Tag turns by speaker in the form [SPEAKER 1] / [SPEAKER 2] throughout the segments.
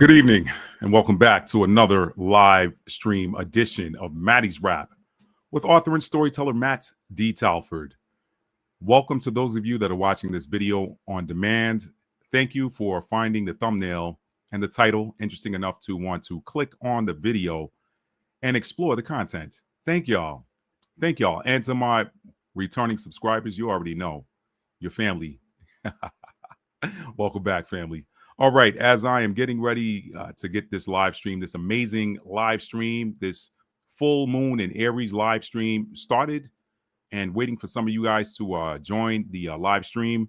[SPEAKER 1] Good evening, and welcome back to another live stream edition of Maddie's Rap with author and storyteller Matt D. Talford. Welcome to those of you that are watching this video on demand. Thank you for finding the thumbnail and the title interesting enough to want to click on the video and explore the content. Thank y'all. Thank y'all. And to my returning subscribers, you already know, your family. Welcome back, family. All right, as I am getting ready to get this live stream, this amazing live stream, this full moon in Aries live stream started, and waiting for some of you guys to join the live stream,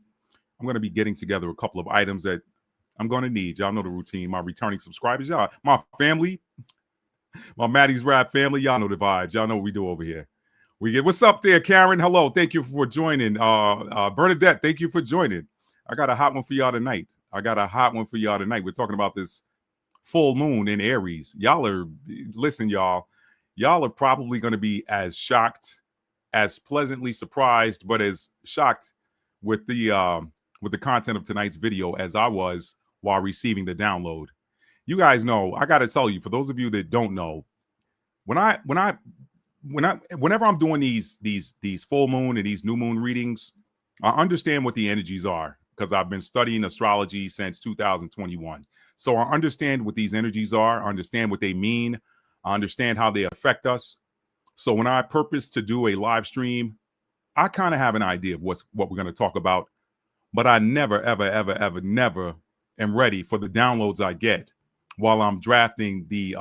[SPEAKER 1] I'm going to be getting together a couple of items that I'm going to need. Y'all know the routine. My returning subscribers, y'all, my family, my Maddie's Rap family, y'all know the vibes. Y'all know what we do over here. We get what's up there, Karen? Hello, thank you for joining. Bernadette, thank you for joining. I got a hot one for y'all tonight. We're talking about this full moon in Aries. Listen, y'all are probably going to be as shocked, as pleasantly surprised, but as shocked with the content of tonight's video as I was while receiving the download. You guys know, I got to tell you, for those of you that don't know, whenever I'm doing these full moon and these new moon readings, I understand what the energies are, because I've been studying astrology since 2021. So I understand what these energies are, I understand what they mean, I understand how they affect us. So when I purpose to do a live stream, I kind of have an idea of what we're going to talk about, but I never, ever, never am ready for the downloads I get while I'm drafting the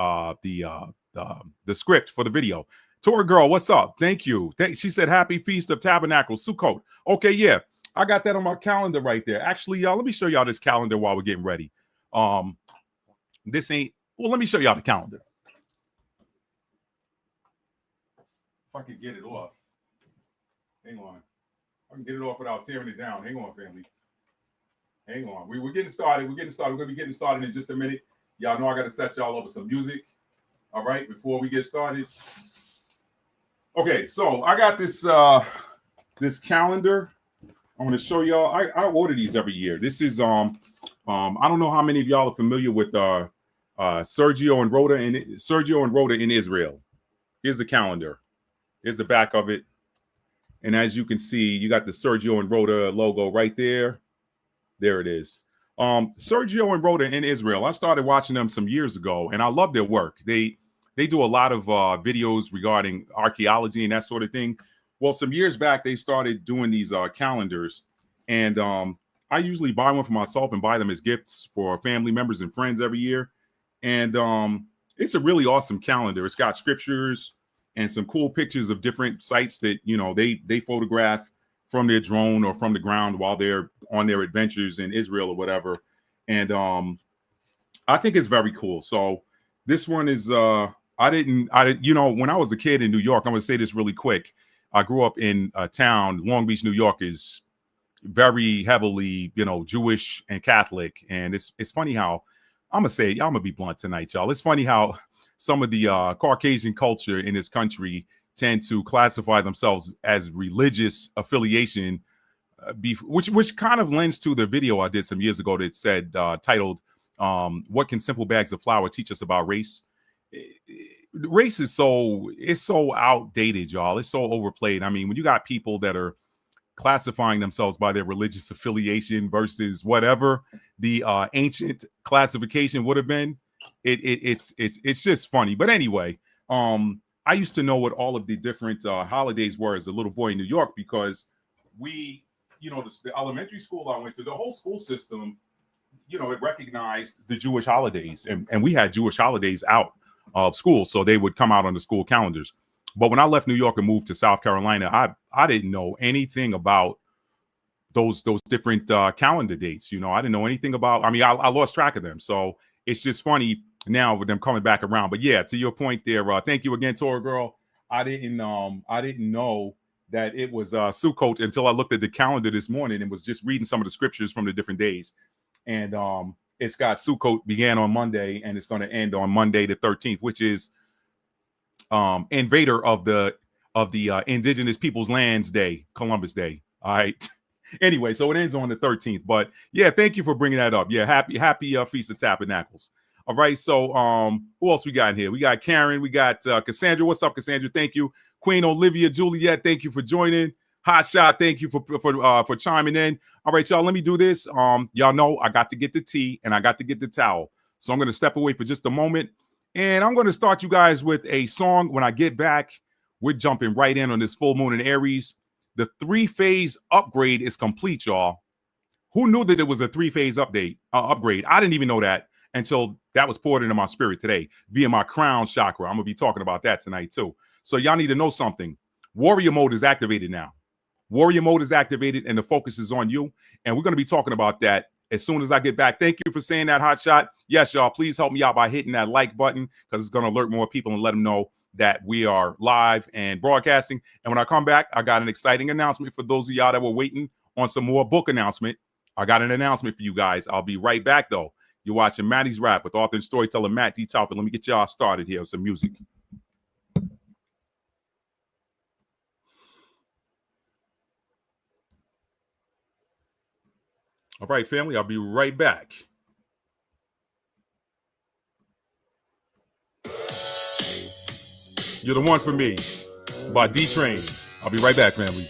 [SPEAKER 1] script for the video. Tori girl, what's up? Thank you. She said, Happy Feast of Tabernacles, Sukkot. Okay, yeah. I got that on my calendar right there. Actually, y'all, let me show y'all this calendar while we're getting ready. Let me show y'all the calendar. If I can get it off. Hang on. I can get it off without tearing it down. Hang on, family. Hang on. We're getting started. We're going to be getting started in just a minute. Y'all know I got to set y'all up with some music. All right, before we get started. Okay, so I got this calendar. I'm going to show y'all. I order these every year. This is I don't know how many of y'all are familiar with Sergio and Rhoda in Israel. Here's the calendar. Here's the back of it. And as you can see, you got the Sergio and Rhoda logo right there. There it is. Sergio and Rhoda in Israel. I started watching them some years ago, and I love their work. They do a lot of videos regarding archaeology and that sort of thing. Well, some years back, they started doing these calendars, and I usually buy one for myself and buy them as gifts for family members and friends every year. And it's a really awesome calendar. It's got scriptures and some cool pictures of different sites that, you know, they photograph from their drone or from the ground while they're on their adventures in Israel or whatever. And I think it's very cool. So this one is, when I was a kid in New York, I'm going to say this really quick. I grew up in a town, Long Beach, New York is very heavily, Jewish and Catholic. And it's funny how, I'm going to be blunt tonight, y'all. It's funny how some of the Caucasian culture in this country tend to classify themselves as religious affiliation, which kind of lends to the video I did some years ago that said, titled, What Can Simple Bags of Flour Teach Us About Race? Race is so outdated, y'all. It's so overplayed. I mean, when you got people that are classifying themselves by their religious affiliation versus whatever the ancient classification would have been, it's just funny. But anyway, I used to know what all of the different holidays were as a little boy in New York, because the elementary school I went to, the whole school system, it recognized the Jewish holidays, and we had Jewish holidays out of school, so they would come out on the school calendars. But when I left New York and moved to South Carolina, I didn't know anything about those different calendar dates. I didn't know anything about. I mean, I lost track of them. So it's just funny now with them coming back around. But yeah, to your point there, thank you again, Tora girl. I didn't know that it was Sukkot until I looked at the calendar this morning and was just reading some of the scriptures from the different days. And it's got Sukkot began on Monday and it's going to end on Monday the 13th, which is invader of the Indigenous Peoples Lands Day, Columbus Day. All right. Anyway, so it ends on the 13th. But yeah, thank you for bringing that up. Yeah, happy Feast of Tabernacles. All right, so who else we got in here? We got Karen, we got Cassandra. What's up, Cassandra? Thank you. Queen Olivia, Juliet, thank you for joining. Hot Shot, thank you for chiming in. All right, y'all, let me do this. Y'all know I got to get the tea and I got to get the towel. So I'm going to step away for just a moment. And I'm going to start you guys with a song. When I get back, we're jumping right in on this full moon in Aries. The 3-phase upgrade is complete, y'all. Who knew that it was a 3-phase upgrade? I didn't even know that until that was poured into my spirit today via my crown chakra. I'm going to be talking about that tonight too. So y'all need to know something. Warrior mode is activated now. Warrior mode is activated and the focus is on you. And we're going to be talking about that as soon as I get back. Thank you for saying that, Hot Shot. Yes, y'all, please help me out by hitting that like button because it's going to alert more people and let them know that we are live and broadcasting. And when I come back, I got an exciting announcement for those of y'all that were waiting on some more book announcement. I got an announcement for you guys. I'll be right back, though. You're watching Matty's Rap with author and storyteller Matt D. Talbot. Let me get y'all started here with some music. All right, family, I'll be right back. You're the one for me by D-Train. I'll be right back, family.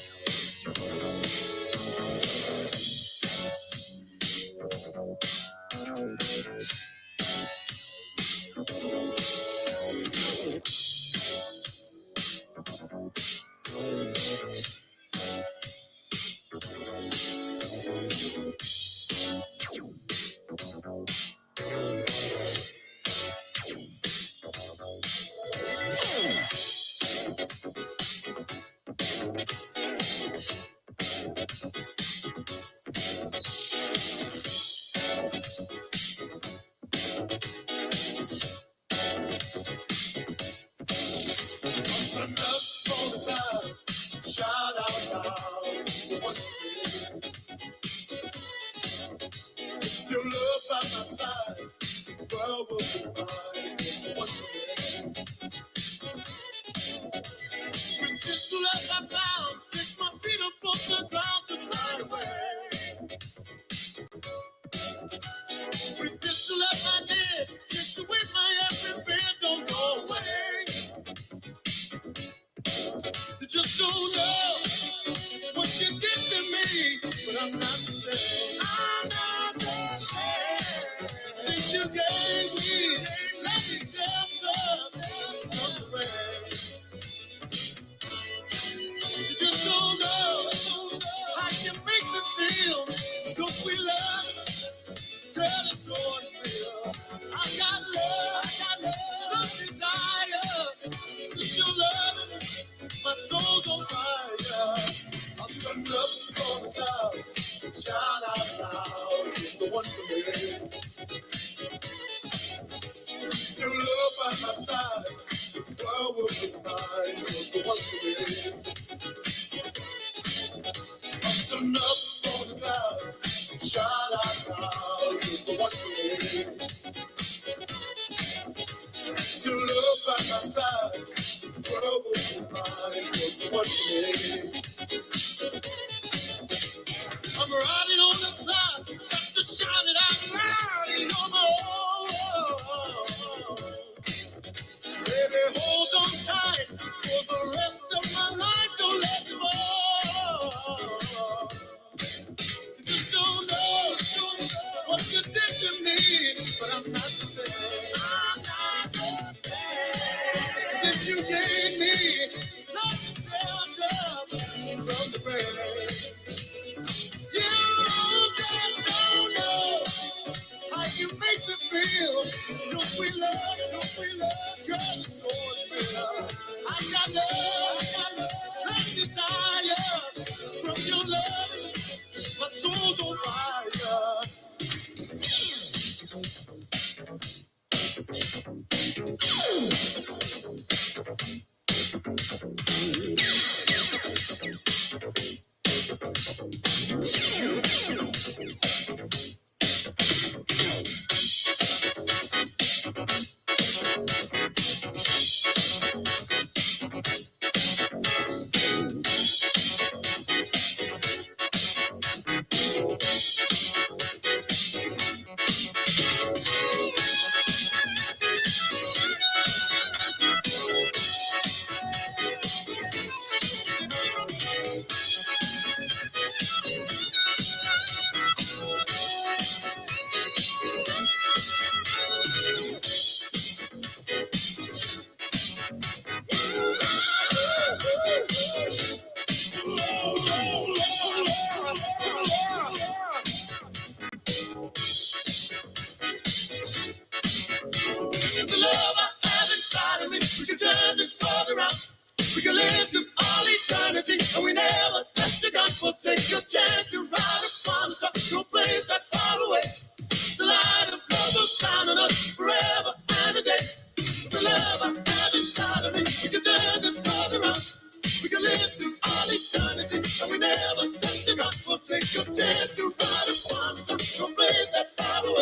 [SPEAKER 1] All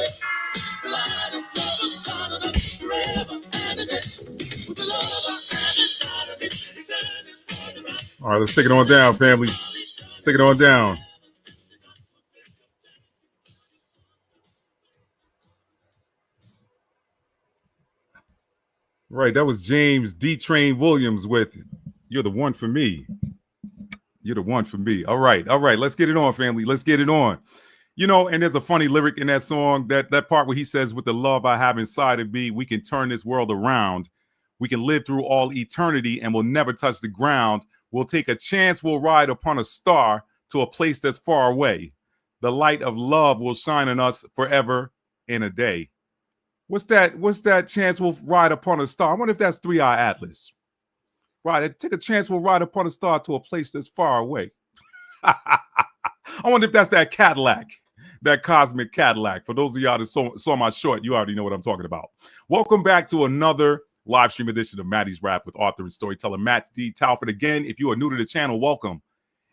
[SPEAKER 1] right, let's take it on down, family. Let's take it on down. Right, that was James D. Train Williams with "You're the One for Me." You're the one for me. All right, let's get it on, family. Let's get it on. You know, and there's a funny lyric in that song, that part where he says, "With the love I have inside of me, we can turn this world around. We can live through all eternity and we'll never touch the ground. We'll take a chance, we'll ride upon a star to a place that's far away. The light of love will shine on us forever in a day." What's that chance we'll ride upon a star? I wonder if that's 3-Eye Atlas. Right, take a chance, we'll ride upon a star to a place that's far away. I wonder if that's that Cadillac, that cosmic Cadillac. For those of y'all that saw my short, you already know what I'm talking about. Welcome back to another live stream edition of Maddie's Rap with author and storyteller Matt D. Talford. Again, if you are new to the channel, welcome.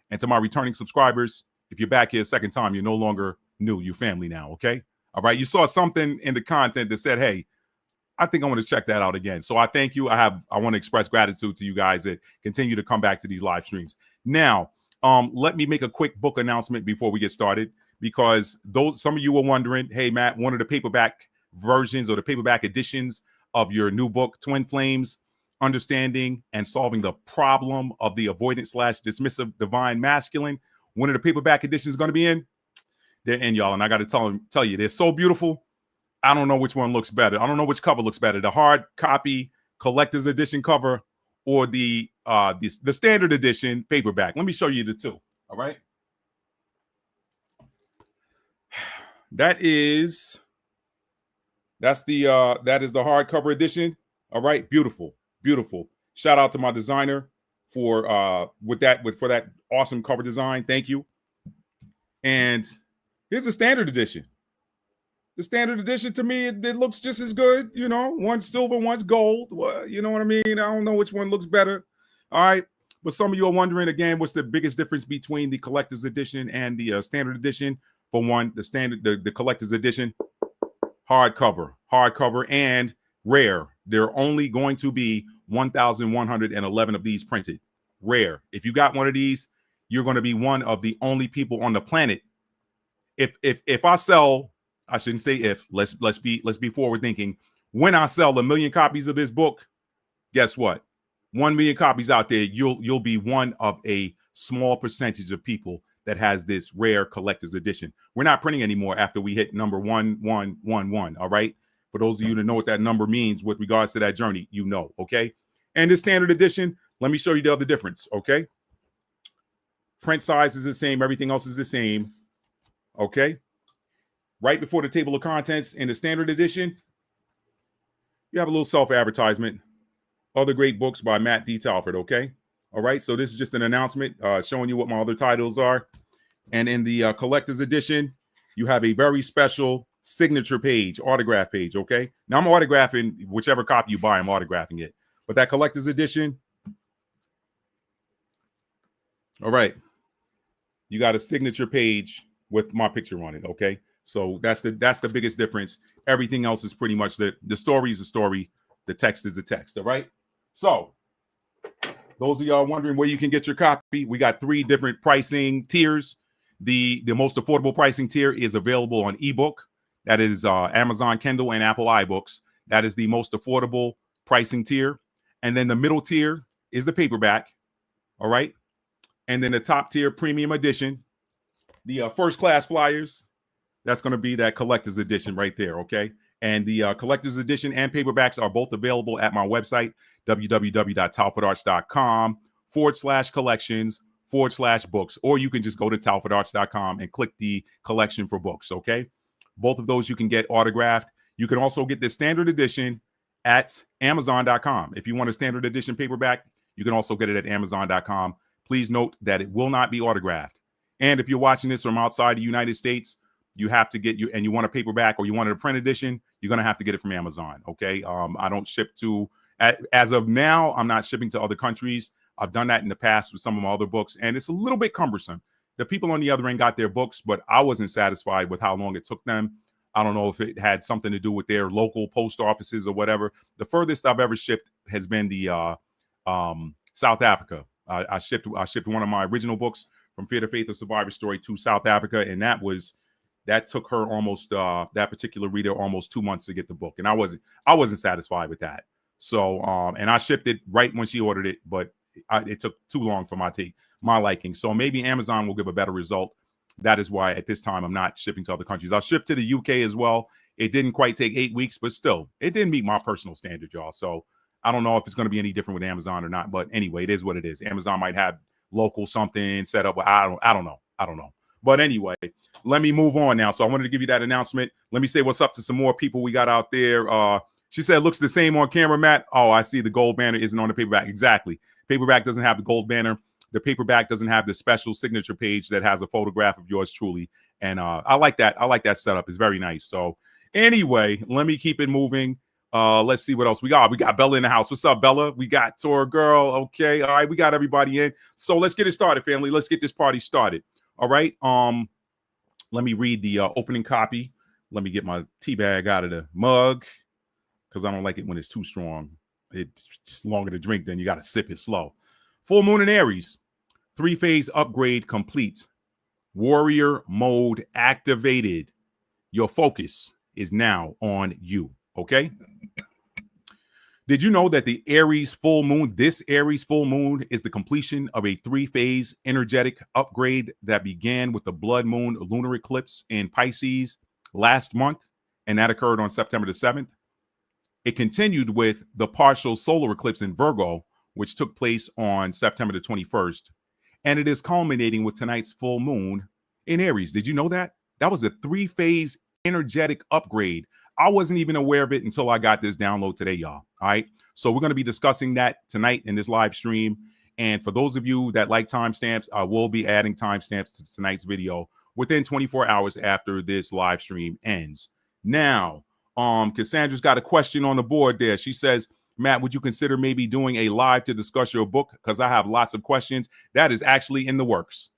[SPEAKER 1] And to my returning subscribers, if you're back here a second time, you're no longer new, you're family now, okay? All right, you saw something in the content that said, hey, I think I want to check that out again. So I thank you. I want to express gratitude to you guys that continue to come back to these live streams. Now, let me make a quick book announcement before we get started, because some of you were wondering, hey, Matt, one of the paperback versions or the paperback editions of your new book, Twin Flames, Understanding and Solving the Problem of the Avoidant/Dismissive Divine Masculine, one of the paperback editions is going to be in. They're in, y'all. And I got to tell you, they're so beautiful. I don't know which one looks better. I don't know which cover looks better, the hard copy collector's edition cover or the standard edition paperback. Let me show you the two. All right. That is the hardcover edition. All right. Beautiful. Beautiful. Shout out to my designer for that awesome cover design. Thank you. And here's the standard edition. The standard edition, to me, it looks just as good. You know, one's silver, one's gold. Well, you know what I mean? I don't know which one looks better. All right. But some of you are wondering, again, what's the biggest difference between the collector's edition and the standard edition? For one, the collector's edition, hardcover and rare. There are only going to be 1,111 of these printed. Rare. If you got one of these, you're going to be one of the only people on the planet. If I sell, I shouldn't say if, let's be forward thinking. When I sell 1 million copies of this book, guess what? 1 million copies out there, you'll be one of a small percentage of people that has this rare collector's edition. We're not printing anymore after we hit number 1111. All right. For those of you that know what that number means with regards to that journey, you know, okay. And the standard edition, let me show you the other difference. Okay. Print size is the same, everything else is the same. Okay. Right before the table of contents in the standard edition, you have a little self-advertisement. Other great books by Matt D. Talford, okay? All right, so this is just an announcement showing you what my other titles are. And in the collector's edition, you have a very special signature page, autograph page, okay? Now, I'm autographing whichever copy you buy, I'm autographing it. But that collector's edition, all right, you got a signature page with my picture on it, okay? So that's the biggest difference. Everything else is pretty much the story is the story. The text is the text. All right. So those of y'all wondering where you can get your copy, we got 3 different pricing tiers. The most affordable pricing tier is available on ebook. That is Amazon Kindle and Apple iBooks. That is the most affordable pricing tier. And then the middle tier is the paperback. All right. And then the top tier premium edition, the first class flyers. That's going to be that collector's edition right there, okay? And the collector's edition and paperbacks are both available at my website, www.talfordarts.com/collections/books, or you can just go to talfordarts.com and click the collection for books, okay? Both of those you can get autographed. You can also get the standard edition at Amazon.com. If you want a standard edition paperback, you can also get it at Amazon.com. Please note that it will not be autographed. And if you're watching this from outside the United States, you have to get you want a paperback or you want a print edition, you're going to have to get it from Amazon. Okay. I don't ship to, as of now, I'm not shipping to other countries. I've done that in the past with some of my other books, and it's a little bit cumbersome. The people on the other end got their books, but I wasn't satisfied with how long it took them. I don't know if it had something to do with their local post offices or whatever. The furthest I've ever shipped has been the South Africa. I shipped one of my original books, From Fear to Faith, A Survivor Story, to South Africa, and that took her almost that particular reader almost 2 months to get the book, and I wasn't satisfied with that. So and I shipped it right when she ordered it, but it took too long for my liking. So maybe Amazon will give a better result. That is why at this time I'm not shipping to other countries. I'll ship to the UK as well. It didn't quite take 8 weeks, but still, it didn't meet my personal standard, y'all. So I don't know if it's going to be any different with Amazon or not. But anyway, it is what it is. Amazon might have local something set up. I don't know. But anyway, let me move on now. So I wanted to give you that announcement. Let me say what's up to some more people we got out there. She said, looks the same on camera, Matt. Oh, I see the gold banner isn't on the paperback. Exactly. Paperback doesn't have the gold banner. The paperback doesn't have the special signature page that has a photograph of yours truly. And I like that. I like that setup. It's very nice. So anyway, let me keep it moving. Let's see what else we got. We got Bella in the house. What's up, Bella? We got Tora Girl. Okay. All right. We got everybody in. So let's get it started, family. Let's get this party started. All right. Let me read the opening copy. Let me get my tea bag out of the mug because I don't like it when it's too strong. It's just longer to drink, then you got to sip it slow. Full moon in Aries. 3-phase upgrade complete. Warrior mode activated. Your focus is now on you. Okay. Did you know that the Aries full moon, this Aries full moon, is the completion of a 3-phase energetic upgrade that began with the Blood Moon Lunar Eclipse in Pisces last month, and that occurred on September the 7th. It continued with the Partial Solar Eclipse in Virgo, which took place on September the 21st, and it is culminating with tonight's full moon in Aries. Did you know that? That was a 3-phase energetic upgrade. I wasn't even aware of it until I got this download today, y'all. All right. So we're going to be discussing that tonight in this live stream. And for those of you that like timestamps, I will be adding timestamps to tonight's video within 24 hours after this live stream ends. Now, Cassandra's got a question on the board there. She says, Matt, would you consider maybe doing a live to discuss your book? Because I have lots of questions. That is actually in the works.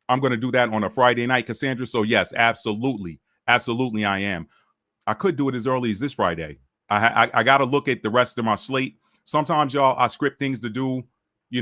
[SPEAKER 1] I'm going to do that on a Friday night, Cassandra. So yes, absolutely. Absolutely, I am. I could do it as early as this Friday. I got to look at the rest of my slate. Sometimes, y'all, I script things to do,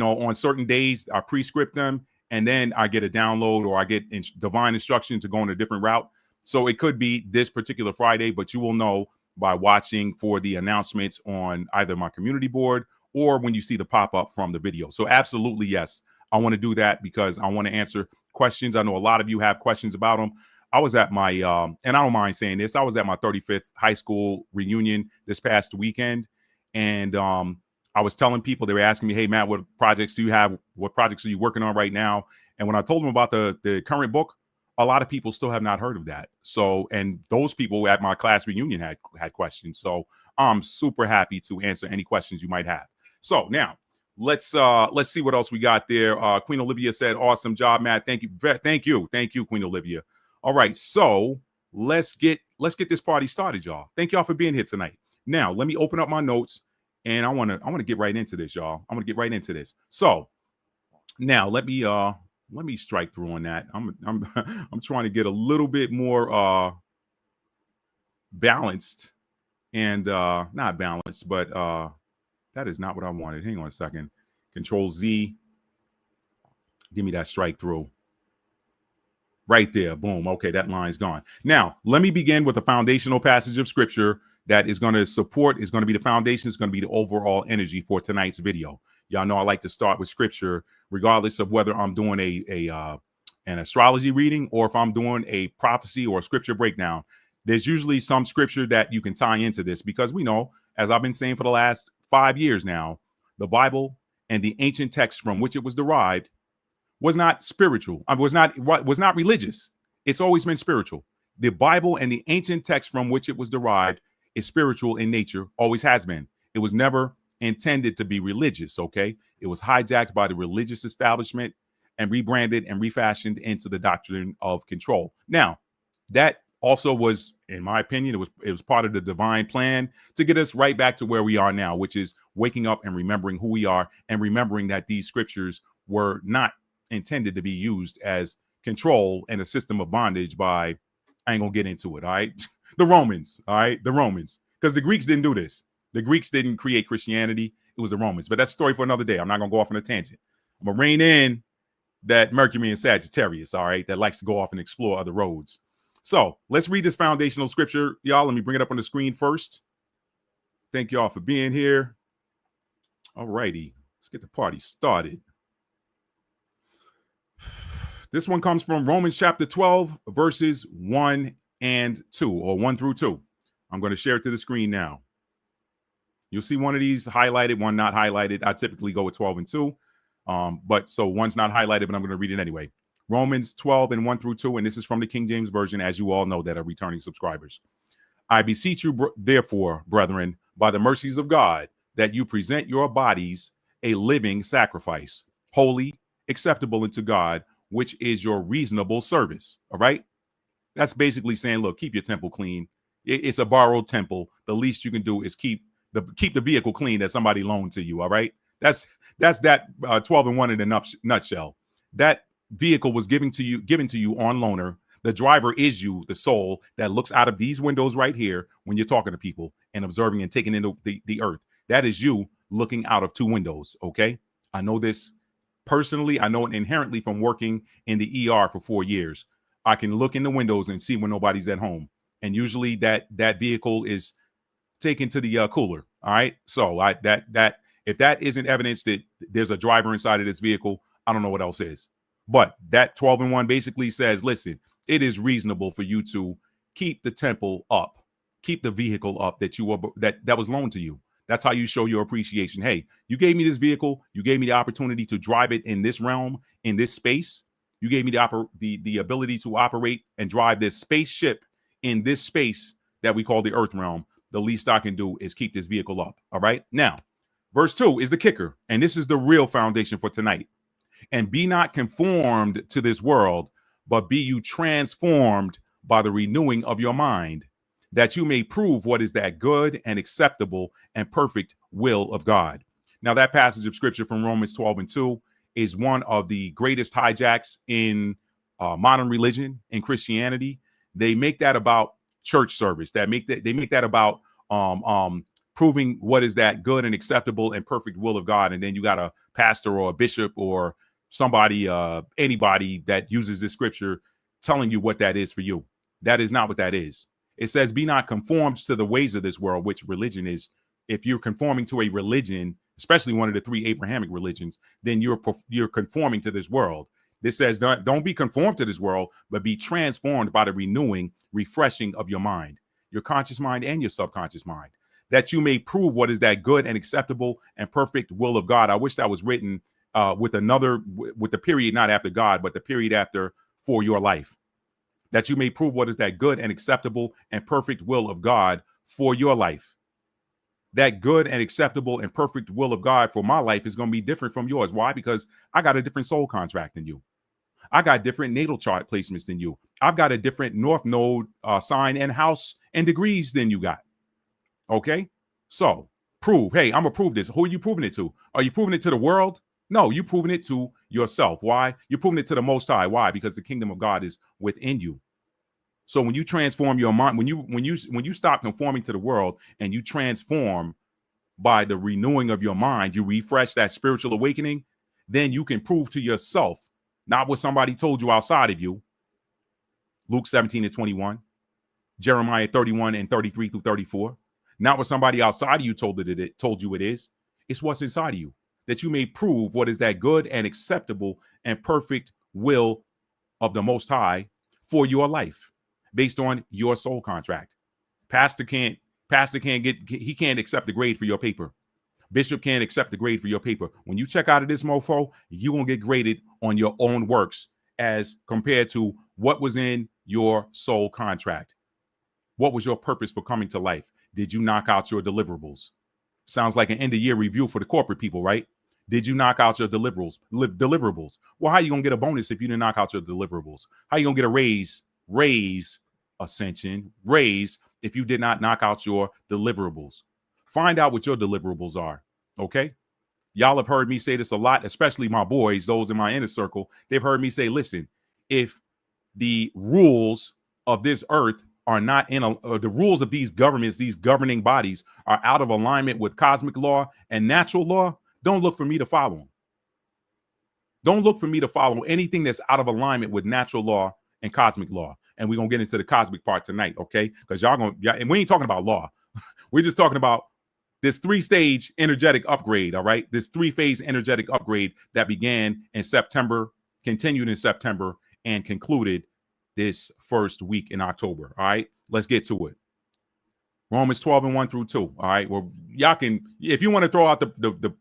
[SPEAKER 1] on certain days. I pre-script them, and then I get a download or I get divine instruction to go on a different route. So it could be this particular Friday, but you will know by watching for the announcements on either my community board or when you see the pop-up from the video. So absolutely, yes, I want to do that because I want to answer questions. I know a lot of you have questions about them. I was at my, and I don't mind saying this, I was at my 35th high school reunion this past weekend. And I was telling people, they were asking me, hey, Matt, what projects do you have? What projects are you working on right now? And when I told them about the current book, a lot of people still have not heard of that. So, and those people at my class reunion had questions. So I'm super happy to answer any questions you might have. So now let's see what else we got there. Queen Olivia said, awesome job, Matt. Thank you, Queen Olivia. All right, so let's get this party started, y'all. Thank y'all for being here tonight. Now, let me open up my notes, and I want to get right into this, y'all. I'm gonna get right into this. So now let me strike through on that. I'm trying to get a little bit more balanced and not balanced, but that is not what I wanted. Hang on a second. Control Z. Give me that strike through. Right there. Boom. Okay, that line's gone. Now, let me begin with a foundational passage of scripture that is going to support, is going to be the foundation, is going to be the overall energy for tonight's video. Y'all know I like to start with scripture, regardless of whether I'm doing an astrology reading or if I'm doing a prophecy or a scripture breakdown. There's usually some scripture that you can tie into this because we know, as I've been saying for the last 5 years now, the Bible and the ancient text from which it was derived was not spiritual. Was not religious. It's always been spiritual. The Bible and the ancient text from which it was derived is spiritual in nature, always has been. It was never intended to be religious, okay? It was hijacked by the religious establishment and rebranded and refashioned into the doctrine of control. Now, that also was, in my opinion, it was part of the divine plan to get us right back to where we are now, which is waking up and remembering who we are and remembering that these scriptures were not intended to be used as control and a system of bondage by, I ain't gonna get into it, all right? The Romans, all right? The Romans. Because the Greeks didn't do this. The Greeks didn't create Christianity. It was the Romans. But that's a story for another day. I'm not going to go off on a tangent. I'm going to rein in that Mercury and Sagittarius, all right, that likes to go off and explore other roads. So let's read this foundational scripture, y'all. Let me bring it up on the screen first. Thank y'all for being here. All righty. Let's get the party started. This one comes from Romans chapter 12, verses 1 and 2, or 1 through 2. I'm going to share it to the screen now. You'll see one of these highlighted, one not highlighted. I typically go with 12 and 2. But so one's not highlighted, but I'm going to read it anyway. Romans 12 and 1 through 2. And this is from the King James Version, as you all know that are returning subscribers. I beseech you, therefore, brethren, by the mercies of God, that you present your bodies a living sacrifice, holy, acceptable unto God, which is your reasonable service. All right. That's basically saying, look, keep your temple clean. It's a borrowed temple. The least you can do is keep the vehicle clean that somebody loaned to you. All right. That's that 12 and 1 in a nutshell. That vehicle was given to you on loaner. The driver is you, the soul that looks out of these windows right here when you're talking to people and observing and taking into the earth. That is you looking out of two windows. OK, I know this personally. I know it inherently from working in the ER for 4 years. I can look in the windows and see when nobody's at home. And usually that vehicle is taken to the cooler. All right. So if that isn't evidence that there's a driver inside of this vehicle, I don't know what else is. But that 12 and 1 basically says, listen, it is reasonable for you to keep the temple up, keep the vehicle up that was loaned to you. That's how you show your appreciation. Hey, you gave me this vehicle. You gave me the opportunity to drive it in this realm, in this space. You gave me the ability to operate and drive this spaceship in this space that we call the earth realm. The least I can do is keep this vehicle up. All right. Now, verse 2 is the kicker. And this is the real foundation for tonight. And be not conformed to this world, but be you transformed by the renewing of your mind, that you may prove what is that good and acceptable and perfect will of God. Now, that passage of scripture from Romans 12 and 2 is one of the greatest hijacks in modern religion, in Christianity. They make that about church service. They make that about proving what is that good and acceptable and perfect will of God. And then you got a pastor or a bishop or somebody, anybody that uses this scripture telling you what that is for you. That is not what that is. It says, be not conformed to the ways of this world, which religion is. If you're conforming to a religion, especially one of the 3 Abrahamic religions, then you're conforming to this world. This says, don't be conformed to this world, but be transformed by the renewing, refreshing of your mind, your conscious mind and your subconscious mind, that you may prove what is that good and acceptable and perfect will of God. I wish that was written with the period, not after God, but the period after for your life, that you may prove what is that good and acceptable and perfect will of God for your life. That good and acceptable and perfect will of God for my life is going to be different from yours. Why? Because I got a different soul contract than you. I got different natal chart placements than you. I've got a different North Node sign and house and degrees than you got. Okay. So prove, hey, I'm going to prove this. Who are you proving it to? Are you proving it to the world? No, you're proving it to yourself. Why? You're proving it to the Most High. Why? Because the kingdom of God is within you. So when you transform your mind, when you stop conforming to the world and you transform by the renewing of your mind, you refresh that spiritual awakening, then you can prove to yourself, not what somebody told you outside of you. Luke 17 and 21, Jeremiah 31 and 33 through 34. Not what somebody outside of you told you it is. It's what's inside of you, that you may prove what is that good and acceptable and perfect will of the Most High for your life, based on your soul contract. Pastor can't accept the grade for your paper. Bishop can't accept the grade for your paper. When you check out of this mofo, you're going to get graded on your own works as compared to what was in your soul contract. What was your purpose for coming to life? Did you knock out your deliverables? Sounds like an end of year review for the corporate people, right? Did you knock out your deliverables? Well, how are you going to get a bonus if you didn't knock out your deliverables? How are you going to get a raise, ascension, raise, if you did not knock out your deliverables? Find out what your deliverables are, okay? Y'all have heard me say this a lot, especially my boys, those in my inner circle. They've heard me say, listen, if the rules of this earth are not in the rules of these governments, these governing bodies are out of alignment with cosmic law and natural law, don't look for me to follow them. Don't look for me to follow anything that's out of alignment with natural law and cosmic law. And we're going to get into the cosmic part tonight, okay? Because and we ain't talking about law. We're just talking about this 3-stage energetic upgrade, all right? This 3-phase energetic upgrade that began in September, continued in September, and concluded this first week in October, all right? Let's get to it. Romans 12:1 through 2, all right? Well, y'all can, if you want to throw out the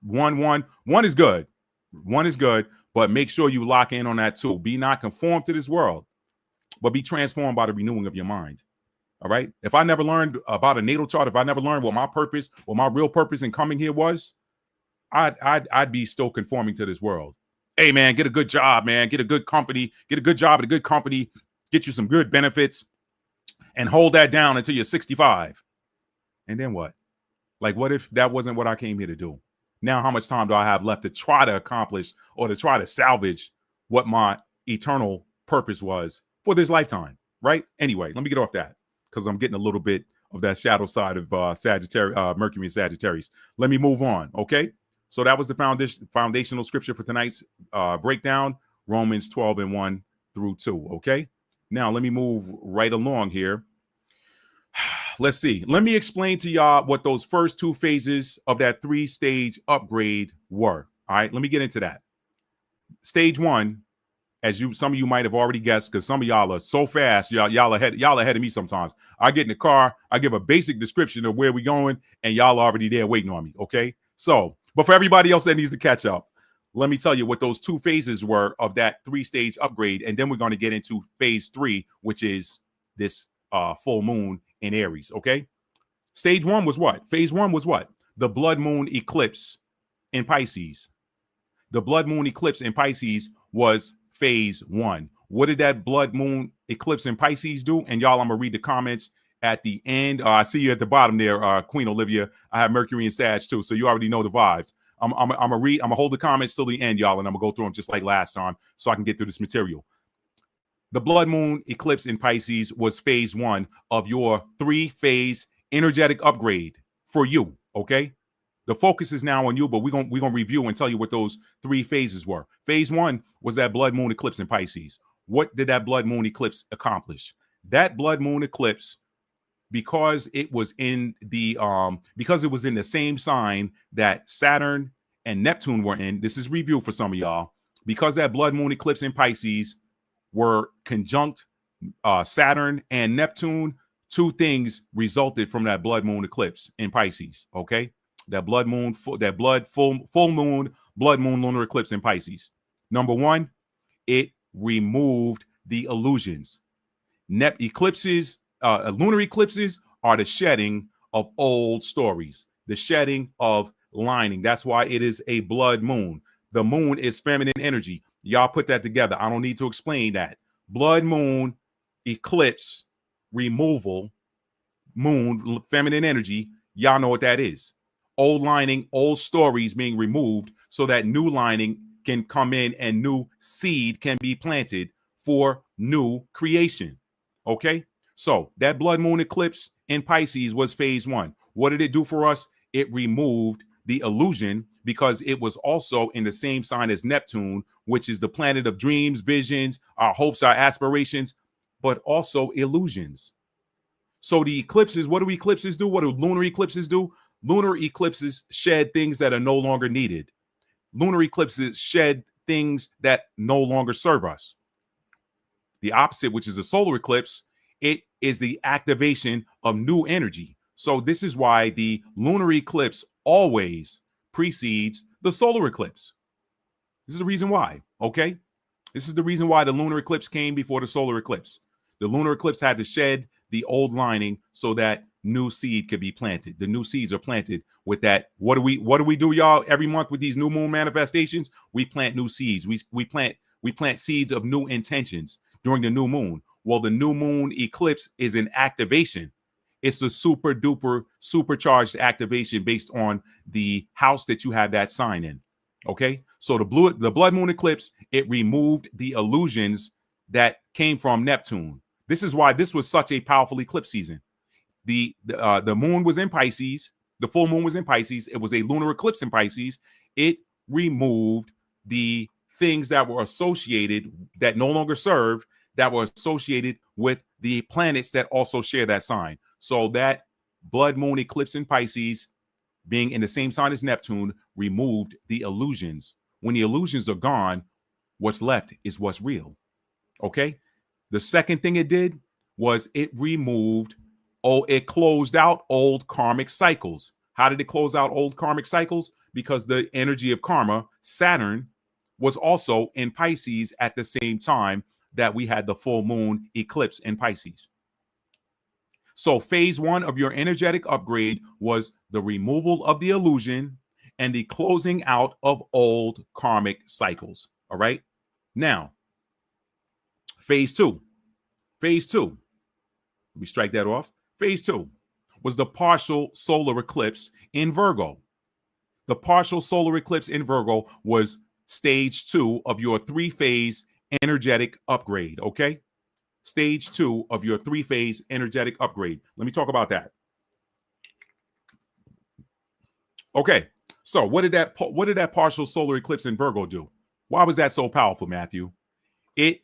[SPEAKER 1] 1 is good. 1 is good, but make sure you lock in on that 2. Be not conformed to this world, but be transformed by the renewing of your mind. All right. If I never learned about a natal chart, if I never learned what my purpose, what my real purpose in coming here was, I'd be still conforming to this world. Hey, man, get a good job, man. Get a good company. Get a good job at a good company. Get you some good benefits and hold that down until you're 65. And then what? Like, what if that wasn't what I came here to do? Now, how much time do I have left to try to accomplish or to try to salvage what my eternal purpose was for this lifetime? Right. Anyway, let me get off that, because I'm getting a little bit of that shadow side of Sagittarius, Mercury and Sagittarius. Let me move on. Okay. So that was the foundational scripture for tonight's breakdown, Romans 12:1 through 2. Okay. Now let me move right along here. Let's see. Let me explain to y'all what those first 2 phases of that 3-stage upgrade were. All right. Let me get into that. Stage 1, as some of you might have already guessed, because some of y'all are so fast, y'all ahead of me sometimes. I get in the car, I give a basic description of where we're going, and y'all are already there waiting on me. Okay. So, but for everybody else that needs to catch up, let me tell you what those 2 phases were of that 3-stage upgrade. And then we're going to get into phase 3, which is this full moon in Aries. Okay. Stage 1 was what? Phase 1 was what? The blood moon eclipse in Pisces. The blood moon eclipse in Pisces was phase 1. What did that blood moon eclipse in Pisces do? And y'all, I'm going to read the comments at the end. I see you at the bottom there, Queen Olivia. I have Mercury and Sag too, so you already know the vibes. I'm gonna hold the comments till the end, y'all, and I'm gonna go through them just like last time so I can get through this material. The blood moon eclipse in Pisces was phase 1 of your 3-phase energetic upgrade for you. Okay. The focus is now on you, but we're gonna review and tell you what those 3 phases were. Phase 1 was that blood moon eclipse in Pisces. What did that blood moon eclipse accomplish? That blood moon eclipse, because it was in the same sign that Saturn and Neptune were in. This is review for some of y'all. Because that blood moon eclipse in Pisces were conjunct Saturn and Neptune, 2 things resulted from that blood moon eclipse in Pisces. Okay. That blood moon, full moon, blood moon lunar eclipse in Pisces. Number 1, it removed the illusions. Lunar eclipses are the shedding of old stories, the shedding of lining. That's why it is a blood moon. The moon is feminine energy. Y'all put that together. I don't need to explain that. Blood moon eclipse removal, moon, feminine energy. Y'all know what that is. Old lining, old stories being removed so that new lining can come in and new seed can be planted for new creation. Okay. So that blood moon eclipse in Pisces was phase 1. What did it do for us? It removed the illusion because it was also in the same sign as Neptune, which is the planet of dreams, visions, our hopes, our aspirations, but also illusions. So the eclipses, what do eclipses do? What do lunar eclipses do? Lunar eclipses shed things that are no longer needed. Lunar eclipses shed things that no longer serve us. The opposite, which is a solar eclipse, it is the activation of new energy. So this is why the lunar eclipse always precedes the solar eclipse. This is the reason why, okay? This is the reason why the lunar eclipse came before the solar eclipse. The lunar eclipse had to shed the old lining so that new seed could be planted. The new seeds are planted with that. What do we do, y'all? Every month with these new moon manifestations, we plant new seeds. We plant seeds of new intentions during the new moon. Well, the new moon eclipse is an activation. It's a super duper supercharged activation based on the house that you have that sign in. Okay. So the blood moon eclipse, it removed the illusions that came from Neptune. This is why this was such a powerful eclipse season. The moon was in Pisces. The full moon was in Pisces. It was a lunar eclipse in Pisces. It removed the things that were associated, that no longer served, that were associated with the planets that also share that sign. So that blood moon eclipse in Pisces, being in the same sign as Neptune, removed the illusions. When the illusions are gone, what's left is what's real. Okay? The second thing it did was it closed out old karmic cycles. How did it close out old karmic cycles? Because the energy of karma, Saturn, was also in Pisces at the same time that we had the full moon eclipse in Pisces. So phase one of your energetic upgrade was the removal of the illusion and the closing out of old karmic cycles. All right. Now, phase two. Let me strike that off. Phase two was the partial solar eclipse in Virgo. The partial solar eclipse in Virgo was stage 2 of your 3-phase energetic upgrade. Okay. Stage 2 of your 3-phase energetic upgrade. Let me talk about that. Okay. So what did that partial solar eclipse in Virgo do? Why was that so powerful, Matthew? It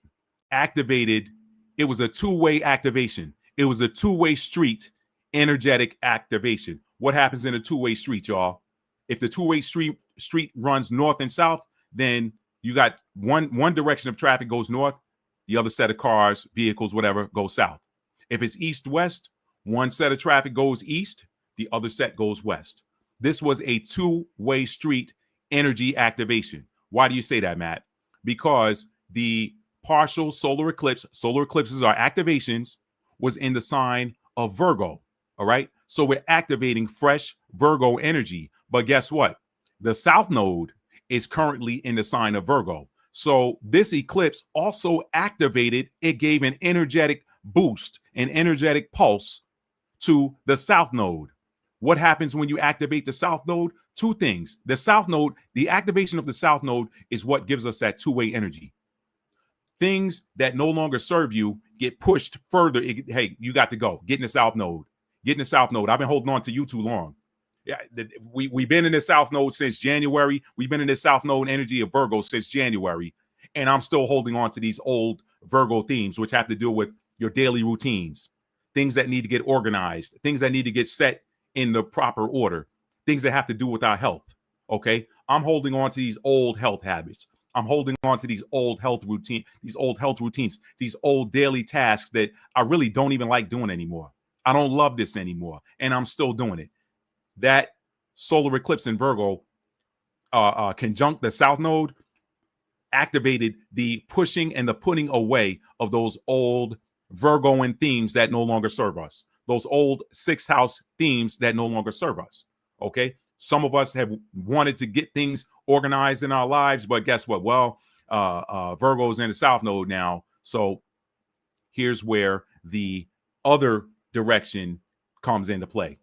[SPEAKER 1] was a two-way activation. It was a two-way street energetic activation. What happens in a two-way street, y'all? If the two-way street runs north and south, then you got one direction of traffic goes north, the other set of cars, vehicles, whatever, goes south. If it's east-west, one set of traffic goes east, the other set goes west. This was a two-way street energy activation. Why do you say that, Matt? Because the partial solar eclipses are activations, was in the sign of Virgo. All right. So we're activating fresh Virgo energy. But guess what? The South Node is currently in the sign of Virgo. So this eclipse also activated, it gave an energetic boost, an energetic pulse to the South Node. What happens when you activate the South Node? Two things. The South Node, the activation of the South Node is what gives us that two-way energy. Things that no longer serve you get pushed further. Hey, you got to go. Get in the South Node. Get in the South Node. I've been holding on to you too long. Yeah, we've been in the South Node since January. We've been in the South Node energy of Virgo since January. And I'm still holding on to these old Virgo themes, which have to do with your daily routines, things that need to get organized, things that need to get set in the proper order, things that have to do with our health. Okay. I'm holding on to these old health habits. I'm holding on to these old health routines, these old daily tasks that I really don't even like doing anymore. I don't love this anymore. And I'm still doing it. That solar eclipse in Virgo, conjunct the South Node, activated the pushing and the putting away of those old Virgoan themes that no longer serve us. Those old sixth house themes that no longer serve us. Okay. Some of us have wanted to get things organized in our lives, but guess what? Well, Virgo's in the South Node now. So here's where the other direction comes into play.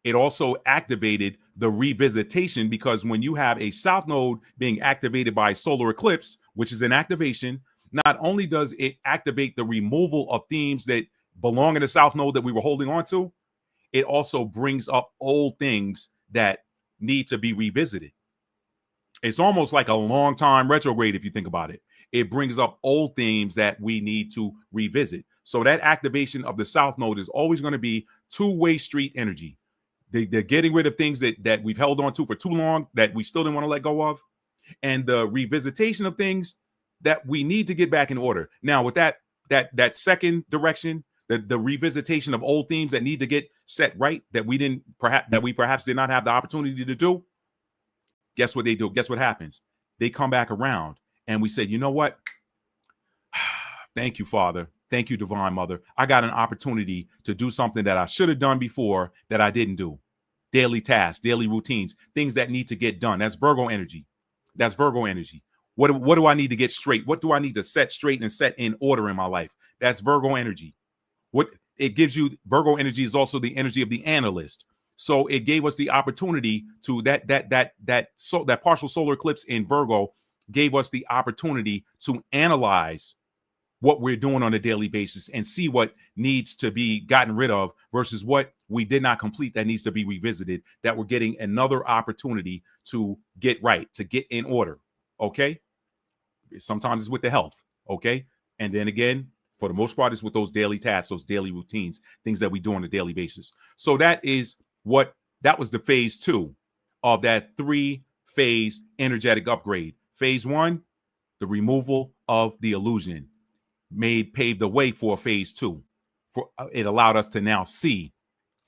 [SPEAKER 1] It also activated the revisitation, because when you have a South Node being activated by solar eclipse, which is an activation, not only does it activate the removal of themes that belong in the South Node that we were holding on to, it also brings up old things that need to be revisited. It's almost like a long time retrograde if you think about it. It brings up old themes that we need to revisit. So that activation of the South Node is always going to be two-way street energy. They're getting rid of things that we've held on to for too long that we still didn't want to let go of, and the revisitation of things that we need to get back in order. Now, with that second direction, the revisitation of old themes that need to get set right, that we perhaps did not have the opportunity to do. Guess what they do? Guess what happens? They come back around, and we said, you know what? Thank you, Father. Thank you, Divine Mother. I got an opportunity to do something that I should have done before that I didn't do. Daily tasks, daily routines, things that need to get done. That's Virgo energy. That's Virgo energy. What do I need to get straight? What do I need to set straight and set in order in my life? That's Virgo energy. What it gives you, Virgo energy is also the energy of the analyst. So it gave us the opportunity to that partial solar eclipse in Virgo gave us the opportunity to analyze what we're doing on a daily basis and see what needs to be gotten rid of versus what we did not complete that needs to be revisited, that we're getting another opportunity to get right, to get in order. Okay. Sometimes it's with the health. Okay. And then again, for the most part, it's with those daily tasks, those daily routines, things that we do on a daily basis. So that was the phase 2 of that 3-phase energetic upgrade. Phase 1, the removal of the illusion, paved the way for phase 2. It allowed us to now see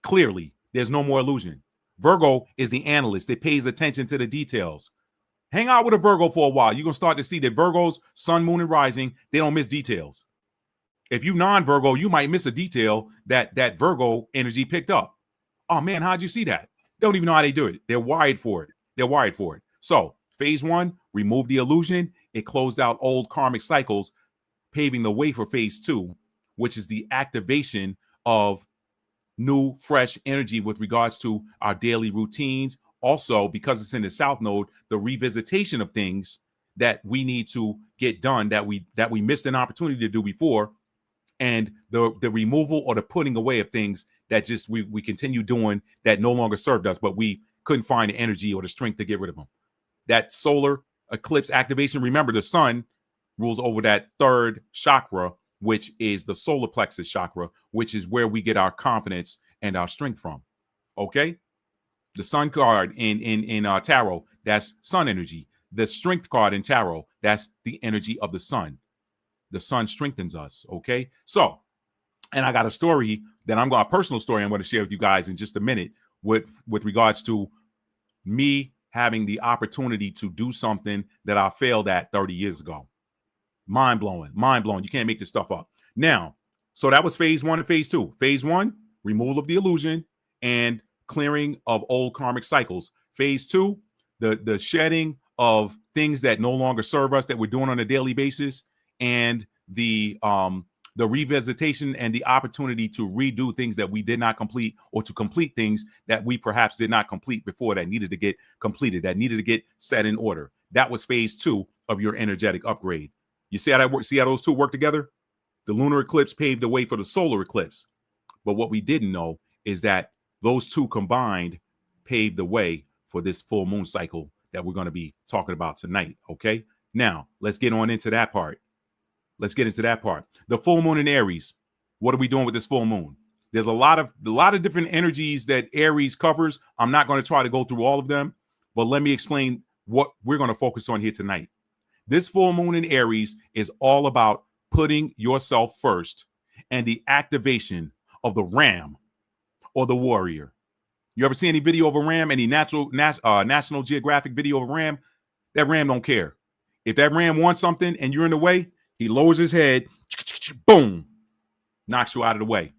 [SPEAKER 1] clearly. There's no more illusion. Virgo is the analyst. It pays attention to the details. Hang out with a Virgo for a while. You're going to start to see that Virgos, sun, moon, and rising, they don't miss details. If you non-Virgo, you might miss a detail that Virgo energy picked up. Oh, man, how'd you see that? They don't even know how they do it. They're wired for it. So phase 1, remove the illusion. It closed out old karmic cycles, paving the way for phase 2, which is the activation of new, fresh energy with regards to our daily routines. Also, because it's in the South Node, the revisitation of things that we need to get done that we missed an opportunity to do before, and the removal or the putting away of things that just we continue doing that no longer served us, but we couldn't find the energy or the strength to get rid of them. That solar eclipse activation. Remember, the sun rules over that 3rd chakra, which is the solar plexus chakra, which is where we get our confidence and our strength from. Okay. The sun card in tarot, that's sun energy. The strength card in tarot, that's the energy of the sun. The sun strengthens us. Okay. So, and I got a story that a personal story I'm going to share with you guys in just a minute with regards to me having the opportunity to do something that I failed at 30 years ago. Mind blowing. You can't make this stuff up. Now, so that was phase 1 and phase 2. Phase 1, removal of the illusion and clearing of old karmic cycles. Phase 2, the shedding of things that no longer serve us that we're doing on a daily basis, and the revisitation and the opportunity to redo things that we did not complete, or to complete things that we perhaps did not complete before that needed to get completed, that needed to get set in order. That was phase 2 of your energetic upgrade. You see how that works? See how those two work together? The lunar eclipse paved the way for the solar eclipse. But what we didn't know is that those two combined paved the way for this full moon cycle that we're going to be talking about tonight. Okay. Now let's get on into that part. The full moon in Aries. What are we doing with this full moon? There's a lot of different energies that Aries covers. I'm not going to try to go through all of them, but let me explain what we're going to focus on here tonight. This full moon in Aries is all about putting yourself first and the activation of the ram or the warrior. You ever see any video of a ram, any National Geographic video of a ram? That ram don't care. If that ram wants something and you're in the way, he lowers his head, boom, knocks you out of the way.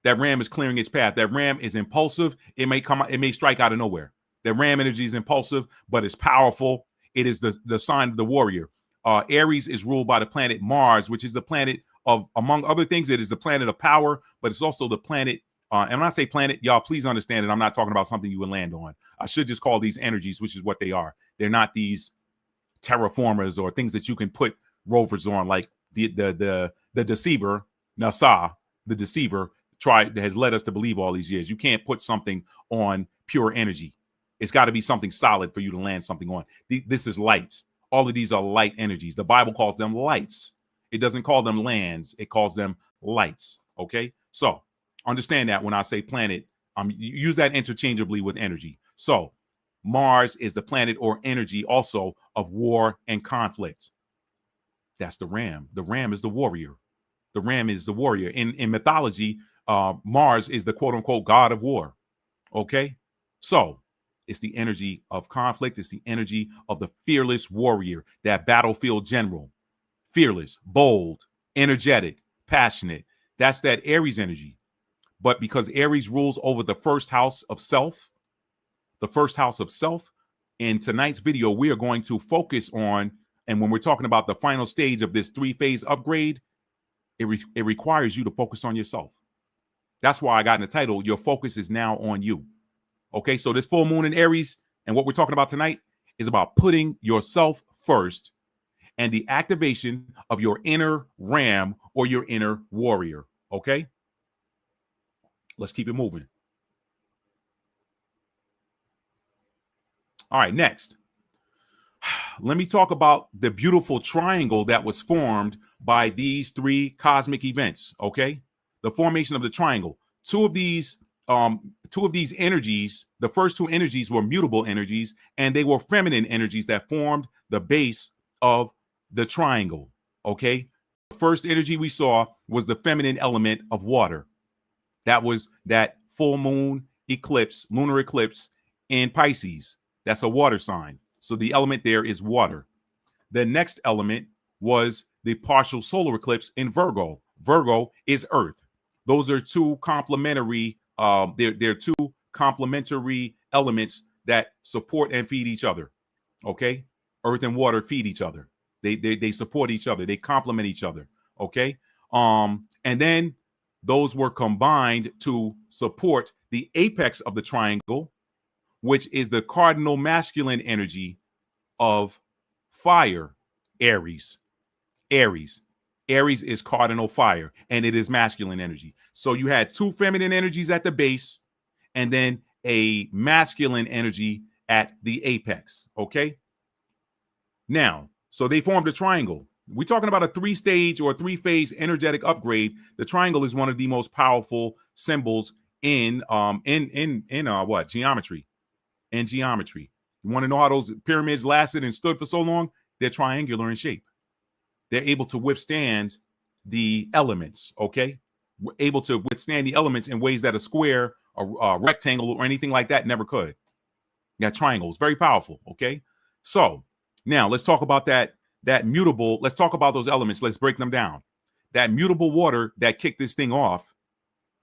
[SPEAKER 1] That ram is clearing its path. That ram is impulsive. It may strike out of nowhere. That ram energy is impulsive, but it's powerful. It is the sign of the warrior. Aries is ruled by the planet Mars, which is the planet of, among other things, it is the planet of power, but it's also the planet. And when I say planet, y'all, please understand that I'm not talking about something you would land on. I should just call these energies, which is what they are. They're not these terraformers or things that you can put rovers on, like the deceiver, NASA, the deceiver, has led us to believe all these years. You can't put something on pure energy. It's got to be something solid for you to land something on. This is light. All of these are light energies. The Bible calls them lights. It doesn't call them lands. It calls them lights. Okay. So understand that when I say planet, use that interchangeably with energy. So Mars is the planet or energy also of war and conflict. That's the ram. The ram is the warrior. The ram is the warrior. In mythology, Mars is the quote unquote god of war. Okay. So it's the energy of conflict. It's the energy of the fearless warrior, that battlefield general. Fearless, bold, energetic, passionate. That's that Aries energy. But because Aries rules over the first house of self, in tonight's video, we are going to focus on, and when we're talking about the final stage of this 3-phase upgrade, it requires you to focus on yourself. That's why I got in the title, your focus is now on you. Okay, so this full moon in Aries and what we're talking about tonight is about putting yourself first and the activation of your inner ram or your inner warrior. Okay? Let's keep it moving. All right, next. Let me talk about the beautiful triangle that was formed by these three cosmic events. Okay? The formation of the triangle. Two of these energies, the first two energies were mutable energies, and they were feminine energies that formed the base of the triangle. Okay? The first energy we saw was the feminine element of water. That was that full moon eclipse, lunar eclipse in Pisces. That's a water sign. So the element there is water. The next element was the partial solar eclipse in Virgo. Virgo is earth. Those are two complementary, they're two complementary elements that support and feed each other. Okay? Earth and water feed each other. They support each other. They complement each other. Okay? And then those were combined to support the apex of the triangle, which is the cardinal masculine energy of fire, Aries. Aries is cardinal fire, and it is masculine energy. So you had two feminine energies at the base and then a masculine energy at the apex. Okay? Now, so they formed a triangle. We're talking about a three-stage or three-phase energetic upgrade. The triangle is one of the most powerful symbols in what? Geometry. In geometry. You want to know how those pyramids lasted and stood for so long? They're triangular in shape. They're able to withstand the elements, okay? We're able to withstand the elements in ways that a square, a rectangle, or anything like that never could. That triangle is very powerful, okay? So now let's talk about that mutable. Let's talk about those elements. Let's break them down. That mutable water that kicked this thing off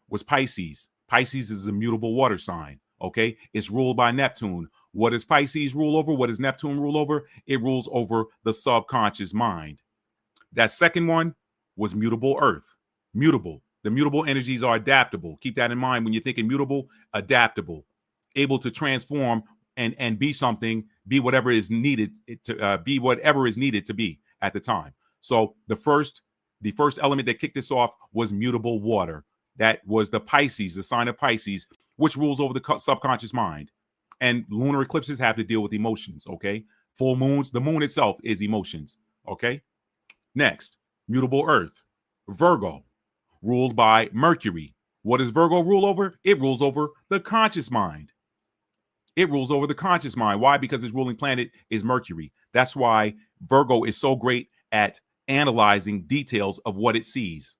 [SPEAKER 1] was Pisces. Pisces is a mutable water sign, okay? It's ruled by Neptune. What does Pisces rule over? What does Neptune rule over? It rules over the subconscious mind. That second one was mutable earth. Mutable. The mutable energies are adaptable. Keep that in mind when you're thinking mutable, adaptable, able to transform and be something, be whatever is needed to be whatever is needed to be at the time. So the first element that kicked this off was mutable water. That was the Pisces, the sign of Pisces, which rules over the subconscious mind. And lunar eclipses have to deal with emotions, okay? Full moons, the moon itself is emotions, okay? Next, mutable earth, Virgo, ruled by Mercury. What does Virgo rule over? It rules over the conscious mind. It rules over the conscious mind. Why? Because its ruling planet is Mercury. That's why Virgo is so great at analyzing details of what it sees.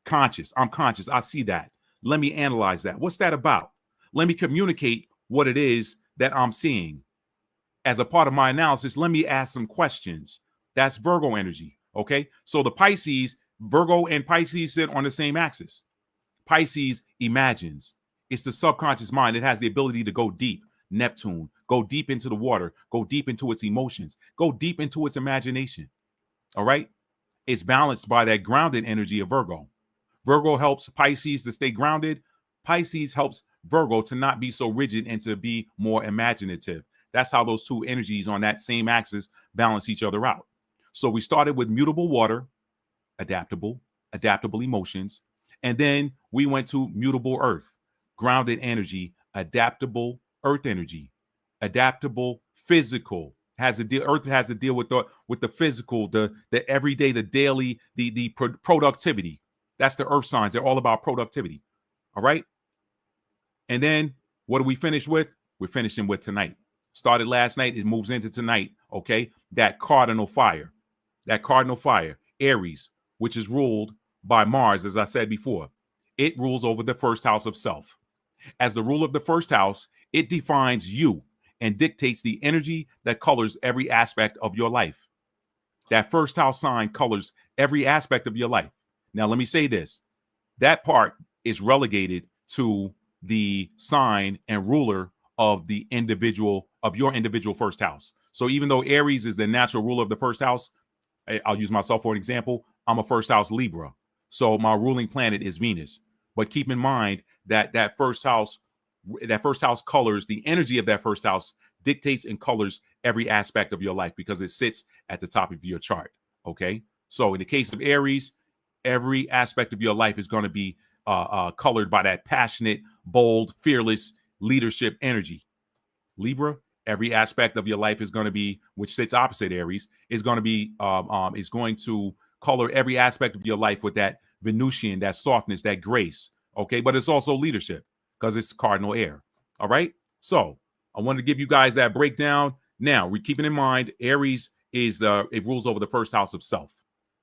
[SPEAKER 1] Conscious. I'm conscious. I see that. Let me analyze that. What's that about? Let me communicate what it is that I'm seeing. As a part of my analysis, let me ask some questions. That's Virgo energy. Okay. So the Pisces, Virgo and Pisces sit on the same axis. Pisces imagines. It's the subconscious mind. It has the ability to go deep. Neptune, go deep into the water, go deep into its emotions, go deep into its imagination. All right. It's balanced by that grounded energy of Virgo. Virgo helps Pisces to stay grounded. Pisces helps Virgo to not be so rigid and to be more imaginative. That's how those two energies on that same axis balance each other out. So we started with mutable water, adaptable emotions, and then we went to mutable earth, grounded energy, adaptable earth energy, adaptable physical. Earth has to deal with the physical, the everyday, the daily, the productivity. That's the earth signs. They're all about productivity. All right. And then what do we finish with? We're finishing with tonight. Started last night. It moves into tonight. Okay. That cardinal fire, Aries, which is ruled by Mars, as I said before. It rules over the first house of self. As the rule of the first house, it defines you and dictates the energy that colors every aspect of your life. That first house sign colors every aspect of your life. Now, let me say this. That part is relegated to the sign and ruler of the individual, of your individual first house. So even though Aries is the natural ruler of the first house, I'll use myself for an example. I'm a first house Libra. So my ruling planet is Venus. But keep in mind that that first house colors, the energy of that first house dictates and colors every aspect of your life because it sits at the top of your chart. Okay. So in the case of Aries, every aspect of your life is going to be colored by that passionate, bold, fearless leadership energy. Libra, every aspect of your life is going to be, which sits opposite Aries, is going to be is going to color every aspect of your life with that Venusian, that softness, that grace. Okay, but it's also leadership because it's cardinal air. All right. So I wanted to give you guys that breakdown. Now we're keeping in mind Aries is it rules over the first house of self.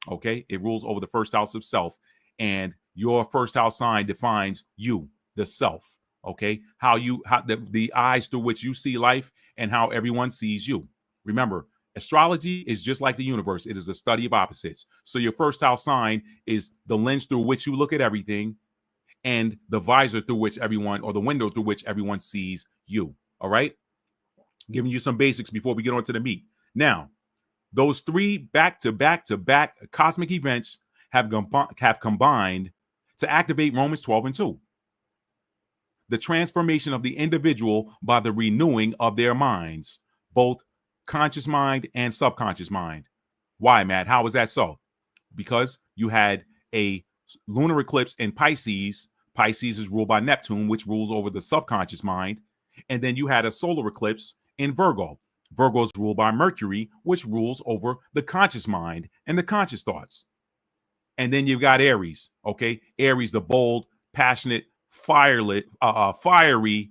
[SPEAKER 1] Okay, it rules over the first house of self, and your first house sign defines you, the self. Okay, how the eyes through which you see life and how everyone sees you. Remember, astrology is just like the universe. It is a study of opposites. So your first house sign is the lens through which you look at everything and the visor through which everyone, or the window through which everyone sees you. All right, giving you some basics before we get on to the meat. Now, those three back-to-back cosmic events have combined to activate Romans 12 and 2. The transformation of the individual by the renewing of their minds, both conscious mind and subconscious mind. Why, Matt? How is that so? Because you had a lunar eclipse in Pisces. Pisces is ruled by Neptune, which rules over the subconscious mind. And then you had a solar eclipse in Virgo. Virgo is ruled by Mercury, which rules over the conscious mind and the conscious thoughts. And then you've got Aries, okay? Aries, the bold, passionate, fiery,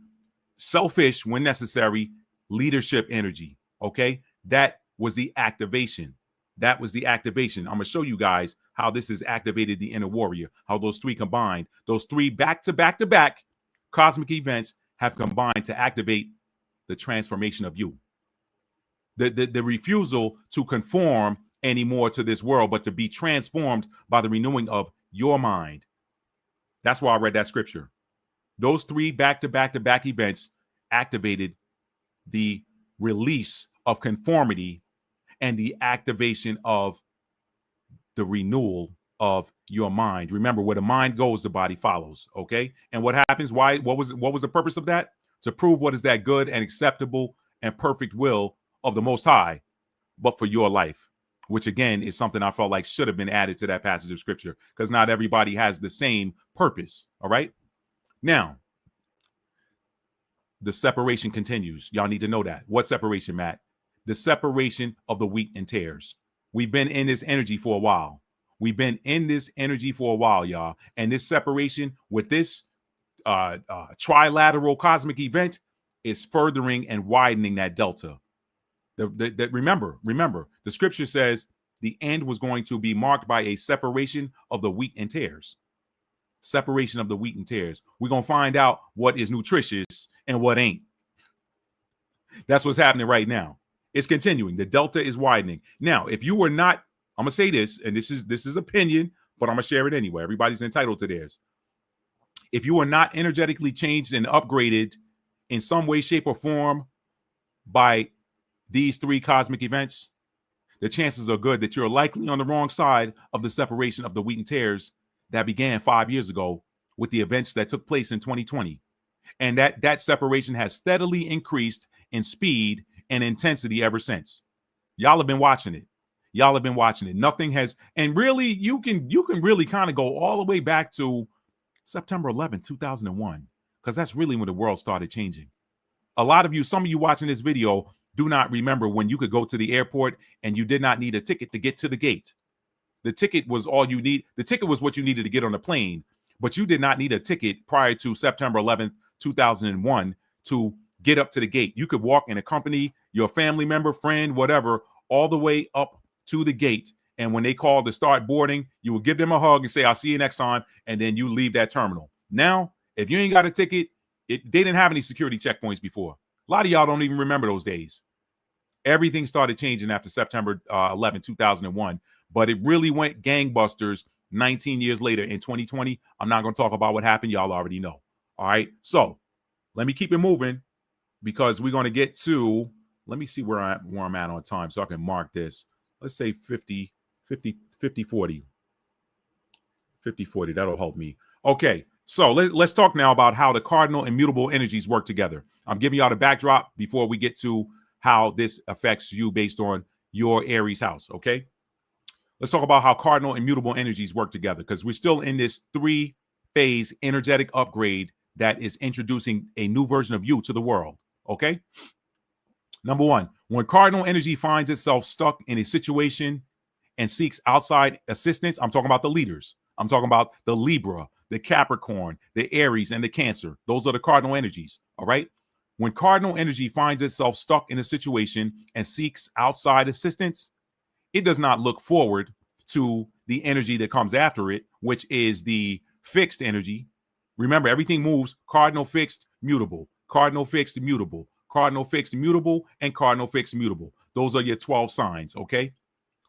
[SPEAKER 1] selfish when necessary, leadership energy, okay? That was the activation. That was the activation. I'm going to show you guys how this has activated the inner warrior, how those three combined, those three back-to-back cosmic events have combined to activate the transformation of you. The refusal to conform anymore to this world, but to be transformed by the renewing of your mind. That's why I read that scripture. Those three back-to-back events activated the release of conformity and the activation of the renewal of your mind. Remember, where the mind goes, the body follows. Okay. And what happens? Why? What was the purpose of that? To prove what is that good and acceptable and perfect will of the Most High, but for your life, which again is something I felt like should have been added to that passage of scripture, because not everybody has the same purpose. All right. Now, the separation continues. Y'all need to know that. What separation, Matt? The separation of the wheat and tares. We've been in this energy for a while. Y'all. And this separation with this trilateral cosmic event is furthering and widening that delta. Remember, the scripture says the end was going to be marked by a separation of the wheat and tares. Separation of the wheat and tares. We're going to find out what is nutritious and what ain't. That's what's happening right now. It's continuing. The delta is widening. Now, if you were not, I'm going to say this, and this is opinion, but I'm going to share it anyway. Everybody's entitled to theirs. If you are not energetically changed and upgraded in some way, shape, or form by these three cosmic events, the chances are good that you're likely on the wrong side of the separation of the wheat and tares that began 5 years ago with the events that took place in 2020. And that separation has steadily increased in speed and intensity ever since. Y'all have been watching it. Nothing has, and really, you can really kind of go all the way back to September 11, 2001, because that's really when the world started changing. A lot of you, some of you watching this video, do not remember when you could go to the airport and you did not need a ticket to get to the gate. The ticket was all you need. The ticket was what you needed to get on the plane, but you did not need a ticket prior to September 11th, 2001 to get up to the gate. You could walk and accompany your family member, friend, whatever, all the way up to the gate. And when they called to start boarding, you would give them a hug and say, I'll see you next time. And then you leave that terminal. Now, if you ain't got a ticket, they didn't have any security checkpoints before. A lot of y'all don't even remember those days. Everything started changing after September 11, 2001. But it really went gangbusters 19 years later in 2020. I'm not going to talk about what happened. Y'all already know. All right. So let me keep it moving because we're going to get to, let me see where I'm at on time so I can mark this. Let's say 50, 40. That'll help me. Okay. So let's talk now about how the cardinal and mutable energies work together. I'm giving y'all the backdrop before we get to how this affects you based on your Aries house, okay? Let's talk about how cardinal and mutable energies work together, because we're still in this 3-phase energetic upgrade that is introducing a new version of you to the world, okay? Number one, when cardinal energy finds itself stuck in a situation and seeks outside assistance, I'm talking about the leaders. I'm talking about the Libra, the Capricorn, the Aries, and the Cancer. Those are the cardinal energies, all right? When cardinal energy finds itself stuck in a situation and seeks outside assistance, it does not look forward to the energy that comes after it, which is the fixed energy. Remember, everything moves cardinal, fixed, mutable, cardinal, fixed, mutable, cardinal, fixed, mutable, and cardinal, fixed, mutable. Those are your 12 signs, okay?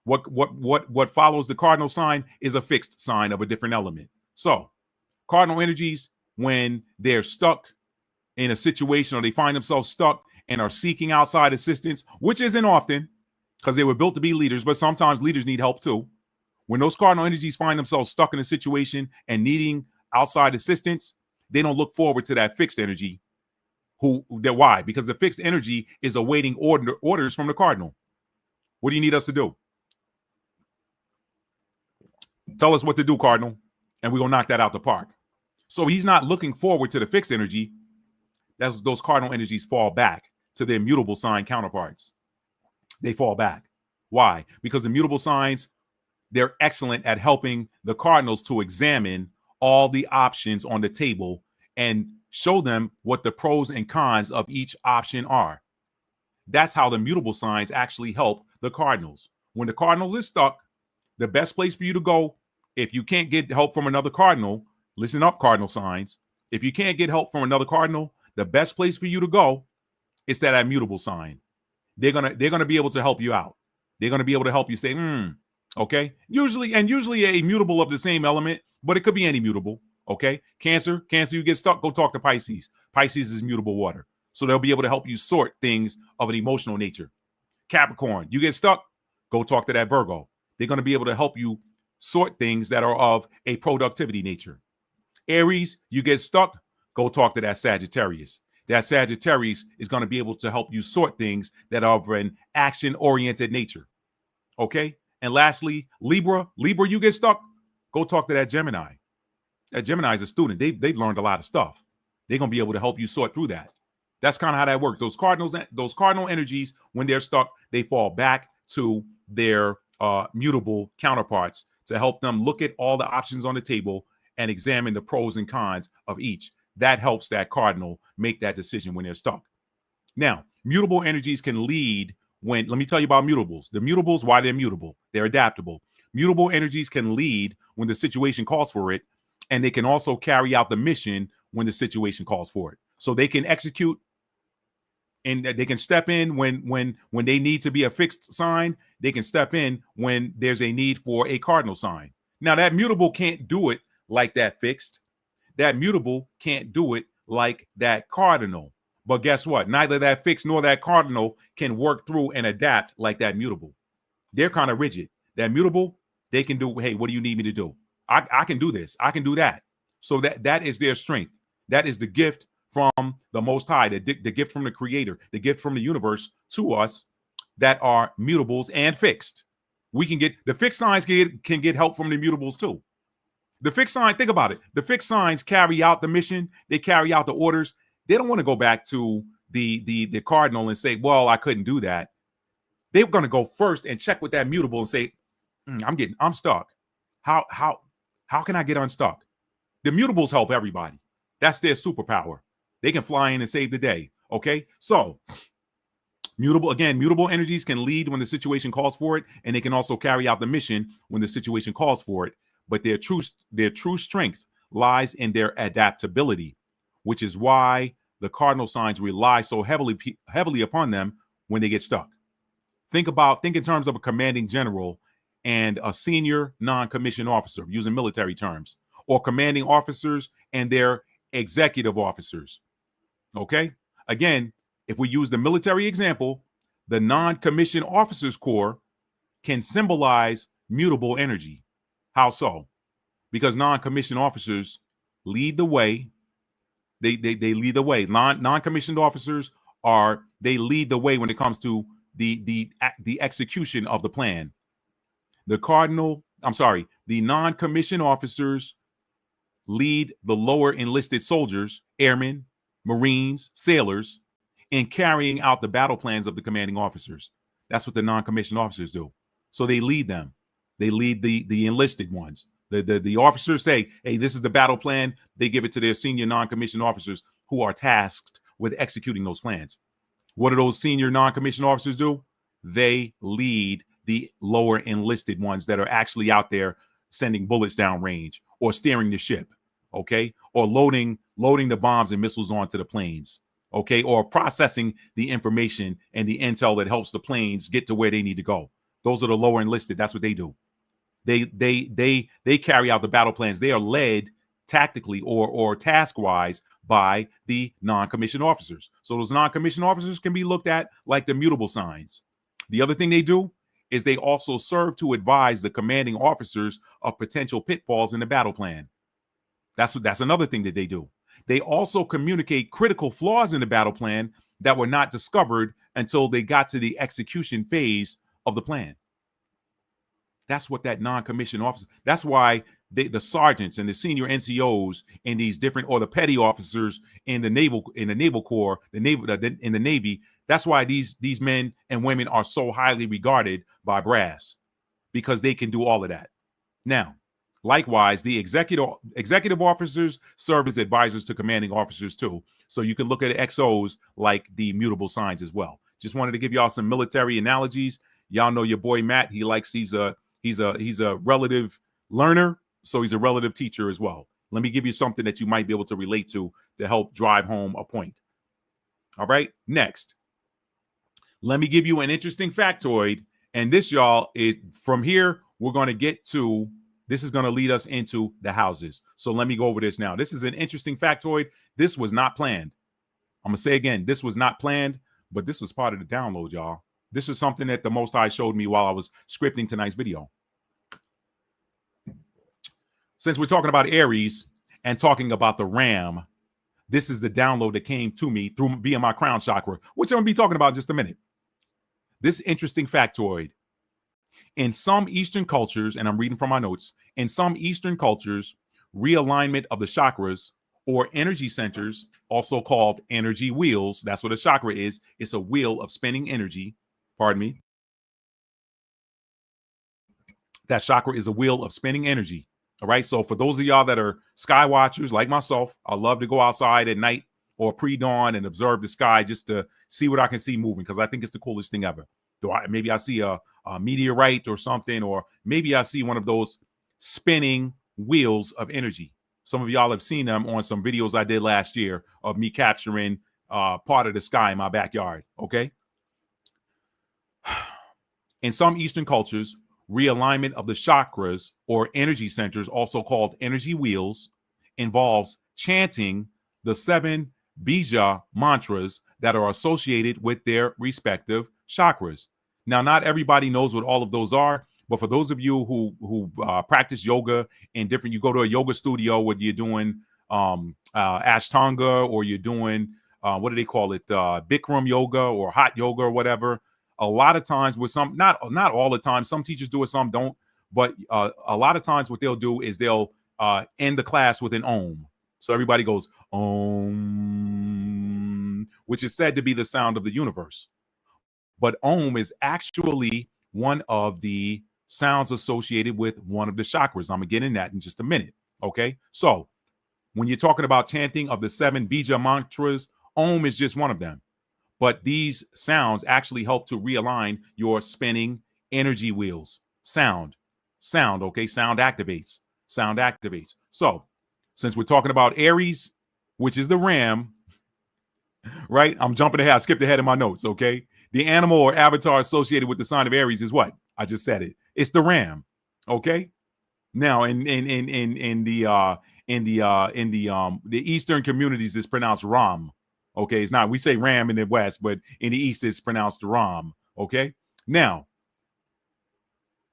[SPEAKER 1] What follows the cardinal sign is a fixed sign of a different element. So, cardinal energies, when they're stuck in a situation or they find themselves stuck and are seeking outside assistance, which isn't often because they were built to be leaders, but sometimes leaders need help too. When those cardinal energies find themselves stuck in a situation and needing outside assistance, they don't look forward to that fixed energy. Why? Because the fixed energy is awaiting orders from the cardinal. What do you need us to do? Tell us what to do, Cardinal, and we're going to knock that out the park. So he's not looking forward to the fixed energy. Those cardinal energies fall back to their mutable sign counterparts. They fall back. Why? Because the mutable signs, they're excellent at helping the cardinals to examine all the options on the table and show them what the pros and cons of each option are. That's how the mutable signs actually help the cardinals. When the cardinals is stuck, the best place for you to go, if you can't get help from another cardinal, listen up, cardinal signs. If you can't get help from another cardinal, the best place for you to go is that mutable sign. They're gonna be able to help you out. They're gonna be able to help you say, okay. Usually a mutable of the same element, but it could be any mutable. Okay, Cancer, you get stuck, go talk to Pisces. Pisces is mutable water, so they'll be able to help you sort things of an emotional nature. Capricorn, you get stuck, go talk to that Virgo. They're going to be able to help you sort things that are of a productivity nature. Aries, you get stuck, go talk to that Sagittarius. That Sagittarius is going to be able to help you sort things that are of an action-oriented nature. Okay? And lastly, Libra, you get stuck, go talk to that Gemini. That Gemini is a student. They've learned a lot of stuff. They're going to be able to help you sort through that. That's kind of how that works. Those cardinal energies, when they're stuck, they fall back to their mutable counterparts to help them look at all the options on the table and examine the pros and cons of each. That helps that cardinal make that decision when they're stuck. Now, mutable energies can lead let me tell you about mutables. The mutables, why they're mutable. They're adaptable. Mutable energies can lead when the situation calls for it, and they can also carry out the mission when the situation calls for it. So they can execute and they can step in when they need to be a fixed sign. They can step in when there's a need for a cardinal sign. Now, that mutable can't do it like that fixed. That mutable can't do it like that cardinal. But guess what? Neither that fixed nor that cardinal can work through and adapt like that mutable. They're kind of rigid. That mutable, they can do, hey, what do you need me to do? I can do this. I can do that. So that is their strength. That is the gift from the Most High, the gift from the Creator, the gift from the universe to us that are mutables and fixed. We can get the fixed signs can get help from the mutables too. The fixed sign, think about it. The fixed signs carry out the mission. They carry out the orders. They don't want to go back to the cardinal and say, well, I couldn't do that. They're going to go first and check with that mutable and say, I'm stuck. How can I get unstuck? The mutables help everybody. That's their superpower. They can fly in and save the day. Okay. So mutable energies can lead when the situation calls for it, and they can also carry out the mission when the situation calls for it. But their true strength lies in their adaptability, which is why the cardinal signs rely so heavily upon them when they get stuck. Think in terms of a commanding general and a senior non-commissioned officer, using military terms, or commanding officers and their executive officers. Okay? Again, if we use the military example, the non-commissioned officers corps can symbolize mutable energy. How so? Because non-commissioned officers lead the way. They lead the way. Non-commissioned officers
[SPEAKER 2] they lead the way when it comes to the execution of the plan. The non-commissioned officers lead the lower enlisted soldiers, airmen, Marines, sailors, in carrying out the battle plans of the commanding officers. That's what the non-commissioned officers do. So they lead them. They lead the enlisted ones. The officers say, hey, this is the battle plan. They give it to their senior non-commissioned officers who are tasked with executing those plans. What do those senior non-commissioned officers do? They lead the lower enlisted ones that are actually out there sending bullets down range or steering the ship, okay? Or loading the bombs and missiles onto the planes, okay? Or processing the information and the intel that helps the planes get to where they need to go. Those are the lower enlisted. That's what they do. They carry out the battle plans. They are led tactically or task-wise by the non-commissioned officers. So those non-commissioned officers can be looked at like the mutable signs. The other thing they do is they also serve to advise the commanding officers of potential pitfalls in the battle plan. That's another thing that they do. They also communicate critical flaws in the battle plan that were not discovered until they got to the execution phase of the plan. That's what that non-commissioned officer, that's why the sergeants and the senior NCOs and these different, or the petty officers in the Naval Corps, in the Navy, that's why these men and women are so highly regarded by brass, because they can do all of that. Now, likewise, the executive officers serve as advisors to commanding officers too. So you can look at XOs like the mutable signs as well. Just wanted to give y'all some military analogies. Y'all know your boy Matt. He's a relative learner, so he's a relative teacher as well. Let me give you something that you might be able to relate to help drive home a point. All right, next. Let me give you an interesting factoid. And this, y'all, from here, we're going to get to, this is going to lead us into the houses. So let me go over this now. This is an interesting factoid. This was not planned. I'm going to say again, this was not planned, but this was part of the download, y'all. This is something that the Most High showed me while I was scripting tonight's video. Since we're talking about Aries and talking about the ram, this is the download that came to me through via my crown chakra, which I'm going to be talking about in just a minute. This interesting factoid. In some Eastern cultures, and I'm reading from my notes, in some Eastern cultures, realignment of the chakras or energy centers, also called energy wheels, that's what a chakra is. It's a wheel of spinning energy. Pardon me. That chakra is a wheel of spinning energy. All right. So for those of y'all that are sky watchers like myself, I love to go outside at night or pre-dawn and observe the sky just to see what I can see moving, because I think it's the coolest thing ever. Maybe I see a meteorite or something, or maybe I see one of those spinning wheels of energy. Some of y'all have seen them on some videos I did last year of me capturing part of the sky in my backyard. Okay. In some Eastern cultures, realignment of the chakras or energy centers, also called energy wheels, involves chanting the 7 bija mantras that are associated with their respective chakras. Now, not everybody knows what all of those are, but for those of you who practice yoga and different, you go to a yoga studio where you're doing Ashtanga, or you're doing what do they call it, Bikram yoga or hot yoga or whatever. A lot of times with some, not all the time, some teachers do it, some don't, but a lot of times what they'll do is they'll end the class with an Om. So everybody goes Om, which is said to be the sound of the universe. But Om is actually one of the sounds associated with one of the chakras. I'm going to get in that in just a minute. Okay. So when you're talking about chanting of the 7 bija mantras, Om is just one of them. But these sounds actually help to realign your spinning energy wheels. Sound, okay? Sound activates. So since we're talking about Aries, which is the ram, right? I'm jumping ahead. I skipped ahead in my notes, okay? The animal or avatar associated with the sign of Aries is what? I just said it. It's the ram, okay? Now, in the Eastern communities, it's pronounced Ram. Okay, it's not, we say Ram in the West, but in the East, it's pronounced Ram. Okay, now,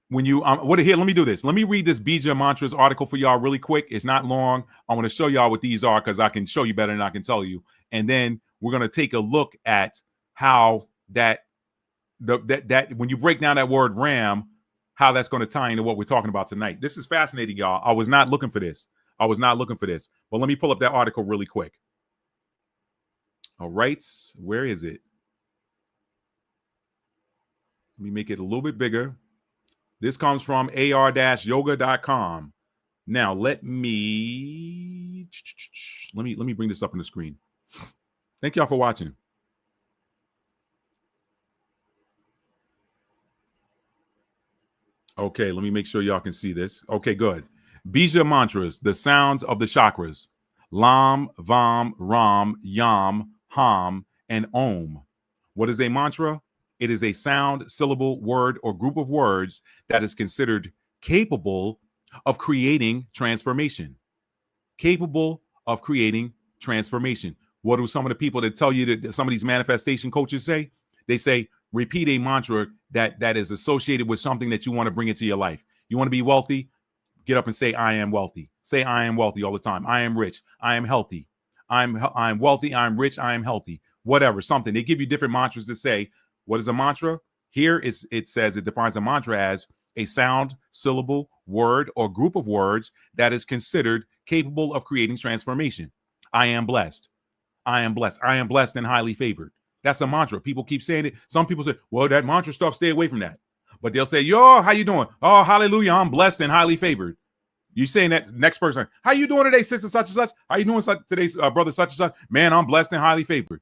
[SPEAKER 2] when you, here, let me do this. Let me read this Bija Mantras article for y'all really quick. It's not long. I want to show y'all what these are because I can show you better than I can tell you. And then we're going to take a look at how that when you break down that word ram, how that's going to tie into what we're talking about tonight. This is fascinating, y'all. I was not looking for this. But let me pull up that article really quick. All right, where is it? Let me make it a little bit bigger. This comes from ar-yoga.com. Now let me bring this up on the screen. Thank y'all for watching. Okay, let me make sure y'all can see this. Okay, good. Bija mantras, the sounds of the chakras. Lam, Vam, Ram, Yam, Ham, and Om. What is a mantra? It is a sound, syllable, word, or group of words that is considered capable of creating transformation. Capable of creating transformation. What do some of the people that tell you that some of these manifestation coaches say? They say, repeat a mantra that is associated with something that you want to bring into your life. You want to be wealthy? Get up and say, I am wealthy. Say, I am wealthy all the time. I am rich. I am healthy. I'm wealthy. I'm rich. I am healthy. Whatever, something. They give you different mantras to say. What is a mantra? Here it says it defines a mantra as a sound, syllable, word, or group of words that is considered capable of creating transformation. I am blessed. I am blessed. I am blessed and highly favored. That's a mantra. People keep saying it. Some people say, well, that mantra stuff, stay away from that. But they'll say, yo, how you doing? Oh, hallelujah, I'm blessed and highly favored. You saying that next person, how you doing today, sister such and such? How you doing today, brother such and such? Man, I'm blessed and highly favored.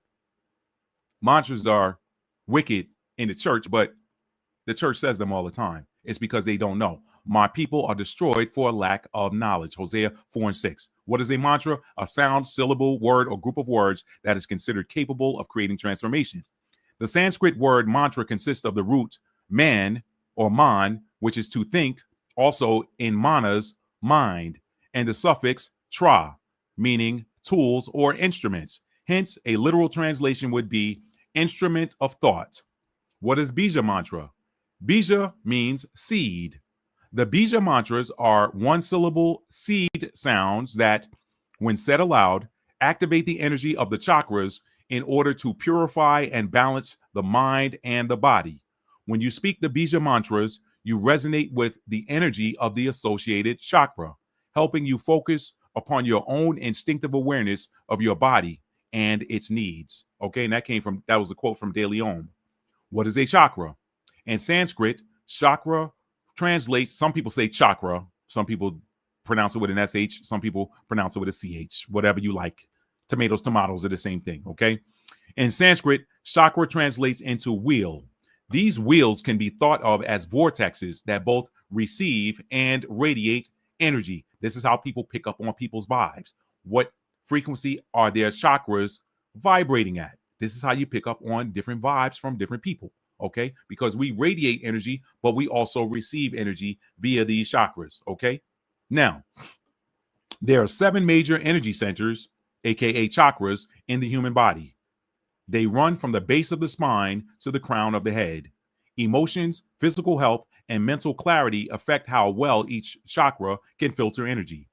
[SPEAKER 2] Mantras are wicked in the church, but the church says them all the time. It's because they don't know. My people are destroyed for lack of knowledge. Hosea 4:6. What is a mantra? A sound, syllable, word, or group of words that is considered capable of creating transformation. The Sanskrit word mantra consists of the root man or man, which is to think, also in manas, mind, and the suffix tra, meaning tools or instruments. Hence, a literal translation would be instrument of thought. What is bija mantra? Bija means seed. The bija mantras are one-syllable seed sounds that, when said aloud, activate the energy of the chakras in order to purify and balance the mind and the body. When you speak the bija mantras, you resonate with the energy of the associated chakra, helping you focus upon your own instinctive awareness of your body and its needs. Okay, and that was a quote from De Leon. What is a chakra? In Sanskrit, chakra translates, some people say chakra, some people pronounce it with an SH, some people pronounce it with a CH, whatever you like. Tomatoes are the same thing, okay? In Sanskrit, chakra translates into wheel. These wheels can be thought of as vortexes that both receive and radiate energy. This is how people pick up on people's vibes. What frequency are their chakras vibrating at? This is how you pick up on different vibes from different people, okay? Because we radiate energy, but we also receive energy via these chakras, okay? Now, there are 7 major energy centers, aka chakras, in the human body. They run from the base of the spine to the crown of the head. Emotions, physical health, and mental clarity affect how well each chakra can filter energy.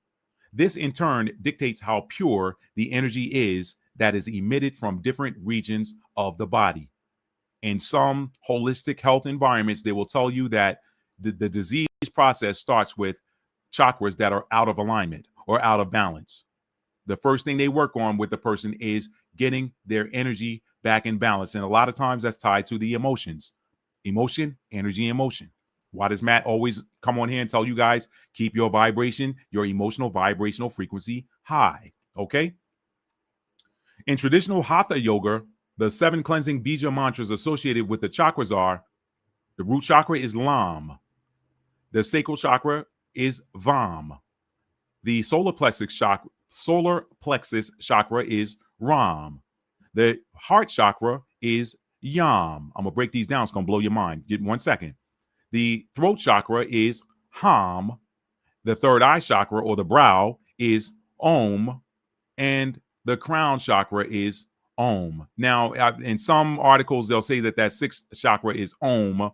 [SPEAKER 2] This in turn dictates how pure the energy is that is emitted from different regions of the body. In some holistic health environments, they will tell you that the disease process starts with chakras that are out of alignment or out of balance. The first thing they work on with the person is getting their energy back in balance. And a lot of times that's tied to the emotions. Emotion, energy, emotion. Why does Matt always come on here and tell you guys, keep your vibration, your emotional vibrational frequency high? Okay. In traditional Hatha yoga, the 7 cleansing bija mantras associated with the chakras are: the root chakra is Lam. The sacral chakra is Vam. The solar plexus chakra is Ram. The heart chakra is Yam. I'm going to break these down. It's going to blow your mind. Give 1 second. The throat chakra is Ham. The third eye chakra, or the brow, is Om. And the crown chakra is Om. Now, in some articles, they'll say that 6th chakra is Om,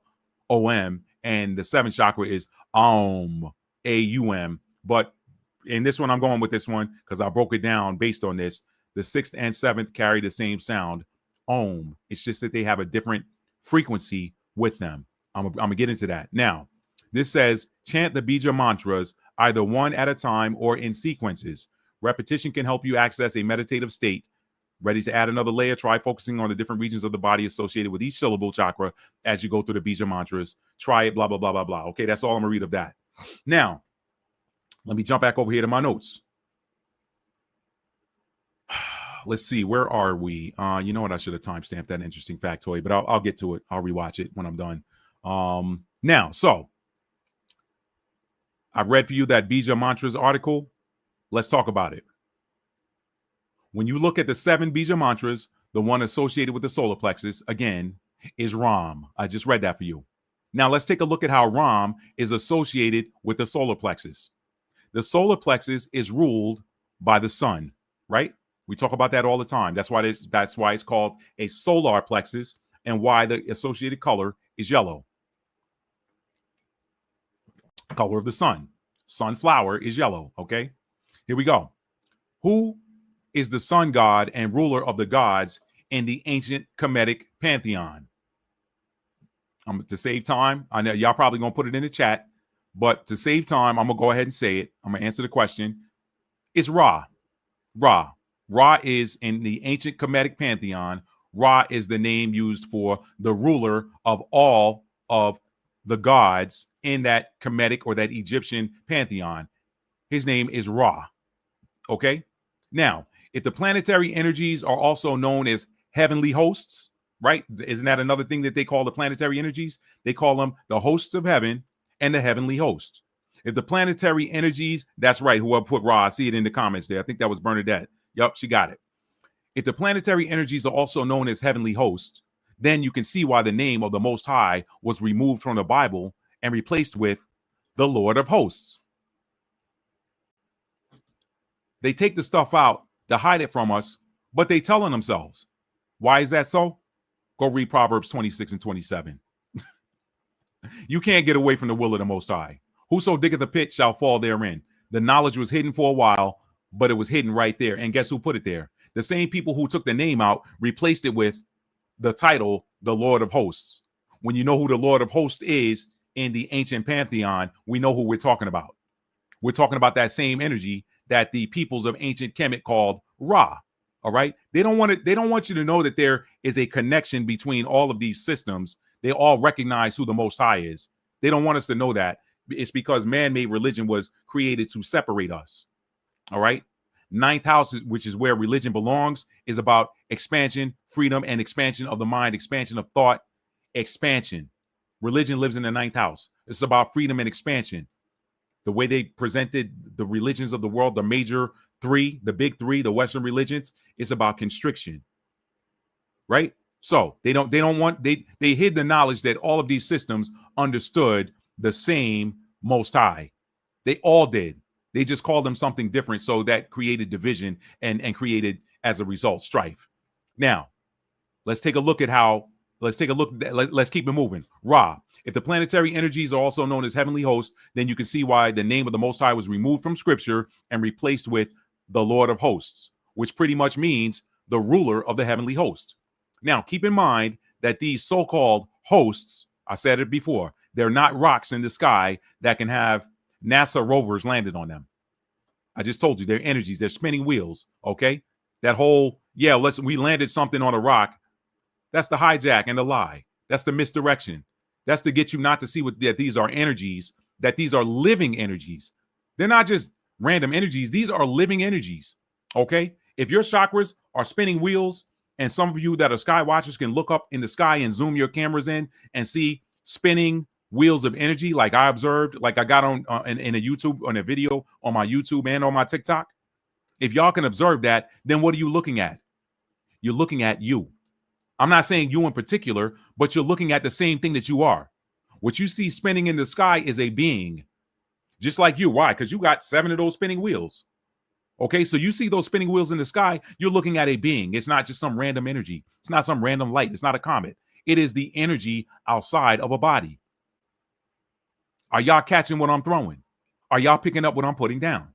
[SPEAKER 2] O-M, and the 7th chakra is Aum, A-U-M. But in this one, I'm going with this one because I broke it down based on this. The 6th and 7th carry the same sound, Om. It's just that they have a different frequency with them. I'm gonna get into that. Now, this says chant the bija mantras either one at a time or in sequences. Repetition can help you access a meditative state. Ready to add another layer? Try focusing on the different regions of the body associated with each syllable chakra as you go through the bija mantras. Try it, blah, blah, blah, blah, blah. Okay, that's all I'm gonna read of that. Now, let me jump back over here to my notes. Let's see, where are we? You know what? I should have timestamped that interesting factoid, but I'll get to it. I'll rewatch it when I'm done. Now, so I've read for you that Bija Mantras article. Let's talk about it. When you look at the 7 Bija Mantras, the one associated with the solar plexus, again, is Ram. I just read that for you. Now, let's take a look at how Ram is associated with the solar plexus. The solar plexus is ruled by the sun, right? We talk about that all the time. That's why it's called a solar plexus and why the associated color is yellow. Color of the sun. Sunflower is yellow, okay? Here we go. Who is the sun god and ruler of the gods in the ancient Kemetic pantheon? To save time, I know y'all probably gonna put it in the chat, but to save time, I'm gonna go ahead and say it. I'm gonna answer the question. It's Ra. Ra. Ra is in the ancient Kemetic pantheon. Ra is the name used for the ruler of all of the gods in that Kemetic or that Egyptian pantheon. His name is Ra. Okay. Now, if the planetary energies are also known as heavenly hosts, right? Isn't that another thing that they call the planetary energies? They call them the hosts of heaven and the heavenly hosts. If the planetary energies, that's right, whoever put Ra, I see it in the comments there. I think that was Bernadette. Yup, she got it. If the planetary energies are also known as heavenly hosts, then you can see why the name of the Most High was removed from the Bible and replaced with the Lord of Hosts. They take the stuff out to hide it from us, but they telling themselves. Why is that so? Go read Proverbs 26 and 27. You can't get away from the will of the Most High. Whoso diggeth a pit shall fall therein. The knowledge was hidden for a while, but it was hidden right there. And guess who put it there? The same people who took the name out replaced it with the title, the Lord of Hosts. When you know who the Lord of Hosts is in the ancient pantheon, we know who we're talking about. We're talking about that same energy that the peoples of ancient Kemet called Ra. All right. They don't want you to know that there is a connection between all of these systems. They all recognize who the Most High is. They don't want us to know that. It's because man-made religion was created to separate us. All right. Ninth house, which is where religion belongs, is about expansion, freedom, and expansion of the mind, expansion of thought, expansion. Religion lives in the ninth house. It's about freedom and expansion. The way they presented the religions of the world, the major three, the big three, the Western religions, is about constriction. Right? So they hid the knowledge that all of these systems understood the same Most High. They all did. They just called them something different. So that created division and created, as a result, strife. Now, let's take a look at let's keep it moving. Ra. If the planetary energies are also known as heavenly hosts, then you can see why the name of the Most High was removed from Scripture and replaced with the Lord of Hosts, which pretty much means the ruler of the heavenly host. Now, keep in mind that these so-called hosts, I said it before, they're not rocks in the sky that can have NASA rovers landed on them. I just told you, they're energies, they're spinning wheels, okay? That whole, we landed something on a rock, that's the hijack and the lie. That's the misdirection. That's to get you not to see that these are energies, that these are living energies. They're not just random energies. These are living energies, okay? If your chakras are spinning wheels, and some of you that are sky watchers can look up in the sky and zoom your cameras in and see spinning wheels of energy, like I observed, like I got on in a video on my YouTube and on my TikTok. If y'all can observe that, then what are you looking at? You're looking at you. I'm not saying you in particular, but you're looking at the same thing that you are. What you see spinning in the sky is a being, just like you. Why? Because you got 7 of those spinning wheels. Okay, so you see those spinning wheels in the sky, you're looking at a being. It's not just some random energy. It's not some random light. It's not a comet. It is the energy outside of a body. Are y'all catching what I'm throwing? Are y'all picking up what I'm putting down?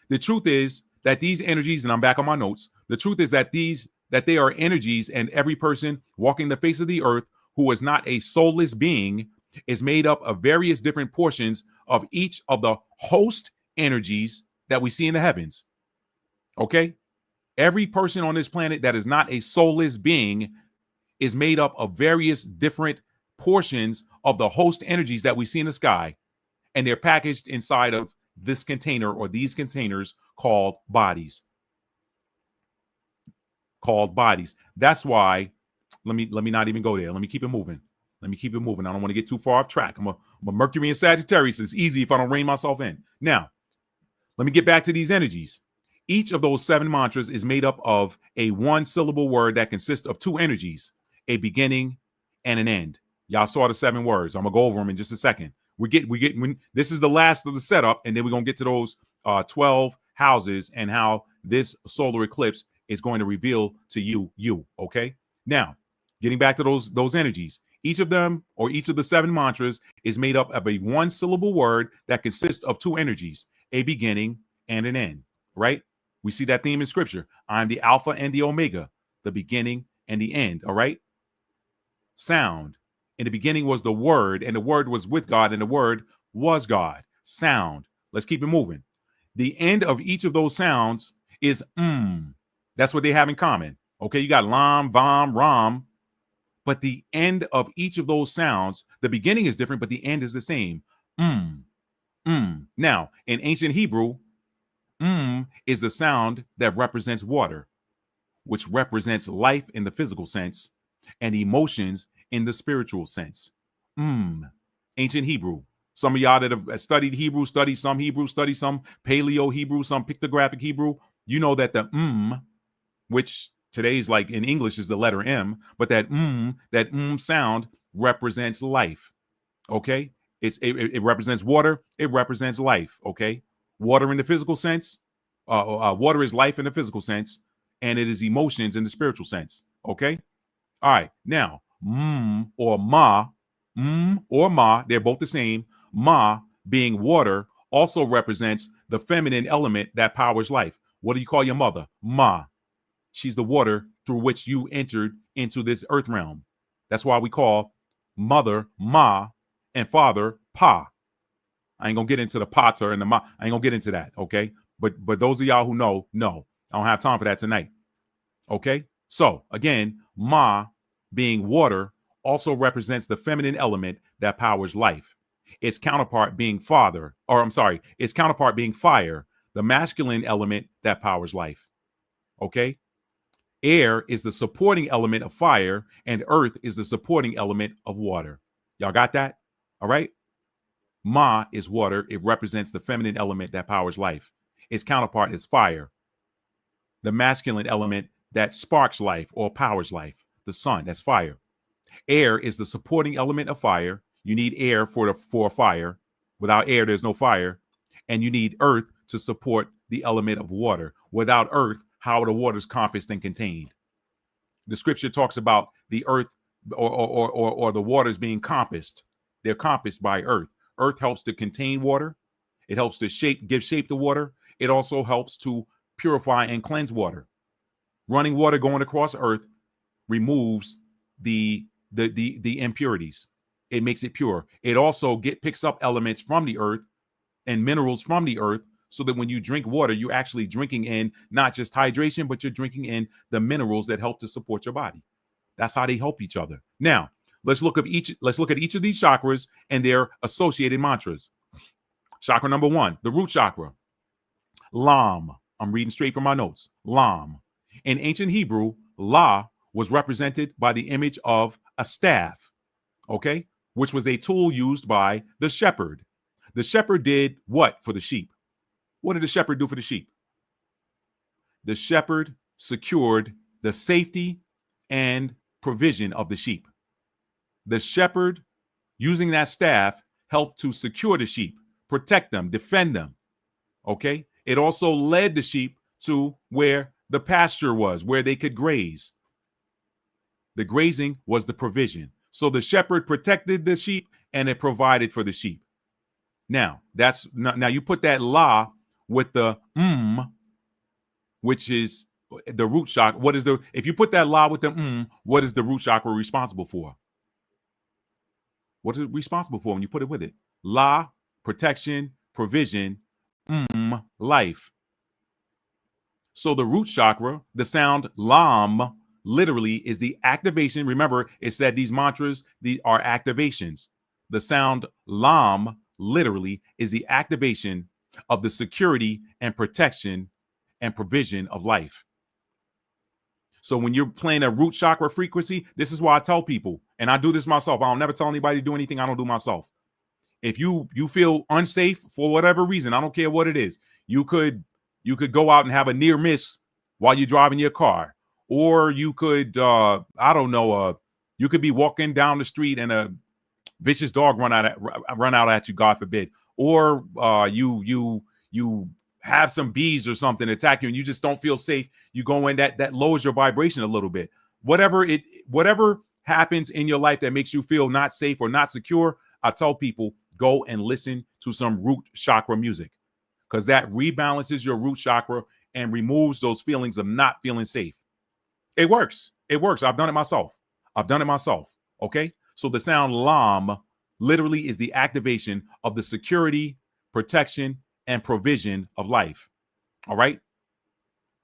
[SPEAKER 2] The truth is that these energies, and I'm back on my notes, the truth is that these that there are energies, and every person walking the face of the earth who is not a soulless being is made up of various different portions of each of the host energies that we see in the heavens. Okay? Every person on this planet that is not a soulless being is made up of various different portions of the host energies that we see in the sky, and they're packaged inside of this container or these containers called bodies. That's why, let me not even go there. Let me keep it moving. I don't want to get too far off track. I'm a Mercury and Sagittarius. It's easy if I don't rein myself in. Now, let me get back to these energies. Each of those 7 mantras is made up of a 1-syllable word that consists of 2 energies, a beginning and an end. Y'all saw the 7 words. I'm gonna go over them in just a second. This is the last of the setup, and then we're gonna get to those 12 houses and how this solar eclipse is going to reveal to you. Okay. Now, getting back to those energies. Each of them, or each of the 7 mantras, is made up of a 1-syllable word that consists of 2 energies, a beginning and an end, right? We see that theme in scripture. I'm the Alpha and the Omega, the beginning and the end, all right? Sound. In the beginning was the Word, and the Word was with God, and the Word was God. Sound. Let's keep it moving. The end of each of those sounds is That's what they have in common. Okay, you got lam, vam, ram. But the end of each of those sounds, the beginning is different, but the end is the same. Now, in ancient Hebrew, is the sound that represents water, which represents life in the physical sense and emotions in the spiritual sense. Ancient Hebrew. Some of y'all that have studied Hebrew, study some Paleo Hebrew, some pictographic Hebrew, you know that the which today's like in English is the letter M, but that sound represents life. Okay, it represents water. It represents life. Okay, water in the physical sense. Water is life in the physical sense, and it is emotions in the spiritual sense. Okay, all right. Now, or ma, they're both the same. Ma being water also represents the feminine element that powers life. What do you call your mother? Ma. She's the water through which you entered into this earth realm. That's why we call mother Ma and father Pa. I ain't gonna get into the pater and the ma. I ain't gonna get into that, okay? But those of y'all who know, I don't have time for that tonight. Okay? So again, Ma being water also represents the feminine element that powers life. Its counterpart being fire, the masculine element that powers life. Okay? Air is the supporting element of fire, and earth is the supporting element of water. Y'all got that? All right? Ma is water. It represents the feminine element that powers life. Its counterpart is fire, the masculine element that sparks life or powers life. The sun, that's fire. Air is the supporting element of fire. You need air for fire. Without air, there's no fire. And you need earth to support the element of water. Without earth, how are the waters compassed and contained? The scripture talks about the earth or the waters being compassed. They're compassed by earth. Earth helps to contain water. It helps to give shape to water. It also helps to purify and cleanse water. Running water going across earth removes the impurities. It makes it pure. It also picks up elements from the earth and minerals from the earth, so that when you drink water, you're actually drinking in not just hydration, but you're drinking in the minerals that help to support your body. That's how they help each other. Now, let's look at each of these chakras and their associated mantras. Chakra number 1, the root chakra. Lam. I'm reading straight from my notes. Lam. In ancient Hebrew, La was represented by the image of a staff, okay, which was a tool used by the shepherd. The shepherd did what for the sheep? What did the shepherd do for the sheep? The shepherd secured the safety and provision of the sheep. The shepherd, using that staff, helped to secure the sheep, protect them, defend them. Okay? It also led the sheep to where the pasture was, where they could graze. The grazing was the provision. So the shepherd protected the sheep and it provided for the sheep. Now, now you put that La with the which is the root chakra. What is the, if you put that la with the what is the root chakra responsible for? What is it responsible for when you put it with it? La, protection, provision, life. So the root chakra, the sound lam, literally is the activation. Remember, it said these mantras are activations. The sound lam literally is the activation of the security and protection and provision of life. So when you're playing a root chakra frequency, this is why I tell people, and I do this myself. I don't never tell anybody to do anything I don't do myself. If you feel unsafe for whatever reason, I don't care what it is, you could go out and have a near miss while you're driving your car, or you could I don't know, you could be walking down the street and a vicious dog run out at you, God forbid, or you have some bees or something attack you and you just don't feel safe. You go in, that lowers your vibration a little bit. Whatever happens in your life that makes you feel not safe or not secure, I tell people, go and listen to some root chakra music, because that rebalances your root chakra and removes those feelings of not feeling safe. It works. It works. I've done it myself. Okay. So the sound lam literally is the activation of the security, protection, and provision of life. All right.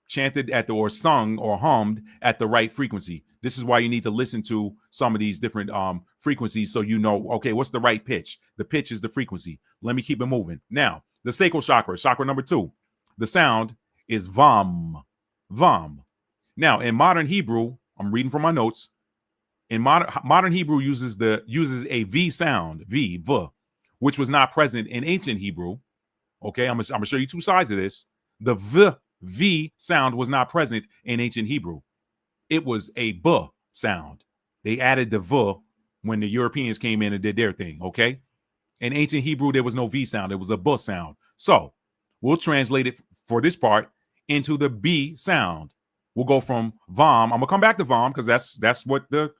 [SPEAKER 2] Chanted at or sung or hummed at the right frequency. This is why you need to listen to some of these different frequencies, so you know, okay, what's the right pitch? The pitch is the frequency. Let me keep it moving. Now, the sacral chakra, chakra number 2. The sound is vam. Vam. Now, in modern Hebrew, I'm reading from my notes. In modern Hebrew uses a V sound, V, which was not present in ancient Hebrew. Okay, I'm gonna show you two sides of this. The V sound was not present in ancient Hebrew. It was a B sound. They added the V when the Europeans came in and did their thing. Okay, in ancient Hebrew there was no V sound. It was a B sound. So we'll translate it for this part into the B sound. We'll go from vam. I'm gonna come back to vam because that's what the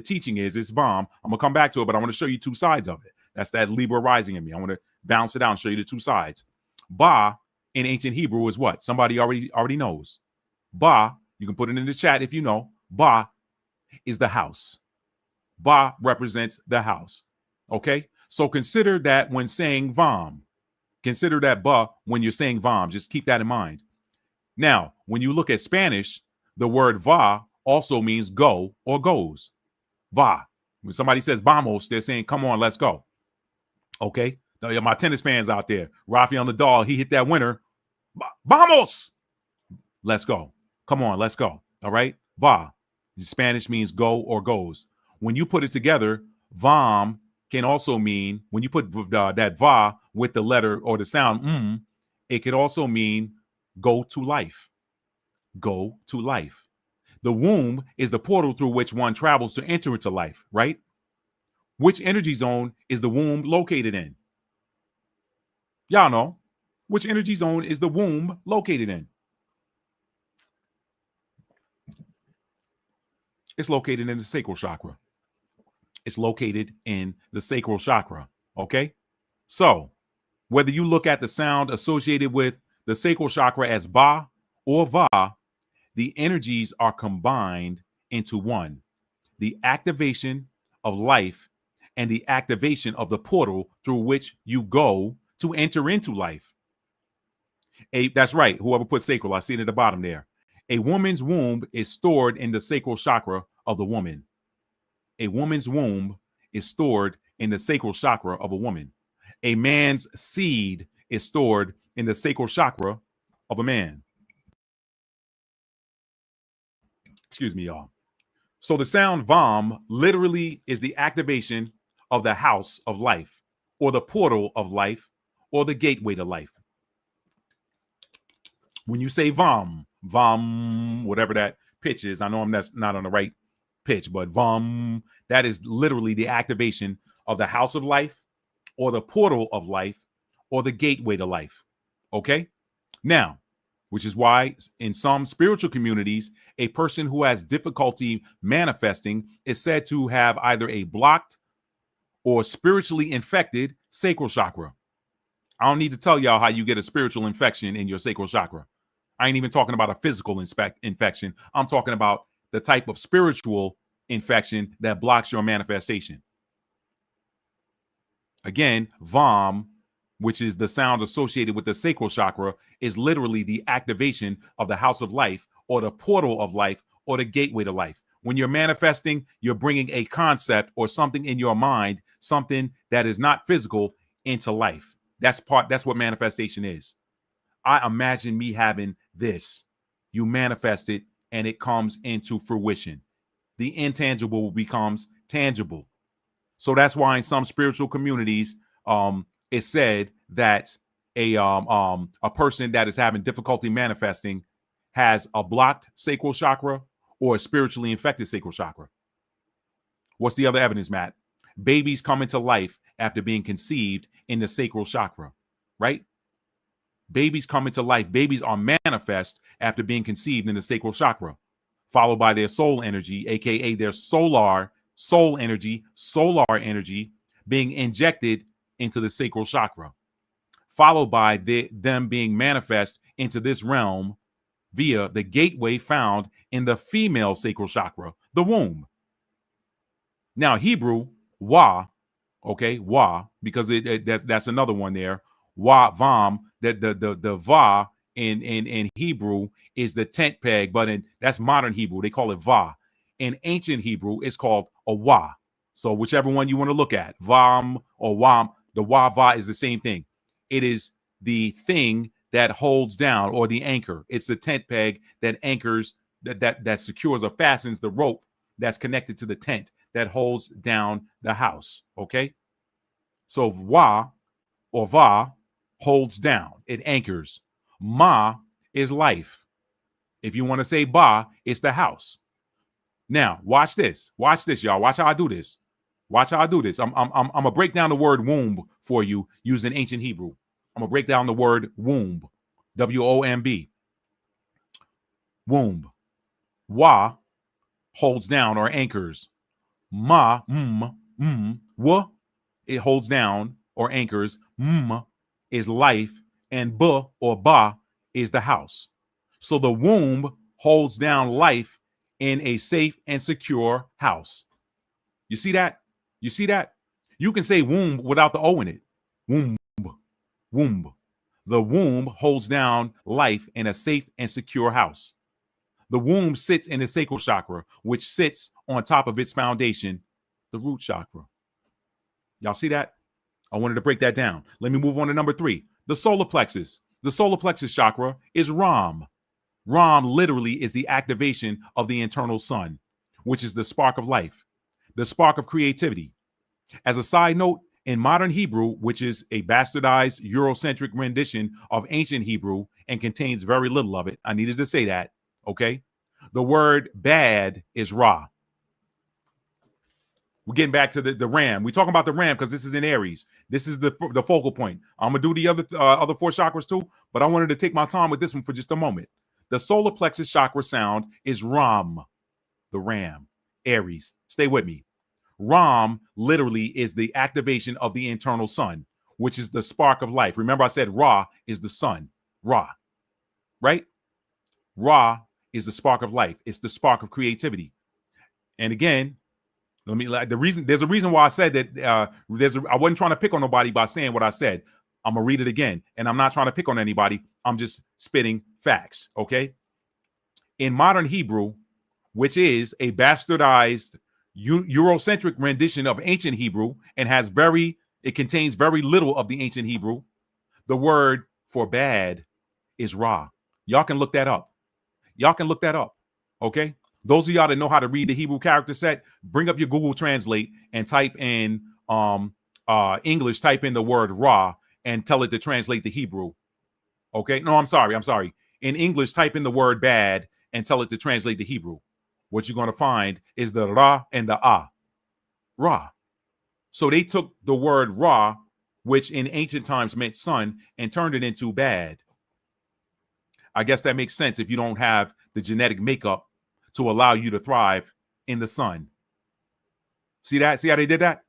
[SPEAKER 2] teaching is. It's vam. I'm gonna come back to it, but I want to show you two sides of it. That's that Libra rising in me. I want to bounce it out and show you the two sides. Ba in ancient Hebrew is what? Somebody already knows. Ba, you can put it in the chat if you know. Ba is the house. Ba represents the house. Okay? So consider that when saying vam. Consider that ba when you're saying vam. Just keep that in mind. Now, when you look at Spanish, the word va also means go or goes. Va. When somebody says vamos, they're saying, come on, let's go. Okay? Now, my tennis fans out there, Rafael Nadal, he hit that winner. Vamos! Let's go. Come on, let's go. All right? Va. In Spanish means go or goes. When you put it together, vam can also mean, when you put that va with the letter or the sound, it could also mean go to life. Go to life. The womb is the portal through which one travels to enter into life, right? Which energy zone is the womb located in? Y'all know. Which energy zone is the womb located in? It's located in the sacral chakra. It's located in the sacral chakra. Okay? So, whether you look at the sound associated with the sacral chakra as ba or va, the energies are combined into one. The activation of life and the activation of the portal through which you go to enter into life. That's right. Whoever put sacral, I see it at the bottom there. A woman's womb is stored in the sacral chakra of the woman. A woman's womb is stored in the sacral chakra of a woman. A man's seed is stored in the sacral chakra of a man. Excuse me, y'all. So the sound vam literally is the activation of the house of life, or the portal of life, or the gateway to life. When you say vam, whatever that pitch is, I know that's not on the right pitch, but vam, that is literally the activation of the house of life, or the portal of life, or the gateway to life. Okay? Now, which is why in some spiritual communities, a person who has difficulty manifesting is said to have either a blocked or spiritually infected sacral chakra. I don't need to tell y'all how you get a spiritual infection in your sacral chakra. I ain't even talking about a physical infection. I'm talking about the type of spiritual infection that blocks your manifestation. Again, Vam, which is the sound associated with the sacral chakra, is literally the activation of the house of life or the portal of life or the gateway to life. When you're manifesting, you're bringing a concept or something in your mind, something that is not physical, into life. That's what manifestation is. I imagine me having this. You manifest it and it comes into fruition. The intangible becomes tangible. So that's why in some spiritual communities, it's said that a person that is having difficulty manifesting has a blocked sacral chakra or a spiritually infected sacral chakra. What's the other evidence, Matt? Babies come into life after being conceived in the sacral chakra, right? Babies come into life. Babies are manifest after being conceived in the sacral chakra, followed by their soul energy, aka their soul energy being injected into the sacral chakra, followed by them being manifest into this realm via the gateway found in the female sacral chakra, the womb. Now, Hebrew, wa, okay, wa, because that's another one there. Wa vam, that the va in Hebrew is the tent peg, but that's modern Hebrew. They call it va. In ancient Hebrew, it's called a wa. So whichever one you want to look at, vam or wam, the wa va is the same thing. It is the thing that holds down, or the anchor. It's the tent peg that anchors, that secures or fastens the rope that's connected to the tent that holds down the house. Okay. So wa or va holds down, it anchors. Ma is life. If you want to say ba, it's the house. Now, watch this. Watch this, y'all. Watch how I do this. Watch how I do this. I'm gonna break down the word womb for you using ancient Hebrew. I'm gonna break down the word womb. W-O-M-B. Womb. Wa holds down or anchors. Ma, wa, it holds down or anchors. Is life, and ba or ba is the house. So the womb holds down life in a safe and secure house. You see that? You see that? You can say womb without the O in it. Womb, womb. The womb holds down life in a safe and secure house. The womb sits in the sacral chakra, which sits on top of its foundation, the root chakra. Y'all see that? I wanted to break that down. Let me move on to number 3, the solar plexus. The solar plexus chakra is Ram. Ram literally is the activation of the internal sun, which is the spark of life, the spark of creativity. As a side note, in modern Hebrew, which is a bastardized Eurocentric rendition of ancient Hebrew and contains very little of it, I needed to say that, okay? The word bad is Ra. We're getting back to the ram. We're talking about the ram because this is in Aries. This is the focal point. I'm going to do the other 4 chakras too, but I wanted to take my time with this one for just a moment. The solar plexus chakra sound is Ram, the ram, Aries. Stay with me. Ram literally is the activation of the internal sun, which is the spark of life. Remember I said Ra is the sun. Ra, right? Ra is the spark of life. It's the spark of creativity. And again, there's a reason why I said that. I wasn't trying to pick on nobody by saying what I said. I'm gonna read it again, and I'm not trying to pick on anybody. I'm just spitting facts. Okay. In modern Hebrew, which is a bastardized Eurocentric rendition of ancient Hebrew, and it contains very little of the ancient Hebrew, the word for bad is Ra. Y'all can look that up. Okay. Those of y'all that know how to read the Hebrew character set, bring up your Google Translate and type in English, type in the word Ra and tell it to translate the Hebrew. Okay. No, I'm sorry. In English, type in the word bad and tell it to translate the Hebrew. What you're going to find is the Ra and the Ah. Ra. So they took the word Ra, which in ancient times meant sun, and turned it into bad. I guess that makes sense if you don't have the genetic makeup to allow you to thrive in the sun. See that? See how they did that?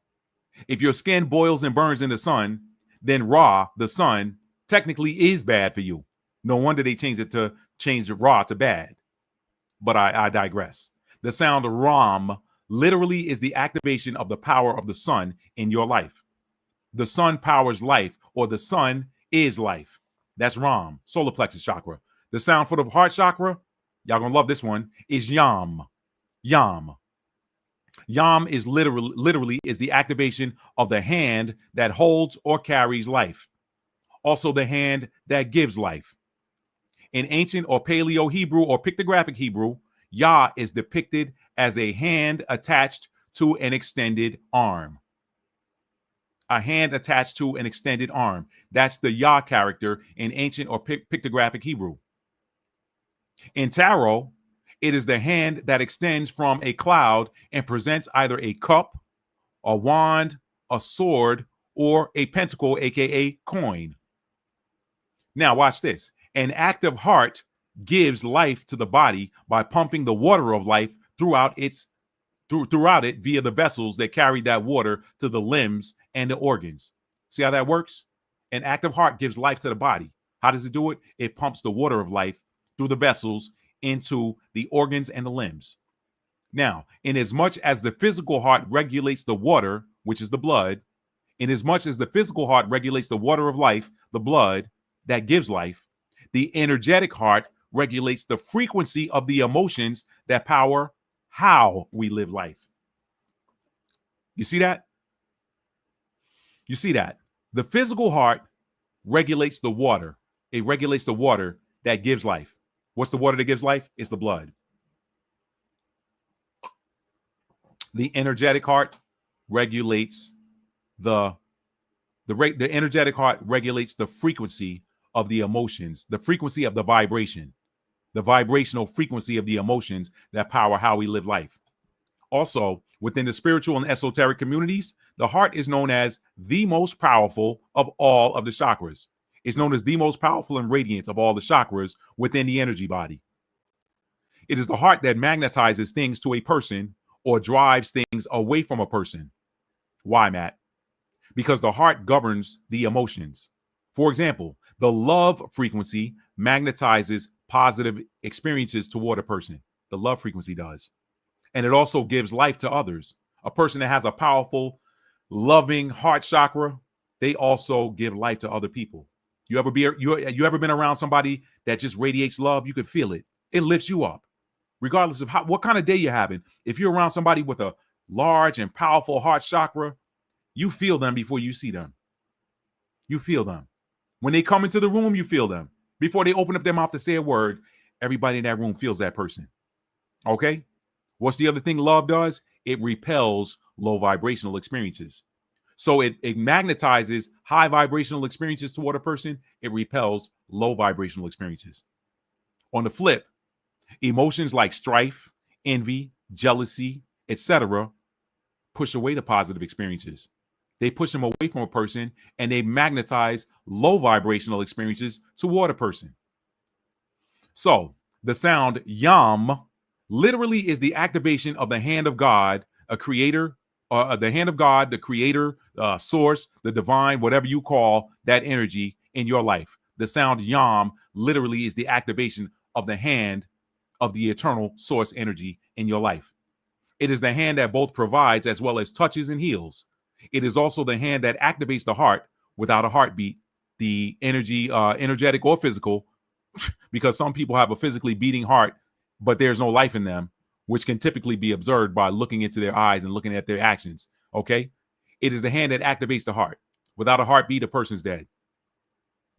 [SPEAKER 2] If your skin boils and burns in the sun, then Ra, the sun, technically is bad for you. No wonder they changed it to changed Ra to bad. But I digress. The sound Ram literally is the activation of the power of the sun in your life. The sun powers life, or the sun is life. That's Ram, solar plexus chakra. The sound for the heart chakra, y'all gonna love this one, is Yam. Yam. Yam is literally is the activation of the hand that holds or carries life. Also the hand that gives life. In ancient or Paleo Hebrew or pictographic Hebrew, Yah is depicted as a hand attached to an extended arm. A hand attached to an extended arm. That's the Yah character in ancient or pictographic Hebrew. In tarot, it is the hand that extends from a cloud and presents either a cup, a wand, a sword, or a pentacle, aka coin. Now watch this. An active heart gives life to the body by pumping the water of life throughout it via the vessels that carry that water to the limbs and the organs. See how that works? An active heart gives life to the body. How does it do it? It pumps the water of life through the vessels into the organs and the limbs. Now, in as much as the physical heart regulates the water, which is the blood, in as much as the physical heart regulates the water of life, the blood that gives life, the energetic heart regulates the frequency of the emotions that power how we live life. You see that? You see that? The physical heart regulates the water. It regulates the water that gives life. What's the water that gives life? It's the blood. The energetic heart regulates the energetic heart regulates the frequency of the emotions, the frequency of the vibration, the vibrational frequency of the emotions that power how we live life. Also, within the spiritual and esoteric communities, the heart is known as the most powerful of all of the chakras. It's known as the most powerful and radiant of all the chakras within the energy body. It is the heart that magnetizes things to a person or drives things away from a person. Why, Matt? Because the heart governs the emotions. For example, the love frequency magnetizes positive experiences toward a person. The love frequency does. And it also gives life to others. A person that has a powerful, loving heart chakra, they also give life to other people. You ever been around somebody that just radiates love? You can feel it. It lifts you up, regardless of what kind of day you're having. If you're around somebody with a large and powerful heart chakra, you feel them before you see them. You feel them. When they come into the room, you feel them. Before they open up their mouth to say a word, everybody in that room feels that person. Okay? What's the other thing love does? It repels low vibrational experiences. So it magnetizes high vibrational experiences toward a person. It repels low vibrational experiences. On the flip, emotions like strife, envy, jealousy, etc. push away the positive experiences. They push them away from a person and they magnetize low vibrational experiences toward a person. So the sound Yam literally is the activation of the hand of God, a creator, the hand of God, the creator, source, the divine, whatever you call that energy in your life. The sound Yam literally is the activation of the hand of the eternal source energy in your life. It is the hand that both provides as well as touches and heals. It is also the hand that activates the heart without a heartbeat, the energy, energetic or physical, because some people have a physically beating heart, but there's no life in them, which can typically be observed by looking into their eyes and looking at their actions. Okay. It is the hand that activates the heart. Without a heartbeat, a person's dead.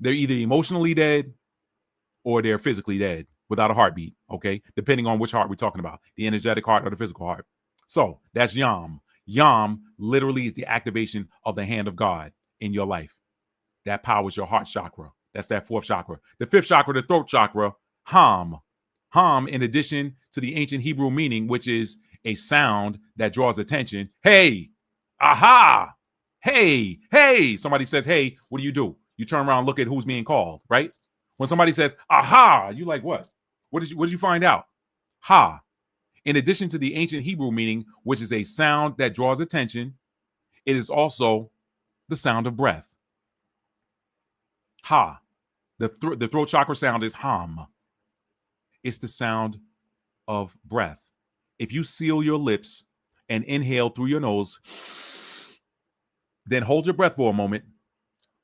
[SPEAKER 2] They're either emotionally dead or they're physically dead without a heartbeat. Okay. Depending on which heart we're talking about, the energetic heart or the physical heart. So that's Yam. Yam literally is the activation of the hand of God in your life. That powers your heart chakra. That's that fourth chakra. The fifth chakra, the throat chakra, Ham. Ham, in addition to the ancient Hebrew meaning, which is a sound that draws attention. Hey, aha, hey, hey. Somebody says, hey, what do? You turn around and look at who's being called, right? When somebody says, aha, you like, what? What did you find out? Ha. In addition to the ancient Hebrew meaning, which is a sound that draws attention, it is also the sound of breath. Ha. The throat chakra sound is Ham. It's the sound of breath. If you seal your lips and inhale through your nose, then hold your breath for a moment.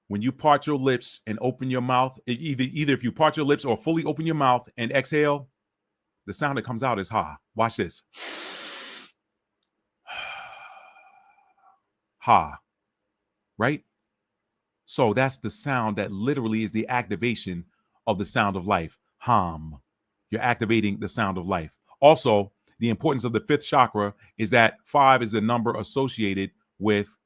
[SPEAKER 2] When you part your lips and open your mouth, either if you part your lips or fully open your mouth and exhale, the sound that comes out is ha. Watch this. Ha. Right? So that's the sound that literally is the activation of the sound of life. Hum. You're activating the sound of life. Also, the importance of the fifth chakra is that 5 is a number associated with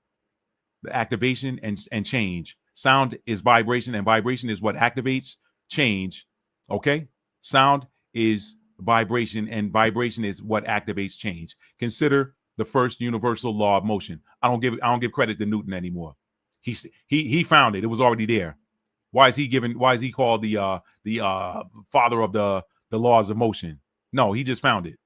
[SPEAKER 2] the activation and change. Sound is vibration, and vibration is what activates change. Okay? Sound is vibration, and vibration is what activates change. Consider the first universal law of motion. I don't give credit to Newton anymore. He found it. It was already there. Why is he called the father of the laws of motion? No, he just found it.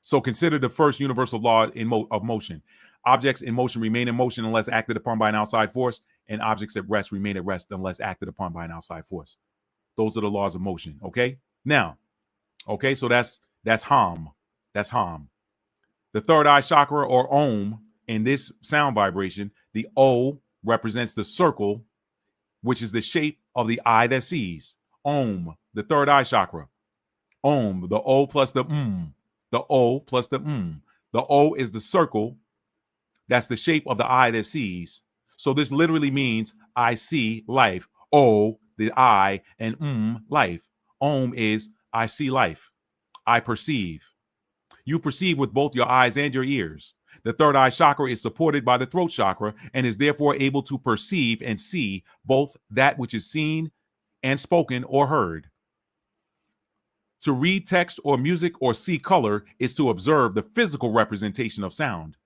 [SPEAKER 2] So consider the first universal law of motion. Objects in motion remain in motion unless acted upon by an outside force, and objects at rest remain at rest unless acted upon by an outside force. Those are the laws of motion. Okay. Now, okay, so that's hum. That's hum. The third eye chakra, or Om, in this sound vibration, the O represents the circle, which is the shape of the eye that sees. Om, the third eye chakra. Om, the O plus the The O plus the The O is the circle. That's the shape of the eye that sees. So this literally means I see life. O, the eye, and life. Om is I see life. I perceive. You perceive with both your eyes and your ears. The third eye chakra is supported by the throat chakra and is therefore able to perceive and see both that which is seen and spoken or heard. To read text or music or see color is to observe the physical representation of sound.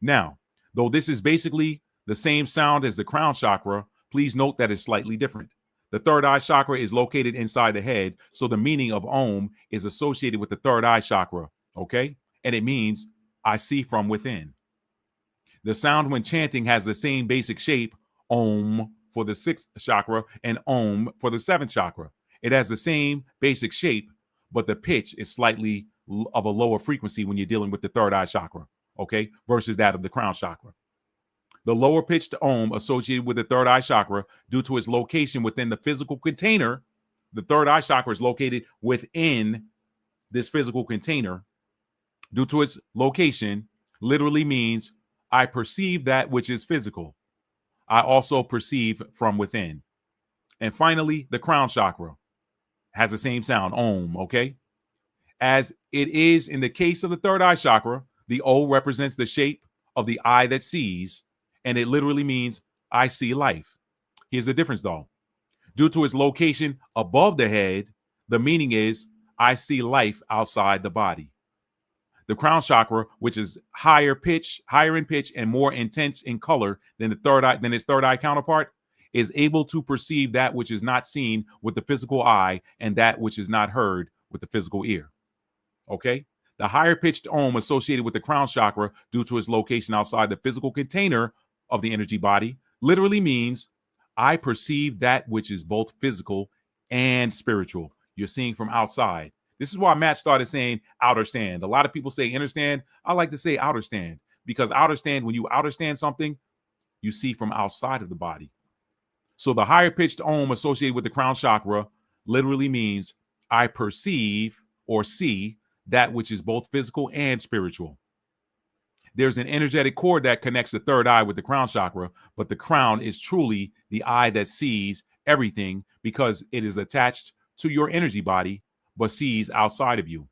[SPEAKER 2] Now, though this is basically the same sound as the crown chakra, please note that it's slightly different. The third eye chakra is located inside the head, so the meaning of Om is associated with the third eye chakra, okay? And it means I see from within. The sound when chanting has the same basic shape, Om for the sixth chakra and Om for the seventh chakra. It has the same basic shape, but the pitch is slightly of a lower frequency when you're dealing with the third eye chakra, okay, versus that of the crown chakra. The lower pitched Om associated with the third eye chakra, due to its location within the physical container, the third eye chakra is located within this physical container. Due to its location, literally means I perceive that which is physical. I also perceive from within. And finally, the crown chakra has the same sound, Om, okay? As it is in the case of the third eye chakra, the O represents the shape of the eye that sees, and it literally means I see life. Here's the difference though. Due to its location above the head, the meaning is I see life outside the body. The crown chakra, which is higher in pitch and more intense in color than its third eye counterpart, is able to perceive that which is not seen with the physical eye and that which is not heard with the physical ear. Okay? The higher pitched Om associated with the crown chakra, due to its location outside the physical container of the energy body, literally means I perceive that which is both physical and spiritual. You're seeing from outside. This is why Matt started saying outer stand. A lot of people say inner stand. I like to say outer stand, because outer stand, when you outer stand something, you see from outside of the body. So the higher pitched Om associated with the crown chakra literally means I perceive or see that which is both physical and spiritual. There's an energetic cord that connects the third eye with the crown chakra, but the crown is truly the eye that sees everything because it is attached to your energy body, but sees outside of you.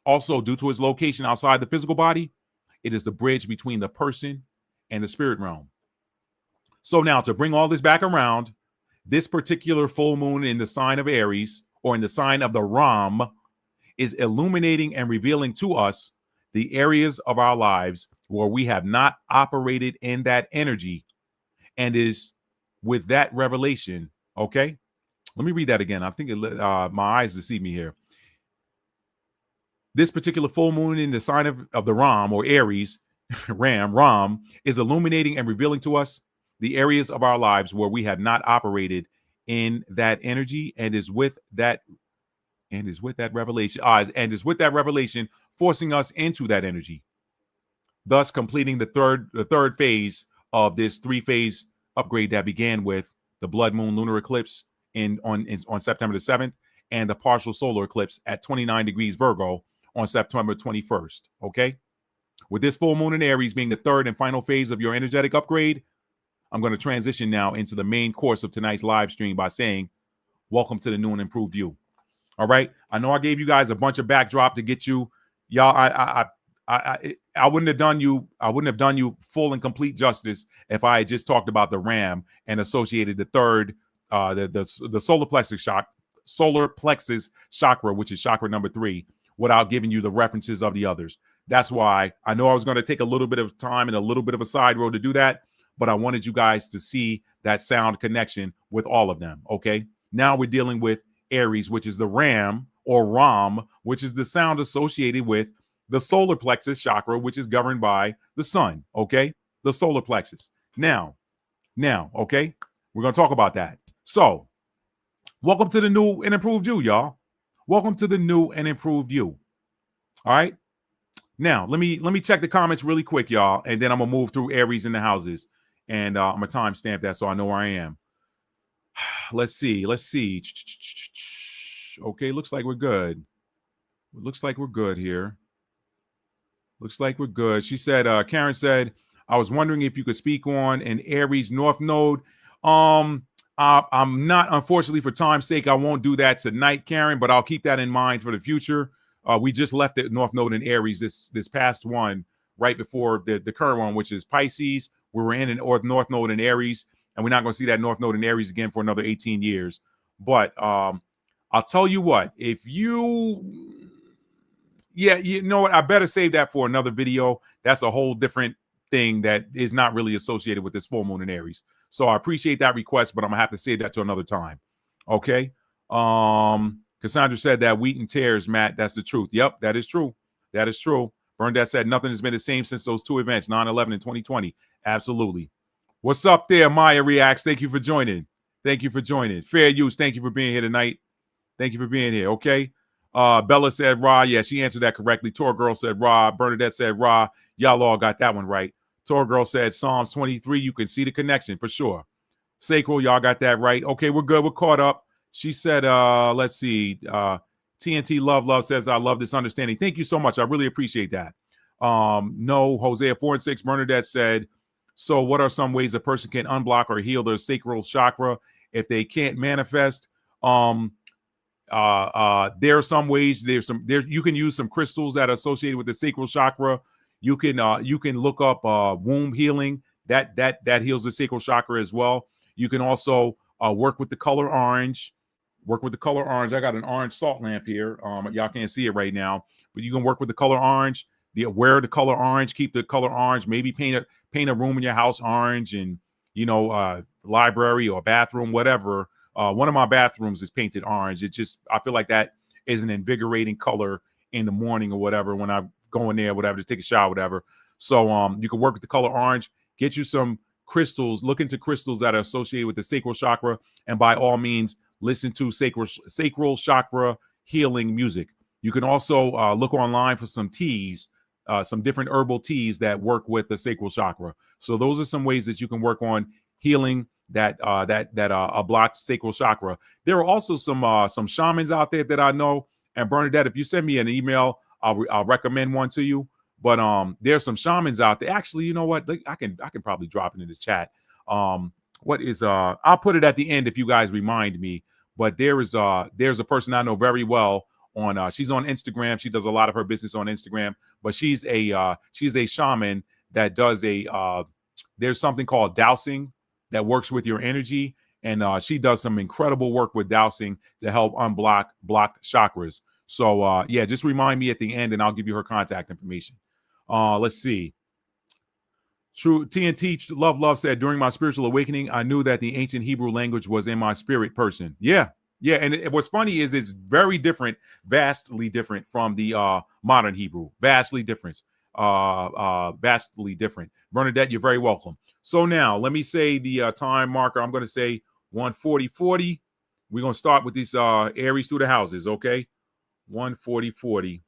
[SPEAKER 2] Also, due to its location outside the physical body, it is the bridge between the person and the spirit realm. So now, to bring all this back around, this particular full moon in the sign of Aries, or in the sign of the Ram, is illuminating and revealing to us the areas of our lives where we have not operated in that energy, and is with that revelation. Okay, let me read that again. I think my eyes deceive me here. This particular full moon in the sign of the Ram, or Aries, Ram, is illuminating and revealing to us the areas of our lives where we have not operated in that energy, and is with that and is with that revelation, forcing us into that energy, thus completing the third phase of this 3-phase upgrade that began with the Blood Moon Lunar Eclipse on September the 7th, and the Partial Solar Eclipse at 29 degrees Virgo on September 21st. Okay, with this full moon in Aries being the third and final phase of your energetic upgrade, I'm going to transition now into the main course of tonight's live stream by saying, welcome to the new and improved you. All right. I know I gave you guys a bunch of backdrop to get you, y'all. I wouldn't have done you full and complete justice if I had just talked about the RAM and associated the third, the solar plexus chakra, which is chakra number 3, without giving you the references of the others. That's why I know I was going to take a little bit of time and a little bit of a side road to do that, but I wanted you guys to see that sound connection with all of them. Okay. Now we're dealing with Aries, which is the RAM or Ram, which is the sound associated with the solar plexus chakra, which is governed by the sun. Okay. The solar plexus. Now, okay. We're going to talk about that. So welcome to the new and improved you, y'all. Welcome to the new and improved you. All right. Now, let me check the comments really quick, y'all, and then I'm going to move through Aries in the houses. And I'm going to timestamp that so I know where I am. Let's see. Okay, looks like we're good. Looks like we're good here. Looks like we're good. She said, Karen said, I was wondering if you could speak on an Aries North Node. I'm not, unfortunately, for time's sake, I won't do that tonight, Karen, but I'll keep that in mind for the future. We just left the North Node in Aries this past one, right before the current one, which is Pisces. We were in an North Node in Aries, and we're not going to see that North Node in Aries again for another 18 years. But I'll tell you what, if you know what, I better save that for another video. That's a whole different thing that is not really associated with this full moon in Aries. So I appreciate that request, but I'm going to have to save that to another time. Okay. Cassandra said that wheat and tears, Matt. That's the truth. Yep, that is true. That is true. Bernadette said nothing has been the same since those two events, 9/11 and 2020. Absolutely. What's up there, Maya Reacts? Thank you for joining. Thank you for joining. Fair Use, thank you for being here tonight. Thank you for being here, okay? Bella said Ra. Yeah, she answered that correctly. Tor Girl said Ra. Bernadette said Ra. Y'all all got that one right. Tor Girl said Psalms 23. You can see the connection for sure. Sacral, y'all got that right. Okay, we're good. We're caught up. She said, let's see. TNT Love says, I love this understanding. Thank you so much. I really appreciate that. No, Hosea 4 and 6. Bernadette said, so what are some ways a person can unblock or heal their sacral chakra if they can't manifest? There are some ways. You can use some crystals that are associated with the sacral chakra. You can look up womb healing that heals the sacral chakra as well. You can also work with the color orange. I got an orange salt lamp here. Y'all can't see it right now, but you can work with the color orange. Wear the color orange. Keep the color orange. Maybe paint a room in your house orange, and library or bathroom, whatever. One of my bathrooms is painted orange. I feel like that is an invigorating color in the morning or whatever when I go in there, whatever, to take a shower, whatever. So you can work with the color orange. Get you some crystals. Look into crystals that are associated with the sacral chakra, and by all means, listen to sacral chakra healing music. You can also look online for some teas, some different herbal teas that work with the sacral chakra. So those are some ways that you can work on healing that blocked sacral chakra. There are also some shamans out there that I know. And Bernadette, if you send me an email, I'll recommend one to you. But there's some shamans out there. Actually, you know what? I can probably drop it in the chat. I'll put it at the end if you guys remind me. But there's a person I know very well on she's on Instagram. She does a lot of her business on Instagram, but she's a shaman that does there's something called dowsing that works with your energy, and she does some incredible work with dowsing to help unblock blocked chakras. So just remind me at the end, and I'll give you her contact information. Let's see. True TNT Love said, during my spiritual awakening, I knew that the ancient Hebrew language was in my spirit person. Yeah. And what's funny is it's very different, vastly different from the modern Hebrew. Vastly different. Vastly different. Bernadette, you're very welcome. So now let me say the time marker. I'm going to say 1:40. We're going to start with these Aries through the houses. Okay. 140.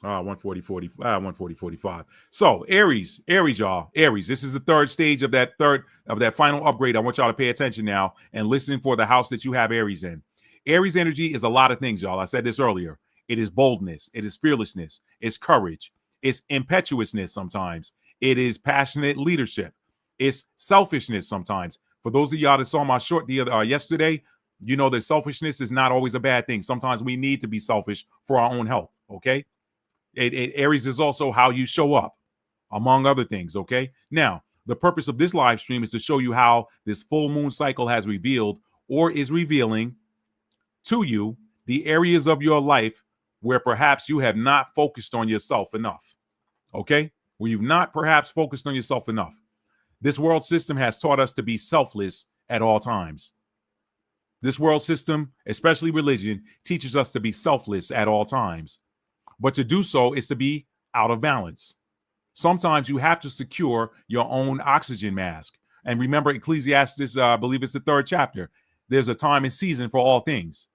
[SPEAKER 2] 140, 45. So Aries, y'all. Aries, this is the third stage of that final upgrade. I want y'all to pay attention now and listen for the house that you have Aries in. Aries energy is a lot of things, y'all. I said this earlier. It is boldness, it is fearlessness, it's courage, it's impetuousness sometimes, it is passionate leadership, it's selfishness sometimes. For those of y'all that saw my short yesterday, you know that selfishness is not always a bad thing. Sometimes we need to be selfish for our own health, okay? Aries is also how you show up, among other things, okay? Now, the purpose of this live stream is to show you how this full moon cycle has revealed or is revealing to you the areas of your life where perhaps you have not focused on yourself enough, okay? Where you've not perhaps focused on yourself enough. This world system has taught us to be selfless at all times. This world system, especially religion, teaches us to be selfless at all times. But to do so is to be out of balance. Sometimes you have to secure your own oxygen mask. And remember Ecclesiastes, I believe it's the 3rd chapter. There's a time and season for all things.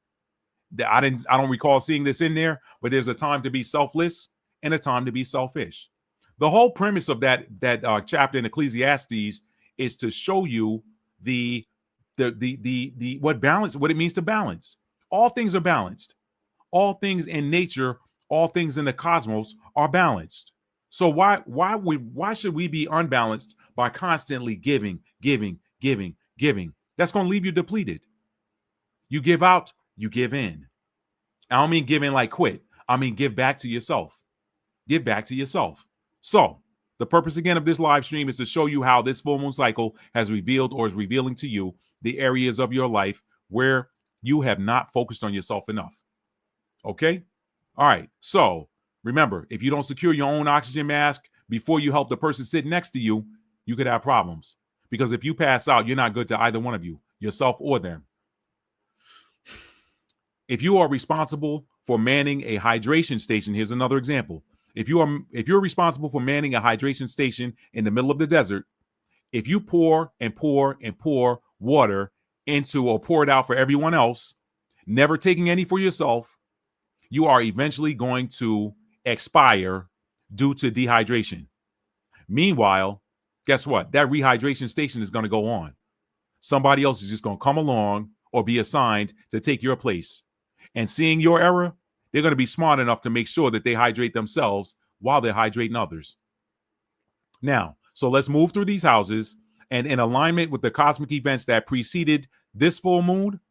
[SPEAKER 2] I don't recall seeing this in there, but there's a time to be selfless and a time to be selfish. The whole premise of that chapter in Ecclesiastes is to show you what it means to balance. All things are balanced. All things in nature, all things in the cosmos are balanced. So why should we be unbalanced by constantly giving? That's going to leave you depleted. You give out, you give in. I don't mean give in like quit. I mean give back to yourself. Give back to yourself. So the purpose again of this live stream is to show you how this full moon cycle has revealed or is revealing to you the areas of your life where you have not focused on yourself enough. Okay? All right. So remember, if you don't secure your own oxygen mask before you help the person sitting next to you, you could have problems. Because if you pass out, you're not good to either one of you, yourself or them. If you are responsible for manning a hydration station, here's another example. If you're responsible for manning a hydration station in the middle of the desert, if you pour water into or pour it out for everyone else, never taking any for yourself, you are eventually going to expire due to dehydration. Meanwhile, guess what? That rehydration station is going to go on. Somebody else is just going to come along or be assigned to take your place. And seeing your error, they're going to be smart enough to make sure that they hydrate themselves while they're hydrating others. Now, so let's move through these houses, and in alignment with the cosmic events that preceded this full moon,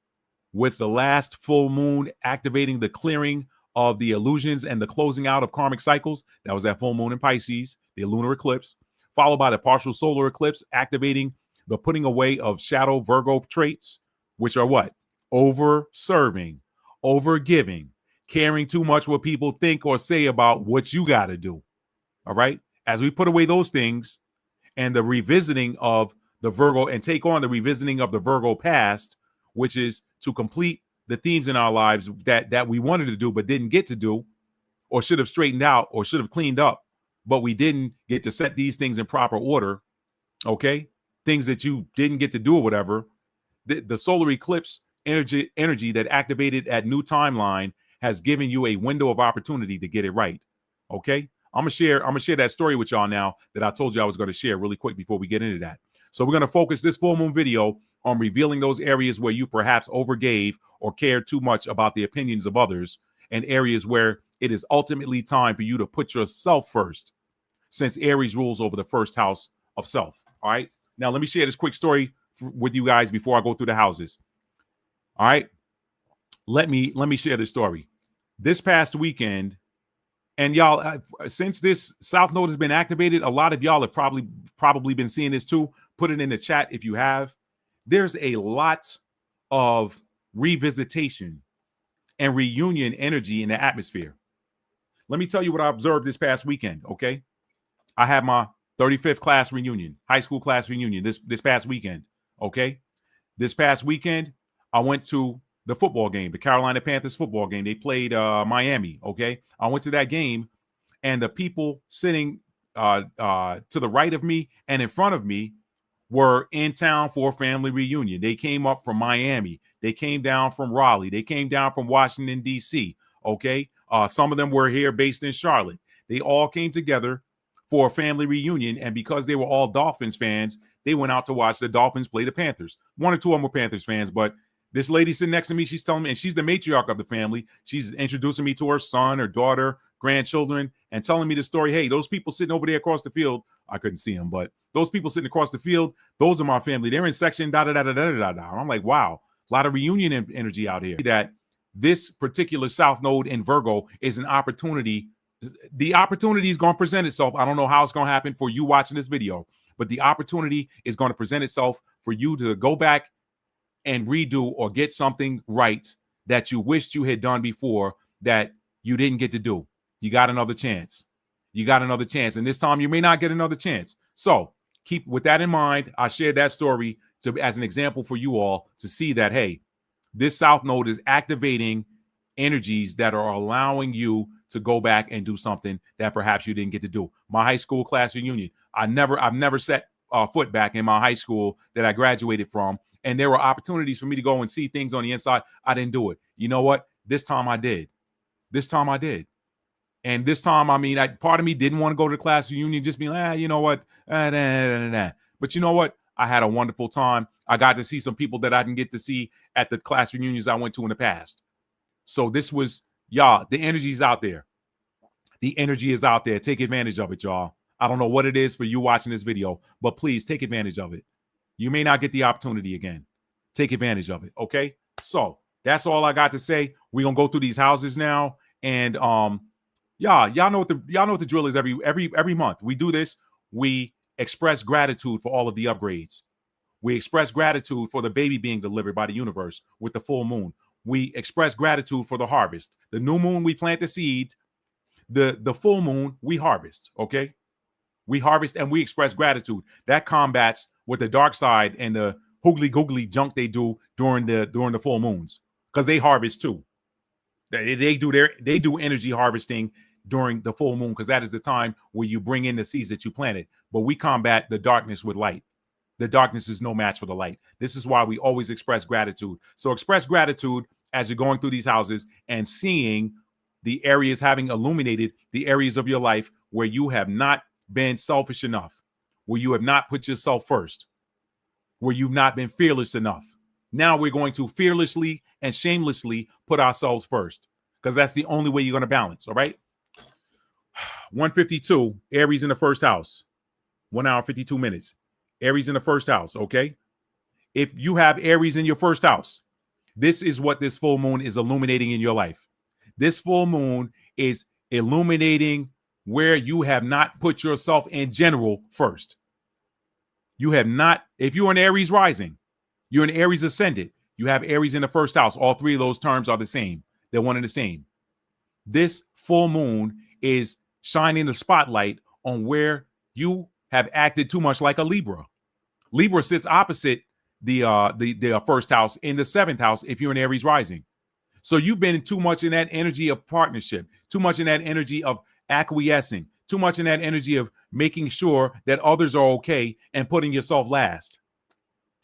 [SPEAKER 2] with the last full moon activating the clearing of the illusions and the closing out of karmic cycles. That was that full moon in Pisces, the lunar eclipse, followed by the partial solar eclipse, activating the putting away of shadow Virgo traits, which are what? Over-serving, over-giving, caring too much what people think or say about what you got to do. All right? As we put away those things and the revisiting of the Virgo and take on the revisiting of the Virgo past, which is to complete the themes in our lives that we wanted to do but didn't get to do, or should have straightened out or should have cleaned up, but we didn't get to set these things in proper order. Okay? Things that you didn't get to do or whatever. The solar eclipse energy that activated at new timeline has given you a window of opportunity to get it right. Okay? I'm gonna share that story with y'all now that I told you I was going to share really quick before we get into that. So we're going to focus this full moon video on revealing those areas where you perhaps overgave or cared too much about the opinions of others, and areas where it is ultimately time for you to put yourself first, since Aries rules over the first house of self. All right. Now let me share this quick story with you guys before I go through the houses. All right. Let me share this story. This past weekend, and y'all, since this South Node has been activated, a lot of y'all have probably been seeing this too. Put it in the chat if you have. There's a lot of revisitation and reunion energy in the atmosphere. Let me tell you what I observed this past weekend, okay? I had my 35th class reunion, high school class reunion this past weekend, okay? This past weekend, I went to the football game, the Carolina Panthers football game. They played Miami, okay? I went to that game, and the people sitting to the right of me and in front of me were in town for a family reunion. They came up from Miami. They came down from Raleigh. They came down from Washington, D.C. Okay. Some of them were here based in Charlotte. They all came together for a family reunion. And because they were all Dolphins fans, they went out to watch the Dolphins play the Panthers. One or two of them were Panthers fans, but this lady sitting next to me, she's telling me, and she's the matriarch of the family. She's introducing me to her son, her daughter, grandchildren, and telling me the story. Hey, those people sitting over there across the field, I couldn't see them, but those people sitting across the field, those are my family. They're in section da-da-da-da-da-da-da. I'm like, wow, a lot of reunion energy out here. That this particular South Node in Virgo is an opportunity. The opportunity is going to present itself. I don't know how it's going to happen for you watching this video, but the opportunity is going to present itself for you to go back and redo or get something right that you wished you had done before that you didn't get to do. You got another chance. You got another chance. And this time you may not get another chance. So keep with that in mind. I shared that story as an example for you all to see that, hey, this South Node is activating energies that are allowing you to go back and do something that perhaps you didn't get to do. My high school class reunion. I've never set foot back in my high school that I graduated from. And there were opportunities for me to go and see things on the inside. I didn't do it. You know what? This time I did. This time I did. And this time, I mean, part of me didn't want to go to the class reunion, just be like, you know what? But you know what? I had a wonderful time. I got to see some people that I didn't get to see at the class reunions I went to in the past. So this was, y'all, the energy is out there. The energy is out there. Take advantage of it, y'all. I don't know what it is for you watching this video, but please take advantage of it. You may not get the opportunity again. Take advantage of it, okay? So that's all I got to say. We're gonna go through these houses now, and y'all know what the drill is. Every month we do this. We express gratitude for all of the upgrades. We express gratitude for the baby being delivered by the universe with the full moon. We express gratitude for the harvest. The new moon, we plant the seed. The full moon, we harvest. Okay, we harvest and we express gratitude. That combats with the dark side and the hoogly googly junk they do during the full moons, because they harvest too. They do energy harvesting during the full moon, because that is the time where you bring in the seeds that you planted. But we combat the darkness with light. The darkness is no match for the light. This is why we always express gratitude. So express gratitude as you're going through these houses and seeing the areas, having illuminated the areas of your life where you have not been selfish enough, where you have not put yourself first, where you've not been fearless enough. Now we're going to fearlessly and shamelessly put ourselves first, because that's the only way you're going to balance. All right. 152, Aries in the first house, 1 hour, 52 minutes. Aries in the first house. Okay. If you have Aries in your first house, this is what this full moon is illuminating in your life. This full moon is illuminating where you have not put yourself in general first. You have not, if you're an Aries rising, you're an Aries ascendant, you have Aries in the first house. All three of those terms are the same. They're one and the same. This full moon is shining the spotlight on where you have acted too much like a Libra. Libra sits opposite the first house in the seventh house if you're an Aries rising. So you've been too much in that energy of partnership, too much in that energy of acquiescing, too much in that energy of making sure that others are okay and putting yourself last.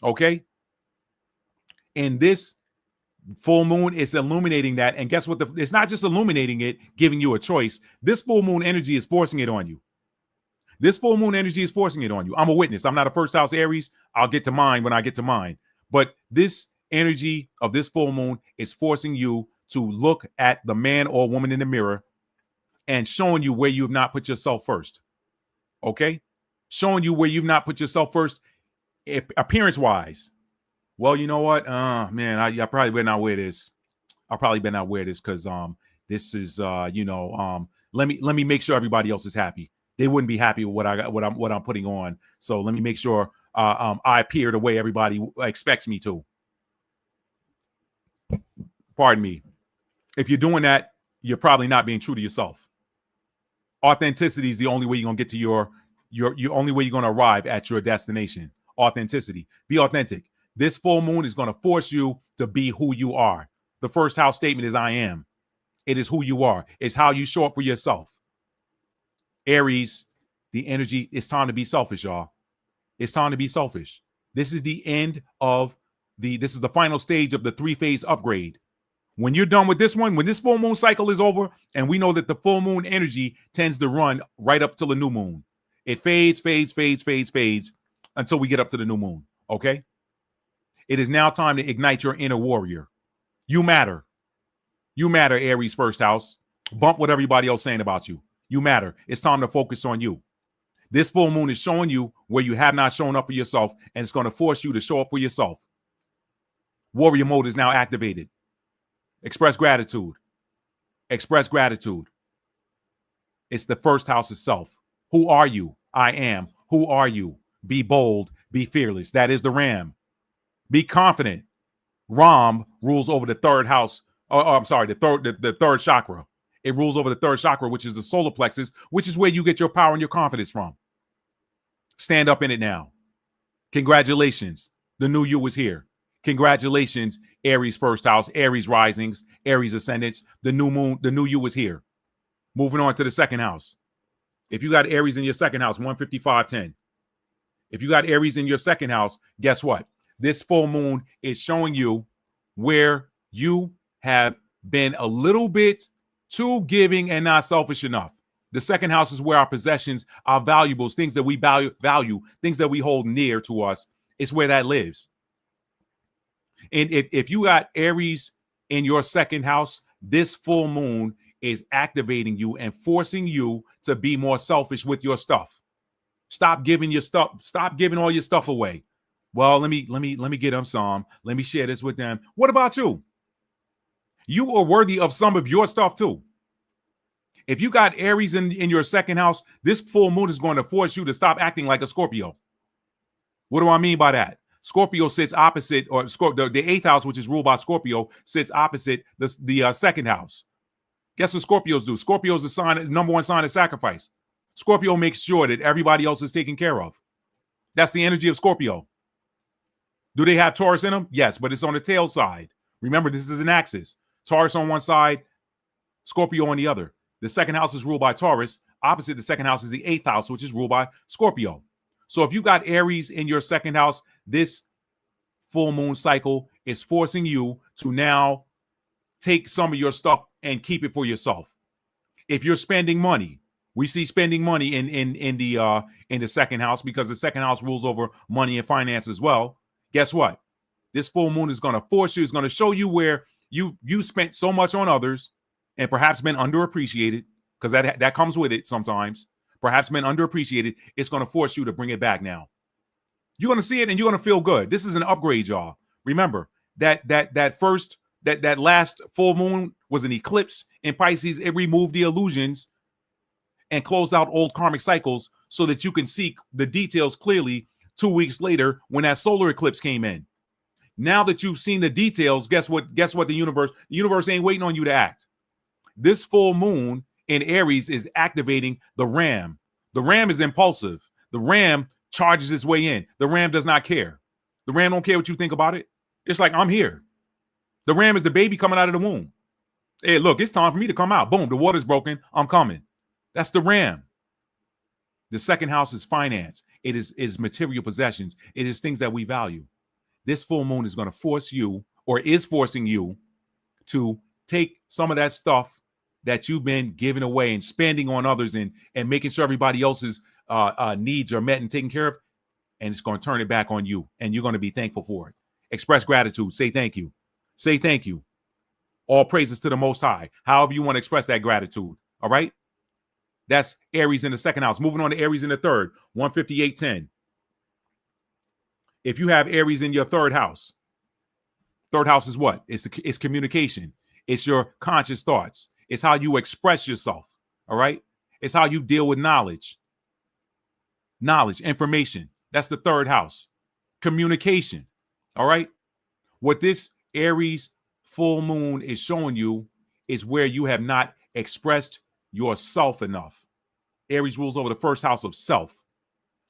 [SPEAKER 2] Okay? And this full moon is illuminating that. And guess what? It's not just illuminating it, giving you a choice. This full moon energy is forcing it on you. This full moon energy is forcing it on you. I'm a witness. I'm not a first house Aries. I'll get to mine when I get to mine. But this energy of this full moon is forcing you to look at the man or woman in the mirror and showing you where you have not put yourself first. Okay? Showing you where you've not put yourself first appearance-wise. Well, you know what? Man, I probably better not wear this. I probably better not wear this because this is let me make sure everybody else is happy. They wouldn't be happy with what I got, what I'm putting on. So let me make sure I appear the way everybody expects me to. Pardon me. If you're doing that, you're probably not being true to yourself. Authenticity is the only way you're gonna get to your only way you're gonna arrive at your destination. Authenticity. Be authentic. This full moon is gonna force you to be who you are. The first house statement is I am. It is who you are. It's how you show up for yourself. Aries, the energy, it's time to be selfish, y'all. It's time to be selfish. This is the end of this is the final stage of the 3-phase upgrade. When you're done with this one, when this full moon cycle is over, and we know that the full moon energy tends to run right up till the new moon. It fades until we get up to the new moon. Okay? It is now time to ignite your inner warrior. You matter. You matter, Aries first house. Bump what everybody else saying about you. You matter. It's time to focus on you. This full moon is showing you where you have not shown up for yourself, and it's going to force you to show up for yourself. Warrior mode is now activated. Express gratitude. Express gratitude. It's the first house itself. Who are you? I am. Who are you? Be bold. Be fearless. That is the Ram. Be confident. Ram rules over the third house. The third chakra. It rules over the third chakra, which is the solar plexus, which is where you get your power and your confidence from. Stand up in it now. Congratulations. The new you is here. Congratulations, Aries first house, Aries risings, Aries ascendants. The new moon, the new you is here. Moving on to the second house. If you got Aries in your second house, 155.10. If you got Aries in your second house, guess what? This full moon is showing you where you have been a little bit too giving and not selfish enough. The second house is where our possessions, our valuables, things that we value, things that we hold near to us, it's where that lives. And if you got Aries in your second house, this full moon is activating you and forcing you to be more selfish with your stuff. Stop giving your stuff. Stop giving all your stuff away. Well, let me get them some. Let me share this with them. What about you? You are worthy of some of your stuff too. If you got Aries in your second house, this full moon is going to force you to stop acting like a Scorpio. What do I mean by that? Scorpio sits opposite, or the eighth house, which is ruled by Scorpio, sits opposite the second house. Guess what Scorpios do? Scorpios are the number one sign of sacrifice. Scorpio makes sure that everybody else is taken care of. That's the energy of Scorpio. Do they have Taurus in them? Yes, but it's on the tail side. Remember, this is an axis. Taurus on one side, Scorpio on the other. The second house is ruled by Taurus. Opposite the second house is the eighth house, which is ruled by Scorpio. So if you got Aries in your second house, this full moon cycle is forcing you to now take some of your stuff and keep it for yourself. If you're spending money, we see spending money in the second house, because the second house rules over money and finance as well. Guess what? This full moon is going to force you, is going to show you where you spent so much on others and perhaps been underappreciated, because that comes with it sometimes. Perhaps been underappreciated. It's going to force you to bring it back now. You're going to see it and you're going to feel good. This is an upgrade, y'all. Remember that last full moon was an eclipse in Pisces. It removed the illusions and closed out old karmic cycles so that you can see the details clearly 2 weeks later when that solar eclipse came in. Now that you've seen the details, guess what? The universe ain't waiting on you to act. This full moon in Aries is activating the Ram. The Ram is impulsive. The Ram charges its way in. The Ram does not care. The Ram don't care what you think about it. It's like, I'm here. The Ram is the baby coming out of the womb. Hey, look, it's time for me to come out. Boom, the water's broken. I'm coming. That's the Ram. The second house is finance. It is material possessions. It is things that we value. This full moon is going to force you, or is forcing you, to take some of that stuff that you've been giving away and spending on others and making sure everybody else's needs are met and taken care of. And it's going to turn it back on you. And you're going to be thankful for it. Express gratitude. Say thank you. Say thank you. All praises to the Most High. However you want to express that gratitude. All right. That's Aries in the second house. Moving on to Aries in the third, 158.10. If you have Aries in your third house is what? It's communication. It's your conscious thoughts. It's how you express yourself. All right. It's how you deal with knowledge, information. That's the third house. Communication. All right. What this Aries full moon is showing you is where you have not expressed yourself enough. Aries rules over the first house of self.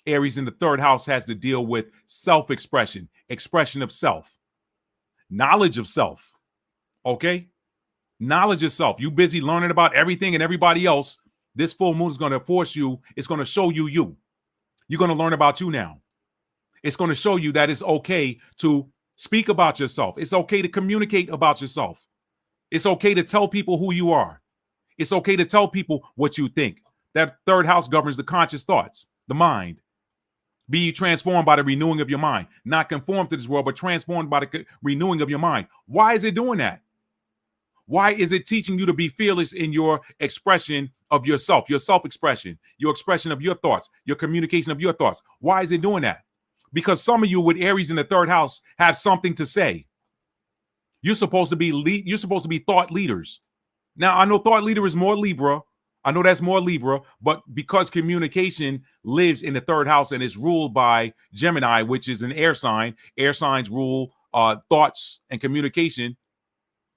[SPEAKER 2] Aries in the third house has to deal with self-expression, expression of self, knowledge of self. Okay? Knowledge of self. You busy learning about everything and everybody else. This full moon is going to force you. It's going to show you you. You're going to learn about you now. It's going to show you that it's okay to speak about yourself. It's okay to communicate about yourself. It's okay to tell people who you are. It's okay to tell people what you think. That third house governs the conscious thoughts, the mind. Be ye transformed by the renewing of your mind. Not conformed to this world, but transformed by the renewing of your mind. Why is it doing that? Why is it teaching you to be fearless in your expression of yourself, your self-expression, your expression of your thoughts, your communication of your thoughts? Why is it doing that? Because some of you with Aries in the third house have something to say. You're supposed to be you're supposed to be thought leaders. Now, I know thought leader is more Libra. I know that's more Libra, but because communication lives in the third house and is ruled by Gemini, which is an air sign, air signs rule thoughts and communication.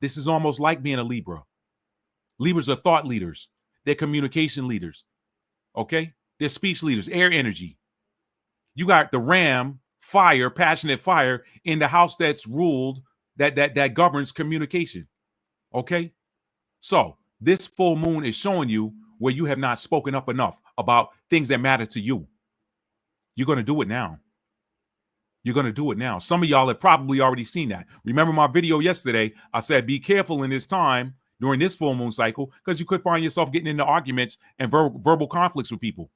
[SPEAKER 2] This is almost like being a Libra. Libras are thought leaders. They're communication leaders. Okay? They're speech leaders, air energy. You got the Ram, fire, passionate fire in the house that's ruled, that governs communication. Okay? So this full moon is showing you where you have not spoken up enough about things that matter to you. You're going to do it now. You're going to do it now. Some of y'all have probably already seen that. Remember my video yesterday? I said, be careful in this time during this full moon cycle, because you could find yourself getting into arguments and verbal conflicts with people,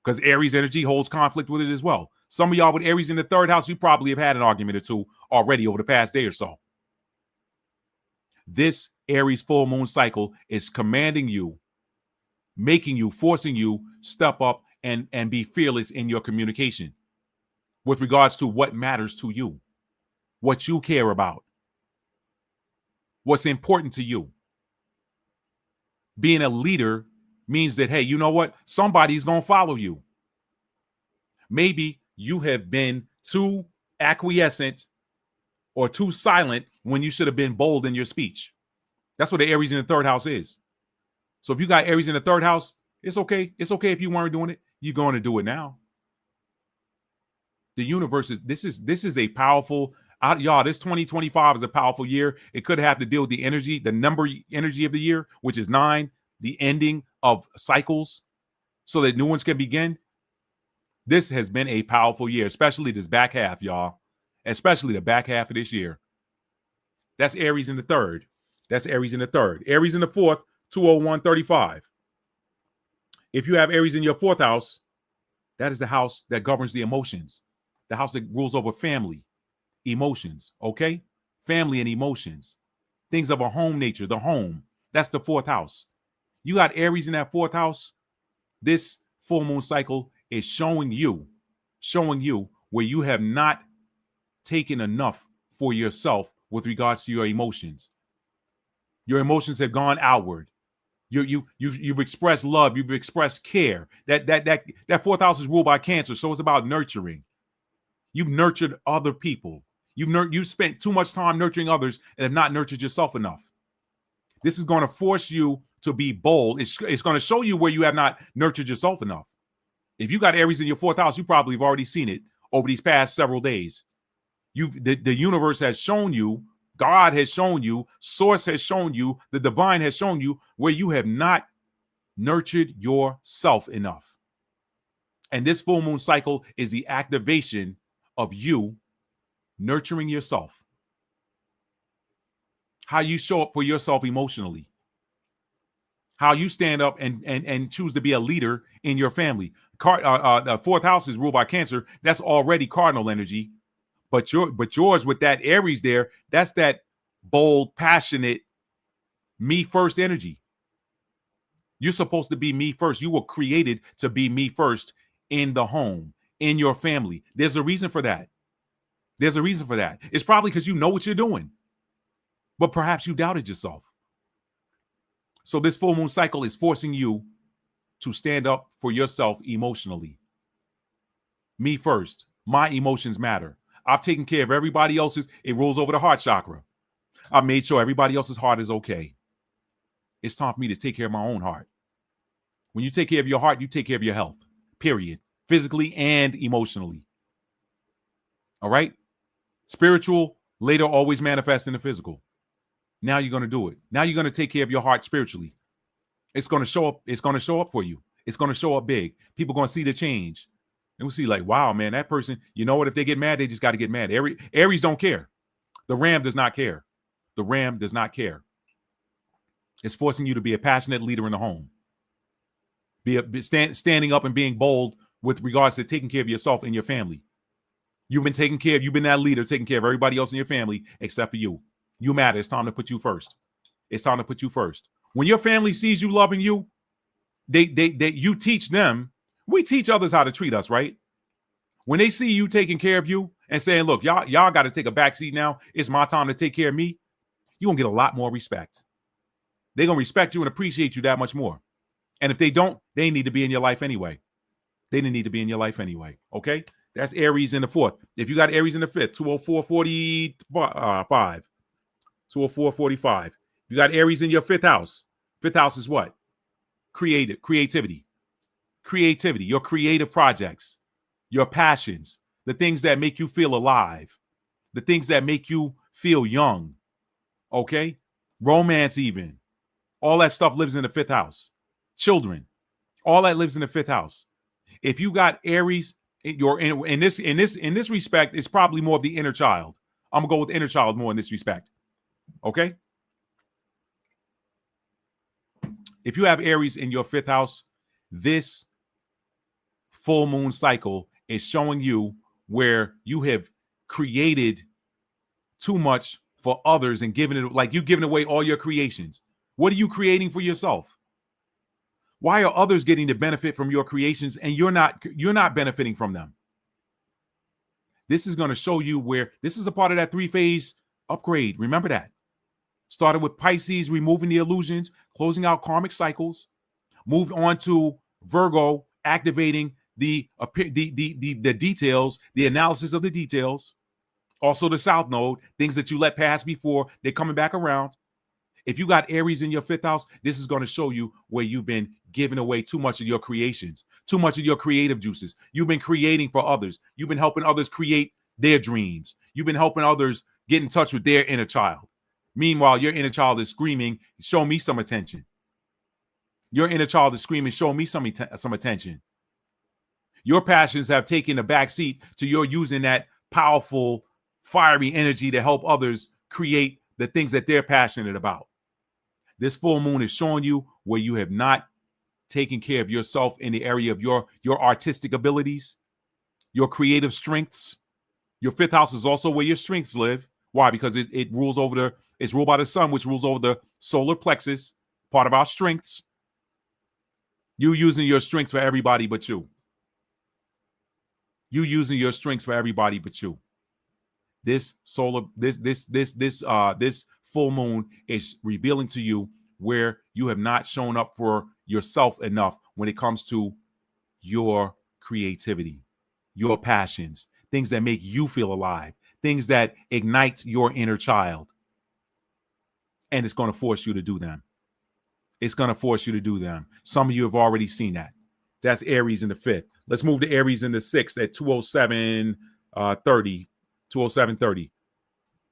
[SPEAKER 2] because Aries energy holds conflict with it as well. Some of y'all with Aries in the third house, you probably have had an argument or two already over the past day or so. This Aries full moon cycle is commanding you, making you, forcing you step up and be fearless in your communication with regards to what matters to you, what you care about, what's important to you. Being a leader means that, hey, you know what? Somebody's going to follow you. Maybe you have been too acquiescent or too silent when you should have been bold in your speech. That's what the Aries in the third house is. So if you got Aries in the third house, it's okay. It's okay if you weren't doing it. You're going to do it now. The universe is, this is a powerful, y'all, this 2025 is a powerful year. It could have to deal with the energy, the number energy of the year, which is 9, the ending of cycles so that new ones can begin. This has been a powerful year, especially this back half, y'all, especially the back half of this year. That's Aries in the third. That's Aries in the third. Aries in the fourth, 201-35. If you have Aries in your fourth house, that is the house that governs the emotions. The house that rules over family, emotions, okay? Family and emotions. Things of a home nature, the home. That's the fourth house. You got Aries in that fourth house. This full moon cycle is showing you where you have not taken enough for yourself with regards to your emotions. Your emotions have gone outward. You've expressed love. You've expressed care. That fourth house is ruled by Cancer, so it's about nurturing. You've nurtured other people. You've spent too much time nurturing others and have not nurtured yourself enough. This is going to force you to be bold. It's going to show you where you have not nurtured yourself enough. If you got Aries in your fourth house, you probably have already seen it over these past several days. The universe has shown you, God has shown you, Source has shown you, the divine has shown you where you have not nurtured yourself enough. And this full moon cycle is the activation of you nurturing yourself. How you show up for yourself emotionally. How you stand up and choose to be a leader in your family. The fourth house is ruled by Cancer. That's already cardinal energy. But yours with that Aries there, that's that bold, passionate, me first energy. You're supposed to be me first. You were created to be me first in the home, in your family. There's a reason for that. There's a reason for that. It's probably because you know what you're doing, but perhaps you doubted yourself. So this full moon cycle is forcing you to stand up for yourself emotionally. Me first. My emotions matter. I've taken care of everybody else's. It rolls over the heart chakra. I've made sure everybody else's heart is okay. It's time for me to take care of my own heart. When you take care of your heart, you take care of your health, period. Physically and emotionally. All right? Spiritual later always manifests in the physical. Now you're going to do it. Now you're going to take care of your heart spiritually. It's going to show up. It's going to show up for you. It's going to show up big. People are going to see the change. And we'll see like, wow, man, that person, you know what? If they get mad, they just got to get mad. Aries don't care. The Ram does not care. The Ram does not care. It's forcing you to be a passionate leader in the home. Standing up and being bold with regards to taking care of yourself and your family. You've been taking care of, you've been that leader, taking care of everybody else in your family except for you. You matter. It's time to put you first. It's time to put you first. When your family sees you loving you, you teach them. We teach others how to treat us, right? When they see you taking care of you and saying, look, y'all got to take a back seat now. It's my time to take care of me. You're going to get a lot more respect. They're going to respect you and appreciate you that much more. And if they don't, they need to be in your life anyway. They didn't need to be in your life anyway. Okay? That's Aries in the fourth. If you got Aries in the fifth, 204-45. 204-45. You got Aries in your fifth house. Fifth house is what? Creativity, your creative projects, your passions, the things that make you feel alive, the things that make you feel young. Okay? Romance, even. All that stuff lives in the fifth house. Children, all that lives in the fifth house. If you got Aries, you're in this respect, it's probably more of the inner child. I'm gonna go with the inner child more in this respect. Okay. If you have Aries in your fifth house, this full moon cycle is showing you where you have created too much for others and giving it, like you're giving away all your creations. What are you creating for yourself? Why are others getting the benefit from your creations and you're not benefiting from them? This is going to show you where this is a part of that 3-phase upgrade. Remember that. Started with Pisces, removing the illusions, closing out karmic cycles, moved on to Virgo, activating the details, the analysis of the details. Also the South Node, things that you let pass before, they're coming back around. If you got Aries in your fifth house, this is going to show you where you've been giving away too much of your creations, too much of your creative juices. You've been creating for others. You've been helping others create their dreams. You've been helping others get in touch with their inner child. Meanwhile, your inner child is screaming, show me some attention. Your inner child is screaming, show me some attention. Your passions have taken a back seat to your using that powerful, fiery energy to help others create the things that they're passionate about. This full moon is showing you where you have not taken care of yourself in the area of your artistic abilities, your creative strengths. Your fifth house is also where your strengths live. Why? Because it rules over it's ruled by the sun, which rules over the solar plexus, part of our strengths. You using your strengths for everybody but you. You using your strengths for everybody but you. This full moon is revealing to you where you have not shown up for yourself enough when it comes to your creativity, your passions, things that make you feel alive, things that ignite your inner child. And it's going to force you to do them. It's going to force you to do them. Some of you have already seen that. That's Aries in the fifth. Let's move to Aries in the sixth at 207:30.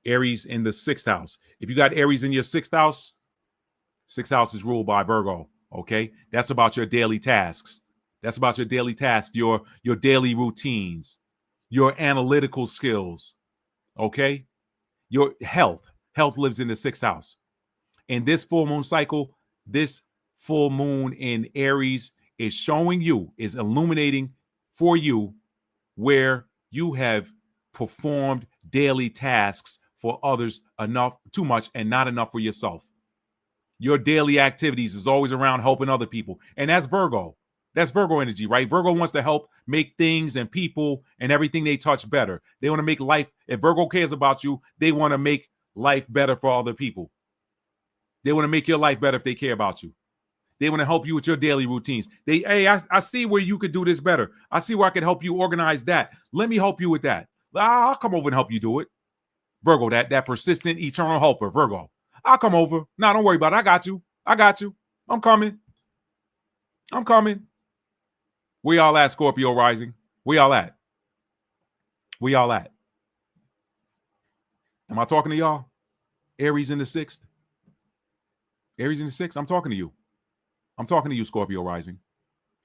[SPEAKER 2] Aries in the sixth house. If you got Aries in your sixth house is ruled by Virgo. Okay, that's about your daily tasks. That's about your daily tasks, your daily routines, your analytical skills. Okay, your health. Health lives in the sixth house. In this full moon cycle, this full moon in Aries is showing you, is illuminating for you where you have performed daily tasks for others too much and not enough for yourself. Your daily activities is always around helping other people. And that's Virgo. That's Virgo energy, right? Virgo wants to help make things and people and everything they touch better. They want to make life, if Virgo cares about you, they want to make life better for other people. They want to make your life better if they care about you. They want to help you with your daily routines. I see where you could do this better. I see where I could help you organize that. Let me help you with that. I'll come over and help you do it. Virgo, that persistent, eternal helper, Virgo. I'll come over. No, don't worry about it. I got you. I'm coming. Where y'all at, Scorpio rising? Where y'all at? Am I talking to y'all? Aries in the sixth? I'm talking to you. I'm talking to you, Scorpio rising.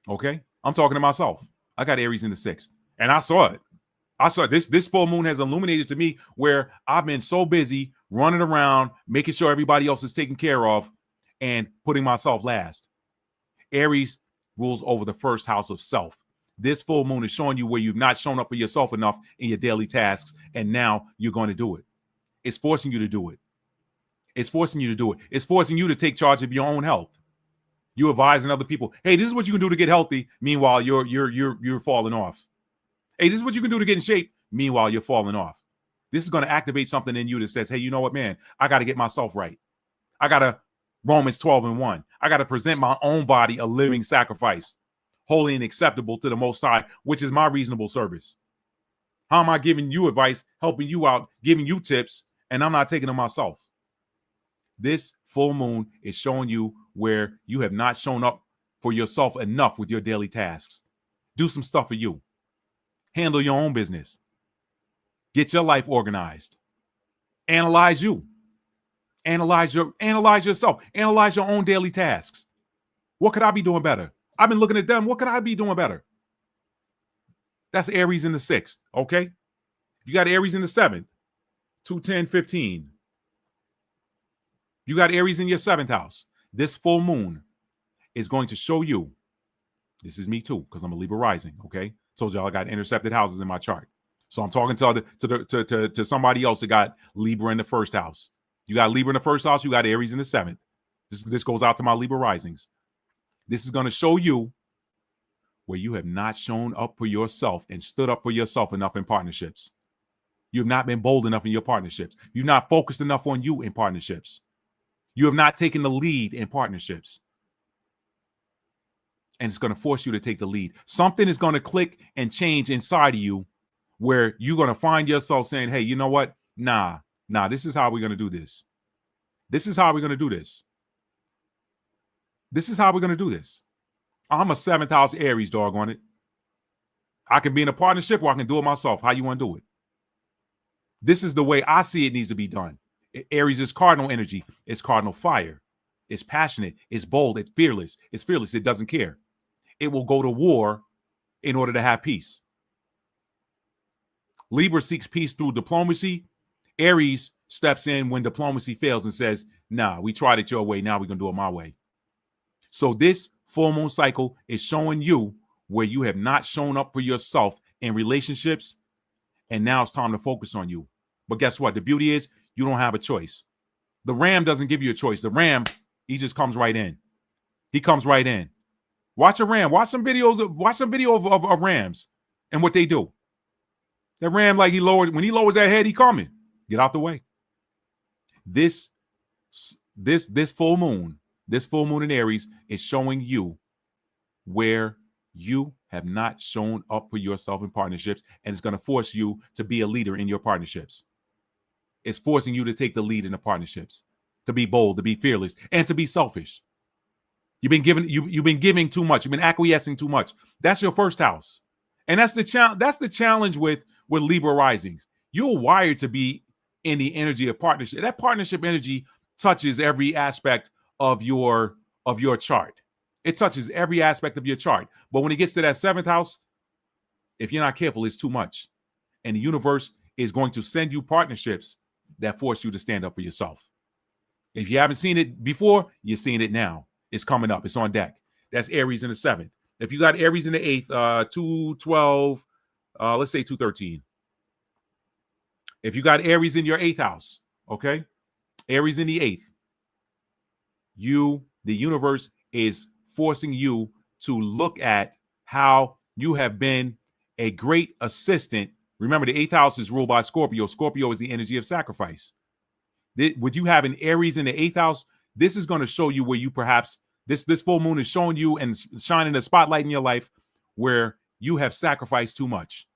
[SPEAKER 2] Okay? I'm talking to myself. I got Aries in the 6th. And I saw it. This full moon has illuminated to me where I've been so busy running around, making sure everybody else is taken care of and putting myself last. Aries rules over the first house of self. This full moon is showing you where you've not shown up for yourself enough in your daily tasks, and now you're going to do it. It's forcing you to do it. It's forcing you to do it. It's forcing you to take charge of your own health. You advising other people, hey, this is what you can do to get healthy. Meanwhile, you're falling off. Hey, this is what you can do to get in shape. Meanwhile, you're falling off. This is going to activate something in you that says, hey, you know what, man? I got to get myself right. I got to Romans 12:1. I got to present my own body a living sacrifice, holy and acceptable to the Most High, which is my reasonable service. How am I giving you advice, helping you out, giving you tips, and I'm not taking them myself? This full moon is showing you where you have not shown up for yourself enough with your daily tasks. Do some stuff for you. Handle your own business. Get your life organized. Analyze you. Analyze yourself. Analyze your own daily tasks. What could I be doing better? I've been looking at them. What could I be doing better? That's Aries in the 6th, okay? You got Aries in the 7th, 2-10-15. You got Aries in your 7th house. This full moon is going to show you. This is me too, because I'm a Libra rising, okay? Told y'all I got intercepted houses in my chart. So I'm talking to somebody else that got Libra in the 1st house. You got Libra in the 1st house, you got Aries in the 7th. This goes out to my Libra risings. This is going to show you where you have not shown up for yourself and stood up for yourself enough in partnerships. You have not been bold enough in your partnerships. You've not focused enough on you in partnerships. You have not taken the lead in partnerships. And it's going to force you to take the lead. Something is going to click and change inside of you where you're going to find yourself saying, hey, you know what? Nah, this is how we're going to do this. This is how we're going to do this. This is how we're going to do this. I'm a 7th house Aries, doggone it. I can be in a partnership or I can do it myself. How you want to do it? This is the way I see it needs to be done. Aries is cardinal energy. It's cardinal fire. It's passionate. It's bold. It's fearless. It's fearless. It doesn't care. It will go to war in order to have peace. Libra seeks peace through diplomacy. Aries steps in when diplomacy fails and says, nah, we tried it your way. Now we're going to do it my way. So this full moon cycle is showing you where you have not shown up for yourself in relationships. And now it's time to focus on you. But guess what? The beauty is you don't have a choice. The ram doesn't give you a choice. The ram, he just comes right in. He comes right in. Watch a ram. Watch some video of rams and what they do. That ram, like when he lowers that head, he coming. Get out the way. This full moon in Aries is showing you where you have not shown up for yourself in partnerships, and it's going to force you to be a leader in your partnerships. It's forcing you to take the lead in the partnerships, to be bold, to be fearless, and to be selfish. You've been giving too much. You've been acquiescing too much. That's your 1st house. And that's the challenge with Libra risings. You're wired to be in the energy of partnership. That partnership energy touches every aspect of your chart. It touches every aspect of your chart. But when it gets to that 7th house, if you're not careful, it's too much. And the universe is going to send you partnerships that force you to stand up for yourself. If you haven't seen it before, you're seeing it now. It's coming up. It's on deck. That's Aries in the 7th. If you got Aries in the 8th, 212, let's say 213. If you got Aries in your 8th house, okay? Aries in the 8th. The universe is forcing you to look at how you have been a great assistant. Remember, the 8th house is ruled by Scorpio. Scorpio is the energy of sacrifice. With you having Aries in the 8th house, this is going to show you where you perhaps, this full moon is showing you and shining a spotlight in your life where you have sacrificed too much.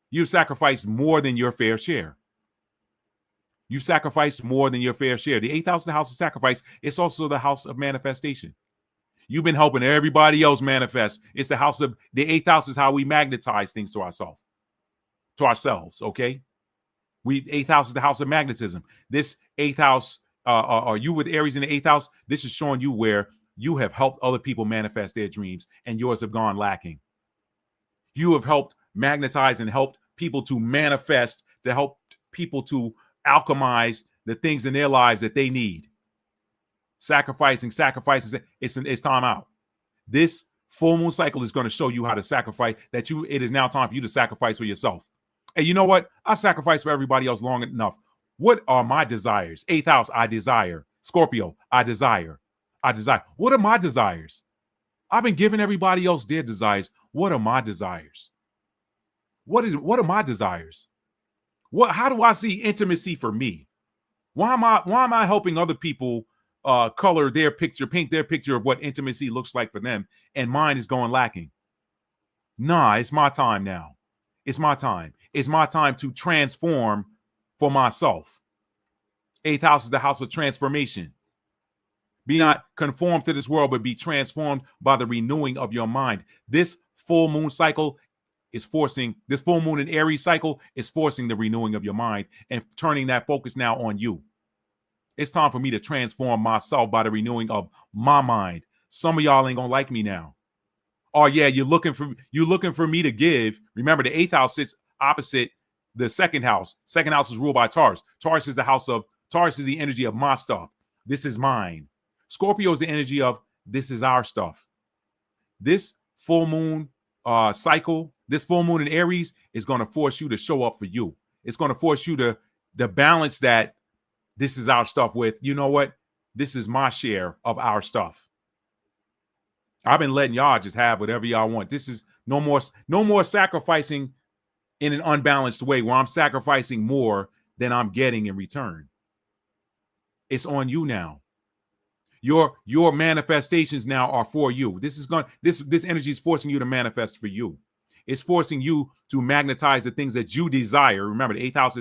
[SPEAKER 2] You've sacrificed more than your fair share. You've sacrificed more than your fair share. The 8th house is the house of sacrifice. It's also the house of manifestation. You've been helping everybody else manifest. It's the 8th house is how we magnetize things to ourselves, okay? 8th house is the house of magnetism. This 8th house, are you with Aries in the 8th house? This is showing you where you have helped other people manifest their dreams and yours have gone lacking. You have helped magnetize and helped people to manifest, to help people to alchemize the things in their lives that they need. Sacrificing. It's time out. This full moon cycle is going to show you how to sacrifice. It is now time for you to sacrifice for yourself. And you know what? I've sacrificed for everybody else long enough. What are my desires? 8th house, I desire. Scorpio, I desire. What are my desires? I've been giving everybody else their desires. What are my desires? What are my desires? How do I see intimacy for me? Why am I helping other people color their picture, paint their picture of what intimacy looks like for them, and mine is going lacking? Nah, it's my time now. It's my time. It's my time to transform for myself. 8th house is the house of transformation. Be not conformed to this world, but be transformed by the renewing of your mind. This full moon cycle is forcing, this full moon and Aries cycle is forcing the renewing of your mind and turning that focus now on you. It's time for me to transform myself by the renewing of my mind. Some of y'all ain't gonna like me now. Oh yeah, you're looking for me to give. Remember, the 8th house sits opposite the 2nd house. 2nd house is ruled by Taurus. Taurus is the energy of my stuff. This is mine. Scorpio is the energy of this is our stuff. This full moon cycle, this full moon in Aries is going to force you to show up for you. It's going to force you to balance that this is our stuff with, you know what? This is my share of our stuff. I've been letting y'all just have whatever y'all want. This is no more sacrificing in an unbalanced way where I'm sacrificing more than I'm getting in return. It's on you now. Your manifestations now are for you. This energy is forcing you to manifest for you. It's forcing you to magnetize the things that you desire. Remember, the 8th house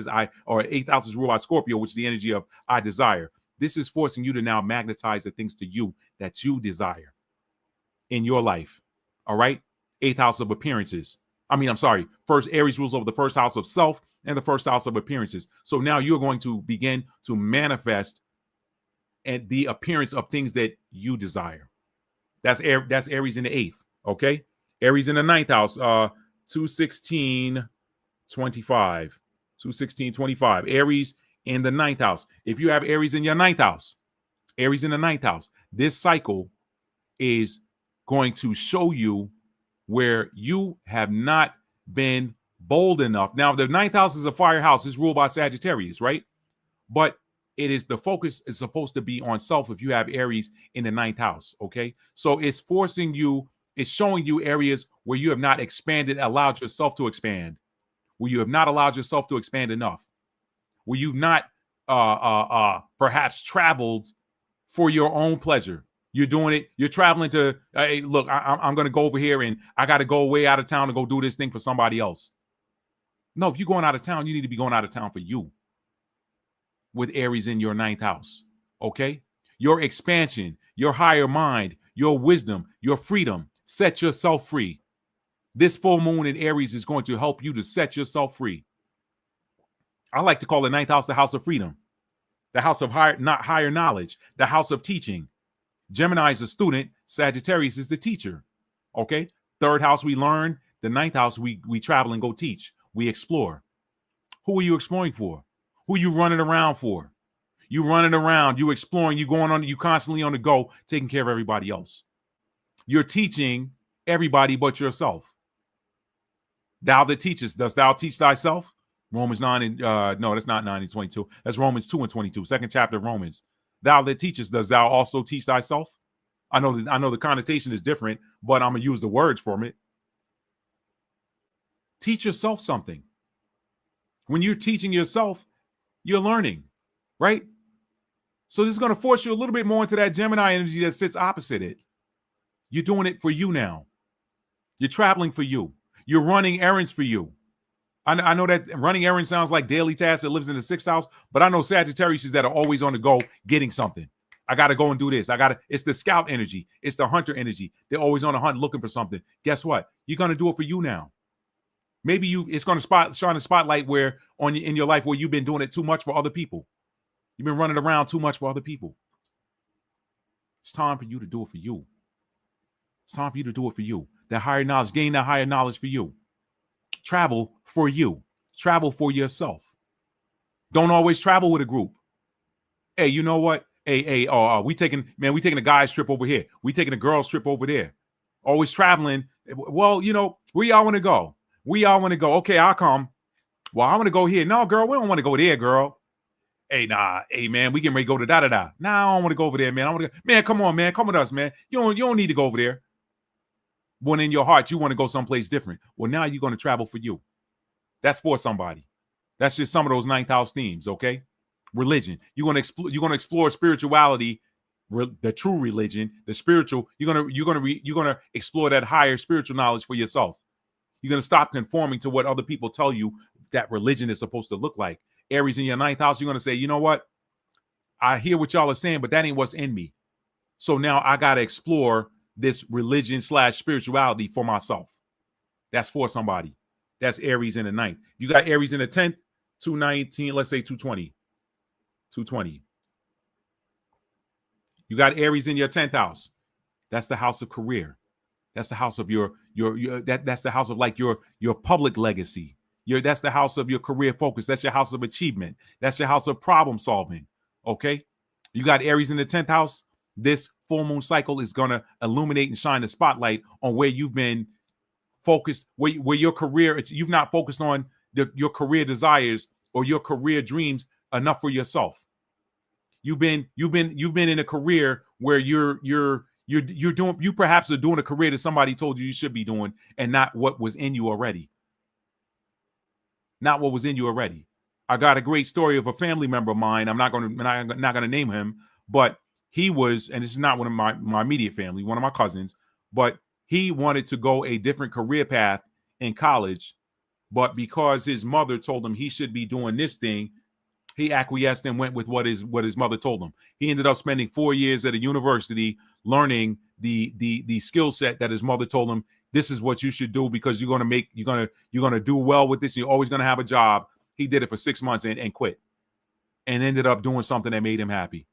[SPEAKER 2] is ruled by Scorpio, which is the energy of I desire. This is forcing you to now magnetize the things to you that you desire in your life. All right. 8th house of appearances. First Aries rules over the 1st house of self and the 1st house of appearances. So now you're going to begin to manifest and the appearance of things that you desire. That's Aries in the 8th. Okay. Aries in the 9th house, 2/16/25. 2/16/25. Aries in the 9th house. If you have Aries in your 9th house, this cycle is going to show you where you have not been bold enough. Now, the 9th house is a fire house. It's ruled by Sagittarius, right? But the focus is supposed to be on self if you have Aries in the 9th house, okay? So it's forcing you, it's showing you areas where you have not expanded, allowed yourself to expand, where you have not allowed yourself to expand enough, where you've not perhaps traveled for your own pleasure. You're doing it, you're traveling to, hey, look, I'm going to go over here and I got to go way out of town to go do this thing for somebody else. No, if you're going out of town, you need to be going out of town for you. With Aries in your 9th house, okay? Your expansion, your higher mind, your wisdom, your freedom. Set yourself free. This full moon in Aries is going to help you to set yourself free. I like to call the 9th house the house of freedom, the house of higher knowledge, the house of teaching. Gemini is a student. Sagittarius is the teacher, okay? 3rd house, we learn. The 9th house, we travel and go teach. We explore. Who are you exploring for? Who you running around for? You running around, you exploring, you going on, you constantly on the go, taking care of everybody else. You're teaching everybody but yourself. Thou that teachest, dost thou teach thyself? Romans 9 and no, that's not 9 and 22. That's Romans 2 and 22, 2nd chapter of Romans. Thou that teachest, dost thou also teach thyself? I know the connotation is different, but I'm gonna use the words from it. Teach yourself something. When you're teaching yourself, you're learning, right? So this is going to force you a little bit more into that Gemini energy that sits opposite it. You're doing it for you now. You're traveling for you. You're running errands for you. I know that running errands sounds like daily tasks that lives in the 6th house, but I know Sagittarius that are always on the go getting something. I got to go and do this. It's the scout energy. It's the hunter energy. They're always on the hunt looking for something. Guess what? You're going to do it for you now. Maybe it's going to shine a spotlight where in your life where you've been doing it too much for other people. You've been running around too much for other people. It's time for you to do it for you. It's time for you to do it for you. That higher knowledge, gain that higher knowledge for you. Travel for you. Travel for yourself. Don't always travel with a group. Hey, you know what? Hey, we taking a guy's trip over here. We taking a girl's trip over there. Always traveling. Well, where y'all want to go? We all want to go. Okay, I'll come. Well, I want to go here. No, girl, we don't want to go there, girl. Hey, nah, hey, man, we getting ready to go to da-da-da. Nah, I don't want to go over there, man. I want to go. Man, come on, man. Come with us, man. You don't need to go over there. When in your heart, you want to go someplace different. Well, now you're going to travel for you. That's for somebody. That's just some of those ninth house themes, okay? Religion. You're going to explore spirituality, the true religion, the spiritual. You're going to explore that higher spiritual knowledge for yourself. You're going to stop conforming to what other people tell you that religion is supposed to look like. Aries in your ninth house, you're going to say, you know what? I hear what y'all are saying, but that ain't what's in me. So now I got to explore this religion / spirituality for myself. That's for somebody. That's Aries in the ninth. You got Aries in the 10th, 219, let's say 220. 220. You got Aries in your 10th house. That's the house of career. That's the house of that's the house of like your public legacy. That's the house of your career focus. That's your house of achievement. That's your house of problem solving. Okay. You got Aries in the 10th house. This full moon cycle is going to illuminate and shine the spotlight on where you've been focused, where your career, you've not focused on your career desires or your career dreams enough for yourself. You've been in a career where you perhaps are doing a career that somebody told you should be doing and not what was in you already. Not what was in you already. I got a great story of a family member of mine. I'm not going to name him, but he was, and this is not one of my immediate family, one of my cousins, but he wanted to go a different career path in college, but because his mother told him he should be doing this thing, he acquiesced and went with what his mother told him. He ended up spending 4 years at a university learning the skill set that his mother told him. This is what you should do because you're gonna do well with this. You're always gonna have a job. He did it for 6 months and quit, and ended up doing something that made him happy.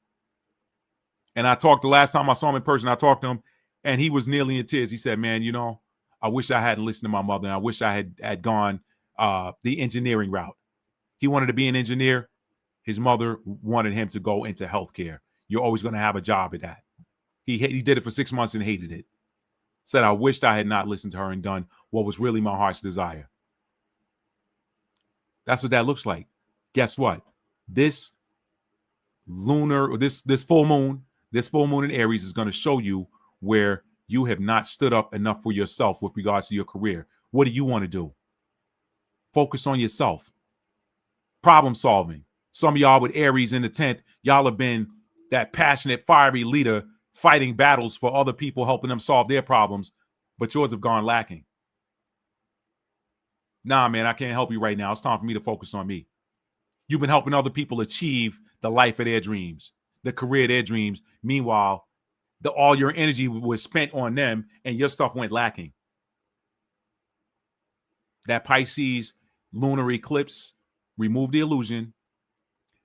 [SPEAKER 2] And the last time I saw him in person, I talked to him, and he was nearly in tears. He said, "Man, I wish I hadn't listened to my mother, and I wish I had gone the engineering route. He wanted to be an engineer. His mother wanted him to go into healthcare. You're always going to have a job at that. He did it for 6 months and hated it. Said, I wished I had not listened to her and done what was really my heart's desire." That's what that looks like. Guess what? This full moon in Aries is going to show you where you have not stood up enough for yourself with regards to your career. What do you want to do? Focus on yourself. Problem solving. Some of y'all with Aries in the 10th, y'all have been that passionate, fiery leader fighting battles for other people, helping them solve their problems, but yours have gone lacking. Nah, man, I can't help you right now. It's time for me to focus on me. You've been helping other people achieve the life of their dreams, the career of their dreams. Meanwhile, all your energy was spent on them and your stuff went lacking. That Pisces lunar eclipse removed the illusion.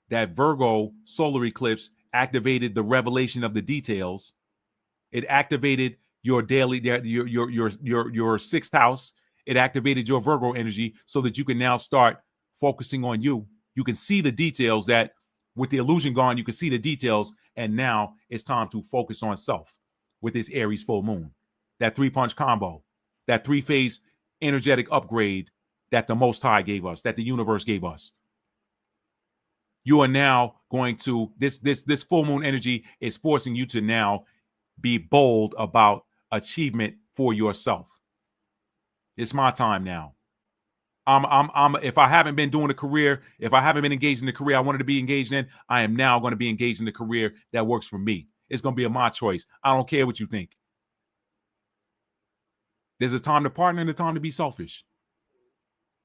[SPEAKER 2] That Virgo solar eclipse activated the revelation of the details. It activated your daily, your sixth house. It activated your Virgo energy so that you can now start focusing on you. You can see the details that with the illusion gone, you can see the details. And now it's time to focus on self with this Aries full moon. That 3-punch combo, that 3-phase energetic upgrade that the Most High gave us, that the universe gave us. You are now going to, this full moon energy is forcing you to now be bold about achievement for yourself. It's my time now. If I haven't been doing a career, if I haven't been engaged in the career I wanted to be engaged in, I am now going to be engaged in the career that works for me. It's going to be my choice. I don't care what you think. There's a time to partner and a time to be selfish.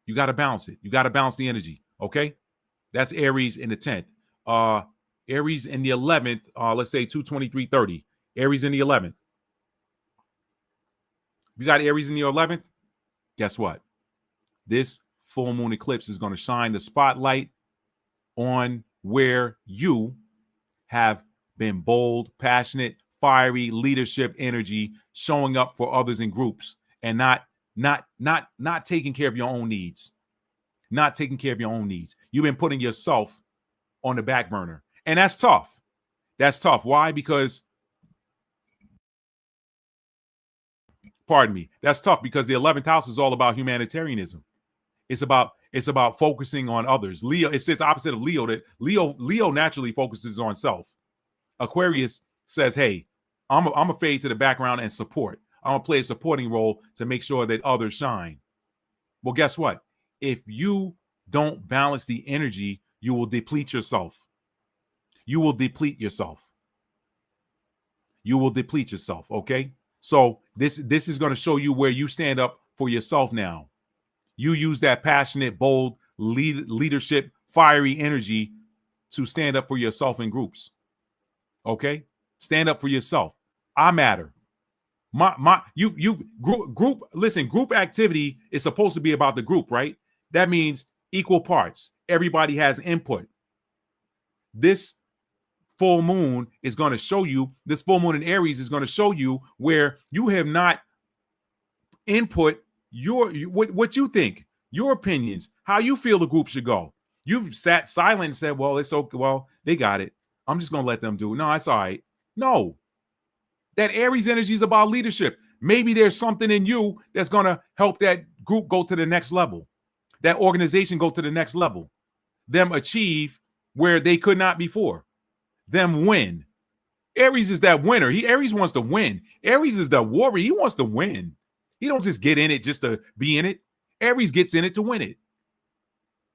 [SPEAKER 2] You got to balance it. You got to balance the energy. Okay. That's Aries in the 10th. Aries in the 11th, let's say 223:30. Aries in the 11th. You got Aries in the 11th. Guess what? This full moon eclipse is going to shine the spotlight on where you have been bold, passionate, fiery leadership energy, showing up for others in groups and not not taking care of your own needs. Not taking care of your own needs. You've been putting yourself on the back burner. And that's tough. That's tough. Why? Because, pardon me, that's tough because the 11th house is all about humanitarianism. It's about focusing on others. Leo, it sits opposite of Leo. That Leo naturally focuses on self. Aquarius says, hey, I'm a fade to the background and support. I'm gonna play a supporting role to make sure that others shine. Well, guess what? If you don't balance the energy, you will deplete yourself. You will deplete yourself. You will deplete yourself. Okay. So this is going to show you where you stand up for yourself now. You use that passionate, bold leadership, fiery energy to stand up for yourself in groups. Okay. Stand up for yourself. I matter. Group. Listen, group activity is supposed to be about the group, right? That means equal parts. Everybody has input. This full moon is going to show you, this full moon in Aries is going to show you where you have not input what you think, your opinions, how you feel the group should go. You've sat silent and said, well, it's okay. Well, they got it. I'm just going to let them do it. No, it's all right. No, that Aries energy is about leadership. Maybe there's something in you that's going to help that group go to the next level. That organization go to the next level, them achieve where they could not before, them win. Aries is that winner. Aries wants to win. Aries is the warrior. He wants to win. He don't just get in it just to be in it. Aries gets in it to win it.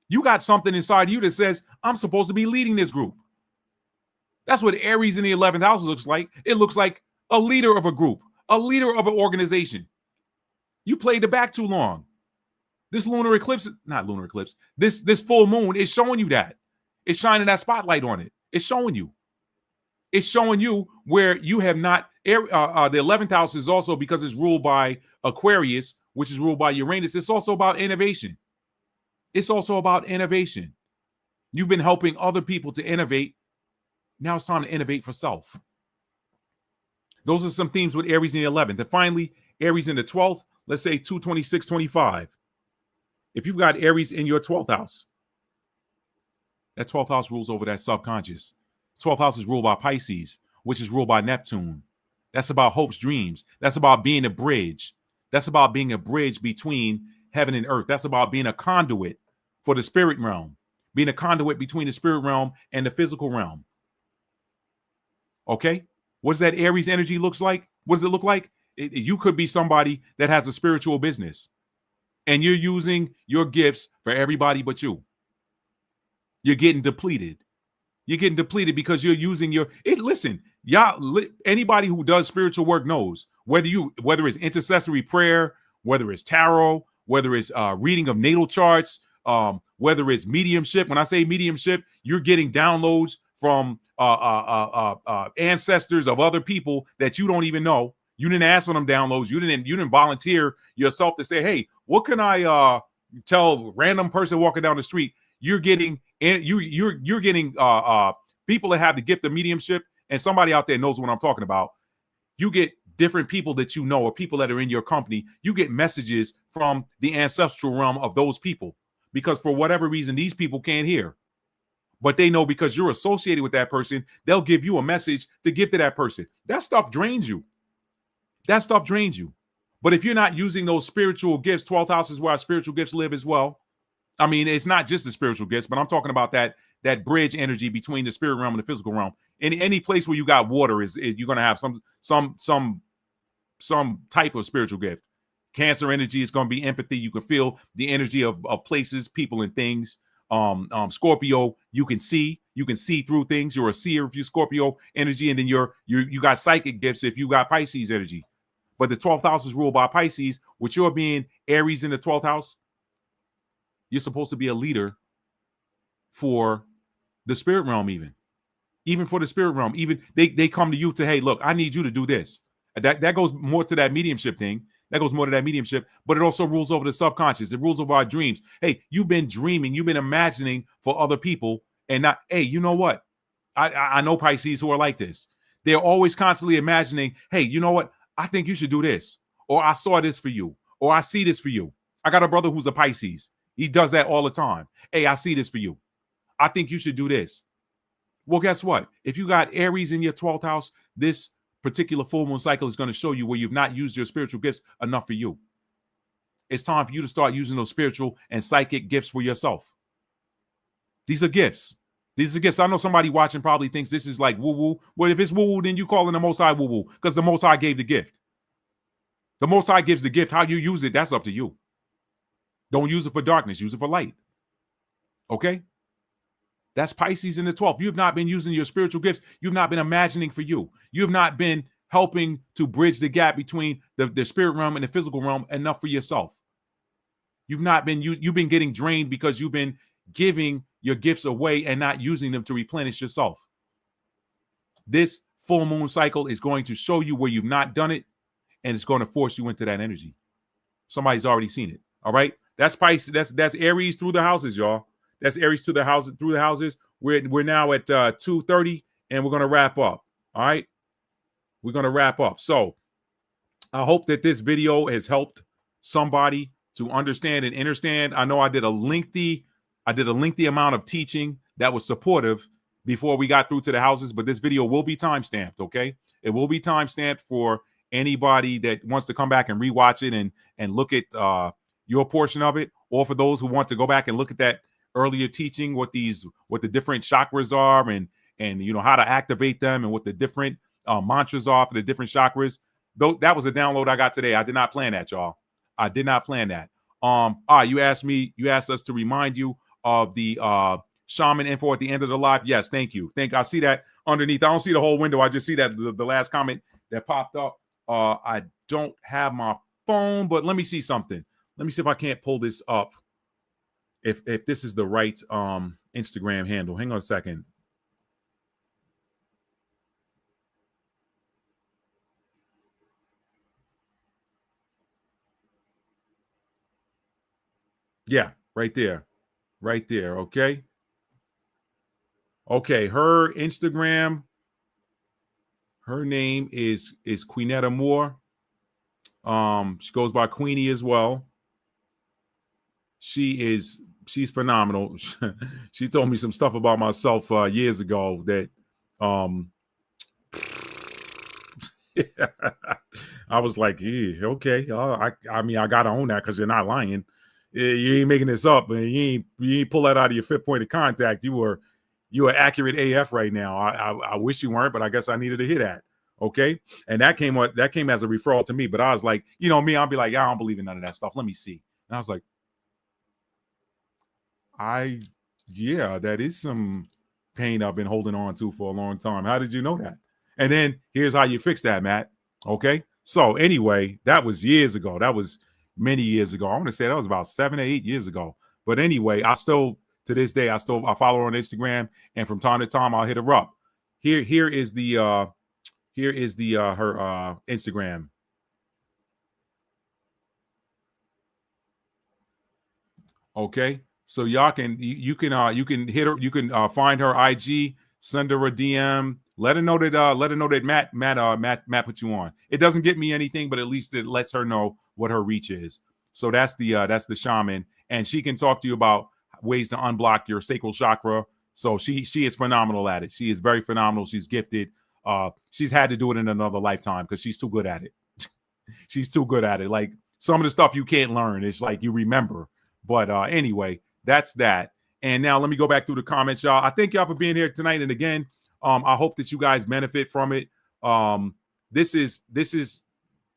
[SPEAKER 2] You got something inside you that says, I'm supposed to be leading this group. That's what Aries in the 11th house looks like. It looks like a leader of a group, a leader of an organization. You played the back too long. This lunar eclipse, not lunar eclipse, this full moon is showing you that. It's shining that spotlight on it. It's showing you. It's showing you where you have not. The 11th house is also, because it's ruled by Aquarius, which is ruled by Uranus. It's also about innovation. It's also about innovation. You've been helping other people to innovate. Now it's time to innovate for self. Those are some themes with Aries in the 11th. And finally, Aries in the 12th, let's say 226-25. If you've got Aries in your 12th house, that 12th house rules over that subconscious. 12th house is ruled by Pisces, which is ruled by Neptune. That's about hopes, dreams. That's about being a bridge. That's about being a bridge between heaven and earth. That's about being a conduit for the spirit realm, being a conduit between the spirit realm and the physical realm. Okay? What does that Aries energy looks like? What does it look like? You could be somebody that has a spiritual business, and you're using your gifts for everybody but you. You're getting depleted. You're getting depleted because you're using listen, y'all, anybody who does spiritual work knows whether it's intercessory prayer, whether it's tarot, whether it's reading of natal charts, whether it's mediumship. When I say mediumship, you're getting downloads from ancestors of other people that you don't even know. You didn't ask for them downloads. You didn't volunteer yourself to say, hey, what can I tell random person walking down the street? You're getting you're getting people that have the gift of mediumship, and somebody out there knows what I'm talking about. You get different people that you know, or people that are in your company. You get messages from the ancestral realm of those people, because for whatever reason these people can't hear, but they know because you're associated with that person, they'll give you a message to give to that person. That stuff drains you. That stuff drains you. But if you're not using those spiritual gifts, 12th house is where our spiritual gifts live as well. I mean, it's not just the spiritual gifts, but I'm talking about that bridge energy between the spirit realm and the physical realm. Any place where you got water is you're going to have some type of spiritual gift. Cancer energy is going to be empathy. You can feel the energy of places, people, and things. Scorpio, you can see through things. You're a seer if you Scorpio energy, and then you got psychic gifts if you got Pisces energy. But the 12th house is ruled by Pisces, with your being Aries in the 12th house. You're supposed to be a leader for the spirit realm, even for the spirit realm. Even they come to you to, hey, look, I need you to do this. That goes more to that mediumship thing. That goes more to that mediumship, but it also rules over the subconscious. It rules over our dreams. Hey, you've been dreaming, you've been imagining for other people, and not, hey, you know what? I know Pisces who are like this. They're always constantly imagining, hey, you know what? I think you should do this, or I saw this for you, Or I see this for you. I got a brother who's a Pisces. He does that all the time. Hey, I see this for you. I think you should do this. Well, guess what? If you got Aries in your 12th house, this particular full moon cycle is going to show you where you've not used your spiritual gifts enough for you. It's time for you to start using those spiritual and psychic gifts for yourself. These are gifts. These are gifts. I know somebody watching probably thinks this is like woo-woo. Well, if it's woo-woo, then you calling the Most High woo-woo because the Most High gave the gift. The Most High gives the gift. How you use it, that's up to you. Don't use it for darkness. Use it for light. Okay? That's Pisces in the 12th. You have not been using your spiritual gifts. You've not been imagining for you. You have not been helping to bridge the gap between the spirit realm and the physical realm enough for yourself. You've not been, you've been getting drained because you've been giving your gifts away and not using them to replenish yourself. This full moon cycle is going to show you where you've not done it, and it's going to force you into that energy. Somebody's already seen it. All right. That's Pisces. That's Aries through the houses, y'all. That's Aries through the houses. We're now at 2:30, and we're going to wrap up. All right. We're going to wrap up. So I hope that this video has helped somebody to understand and understand. I know I did a lengthy amount of teaching that was supportive before we got through to the houses, but this video will be time-stamped, okay? It will be time-stamped for anybody that wants to come back and rewatch it and look at your portion of it, or for those who want to go back and look at that earlier teaching, what the different chakras are and you know how to activate them and what the different mantras are for the different chakras. Though that was a download I got today. I did not plan that, y'all. I did not plan that. You asked us to remind you of the shaman info at the end of the live. Yes, thank you. I see that underneath. I don't see the whole window. I just see that the last comment that popped up. I don't have my phone, but let me see something. Let me see if I can't pull this up. If this is the right Instagram handle. Hang on a second. Yeah, right there. Right there. Okay. Okay. Her Instagram, her name is Queenetta Moore. She goes by Queenie as well. She's phenomenal. She told me some stuff about myself years ago that I was like, yeah, okay. I mean, I gotta own that because you're not lying. You ain't making this up, and you ain't pull that out of your fifth point of contact. You were accurate AF right now. I wish you weren't, but I guess I needed to hear that. Okay, and that came as a referral to me. But I was like, you know me, I'll be like, yeah, I don't believe in none of that stuff. Let me see. And I was like, that is some pain I've been holding on to for a long time. How did you know that? And then here's how you fix that, Matt. Okay. So anyway, that was years ago. That was many years ago. I want to say that was about 7 or 8 years ago. But anyway, I still, to this day, I follow her on Instagram, and from time to time I'll hit her up. Here is her Instagram. Okay. So y'all can you can hit her, you can find her IG, send her a DM, let her know that Matt put you on. It doesn't get me anything, but at least it lets her know what her reach is. So that's the shaman, and she can talk to you about ways to unblock your sacral chakra. So she is phenomenal at it. She is very phenomenal. She's gifted. She's had to do it in another lifetime because she's too good at it. She's too good at it. Like some of the stuff you can't learn. It's like you remember. But anyway, that's that. And now let me go back through the comments, y'all. I thank y'all for being here tonight. And again, I hope that you guys benefit from it. This is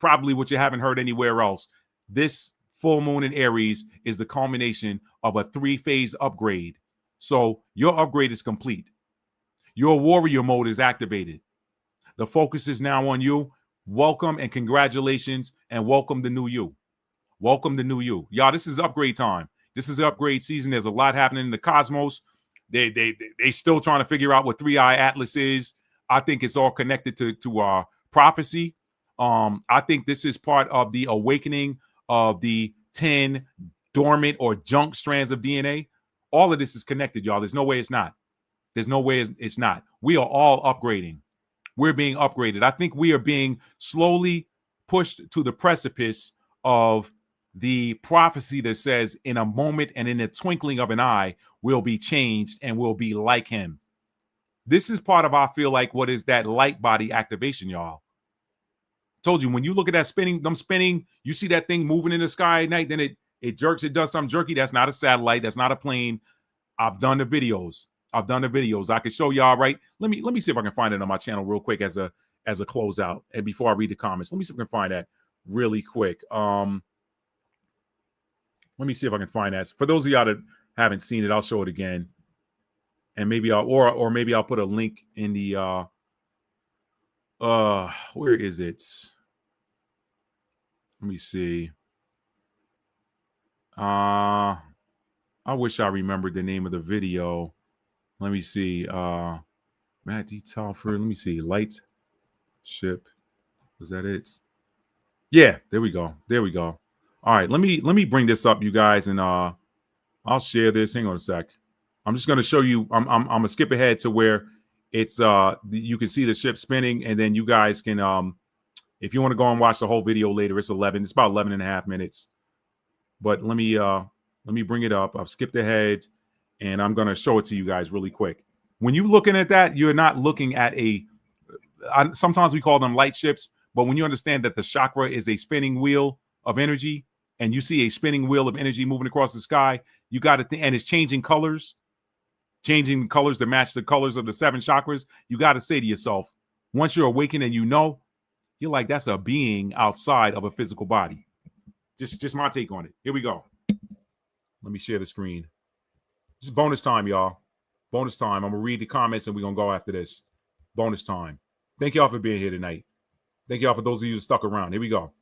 [SPEAKER 2] probably what you haven't heard anywhere else. This full moon in Aries is the culmination of a 3-phase upgrade. So your upgrade is complete. Your warrior mode is activated. The focus is now on you. Welcome and congratulations, and welcome the new you. Welcome the new you. Y'all, this is upgrade time. This is upgrade season. There's a lot happening in the cosmos. They still trying to figure out what 3-eye Atlas is. I think it's all connected to prophecy. I think this is part of the awakening of the 10 dormant or junk strands of DNA. All of this is connected, y'all. There's no way it's not. There's no way it's not. We are all upgrading. We're being upgraded. I think we are being slowly pushed to the precipice of the prophecy that says in a moment and in the twinkling of an eye will be changed and will be like him. This is part of, I feel like, what is that light body activation, y'all. Told you, when you look at that spinning, you see that thing moving in the sky at night, then it jerks, it does something jerky. That's not a satellite, that's not a plane. I've done the videos. I can show y'all, right? Let me see if I can find it on my channel real quick as a closeout. And before I read the comments, let me see if I can find that really quick. Let me see if I can find that. For those of y'all that haven't seen it, I'll show it again. And maybe maybe I'll put a link in the where is it? Let me see. I wish I remembered the name of the video. Let me see. Matt D. Telford. Let me see. Light ship. Was that it? Yeah, there we go. All right, let me bring this up, you guys, and I'll share this. Hang on a sec. I'm just going to show you. I'm gonna skip ahead to where it's you can see the ship spinning, and then you guys can if you want to go and watch the whole video later. It's about 11 and a half minutes. But let me bring it up. I've skipped ahead, and I'm going to show it to you guys really quick. When you're looking at that, you're not looking at sometimes we call them light ships, but when you understand that the chakra is a spinning wheel of energy, and you see a spinning wheel of energy moving across the sky, you got to think, and it's changing colors to match the colors of the 7 chakras. You got to say to yourself, once you're awakened and you're like, that's a being outside of a physical body. Just my take on it. Here we go. Let me share the screen. This is bonus time, y'all. Bonus time. I'm going to read the comments and we're going to go after this. Bonus time. Thank y'all for being here tonight. Thank y'all for those of you who stuck around. Here we go.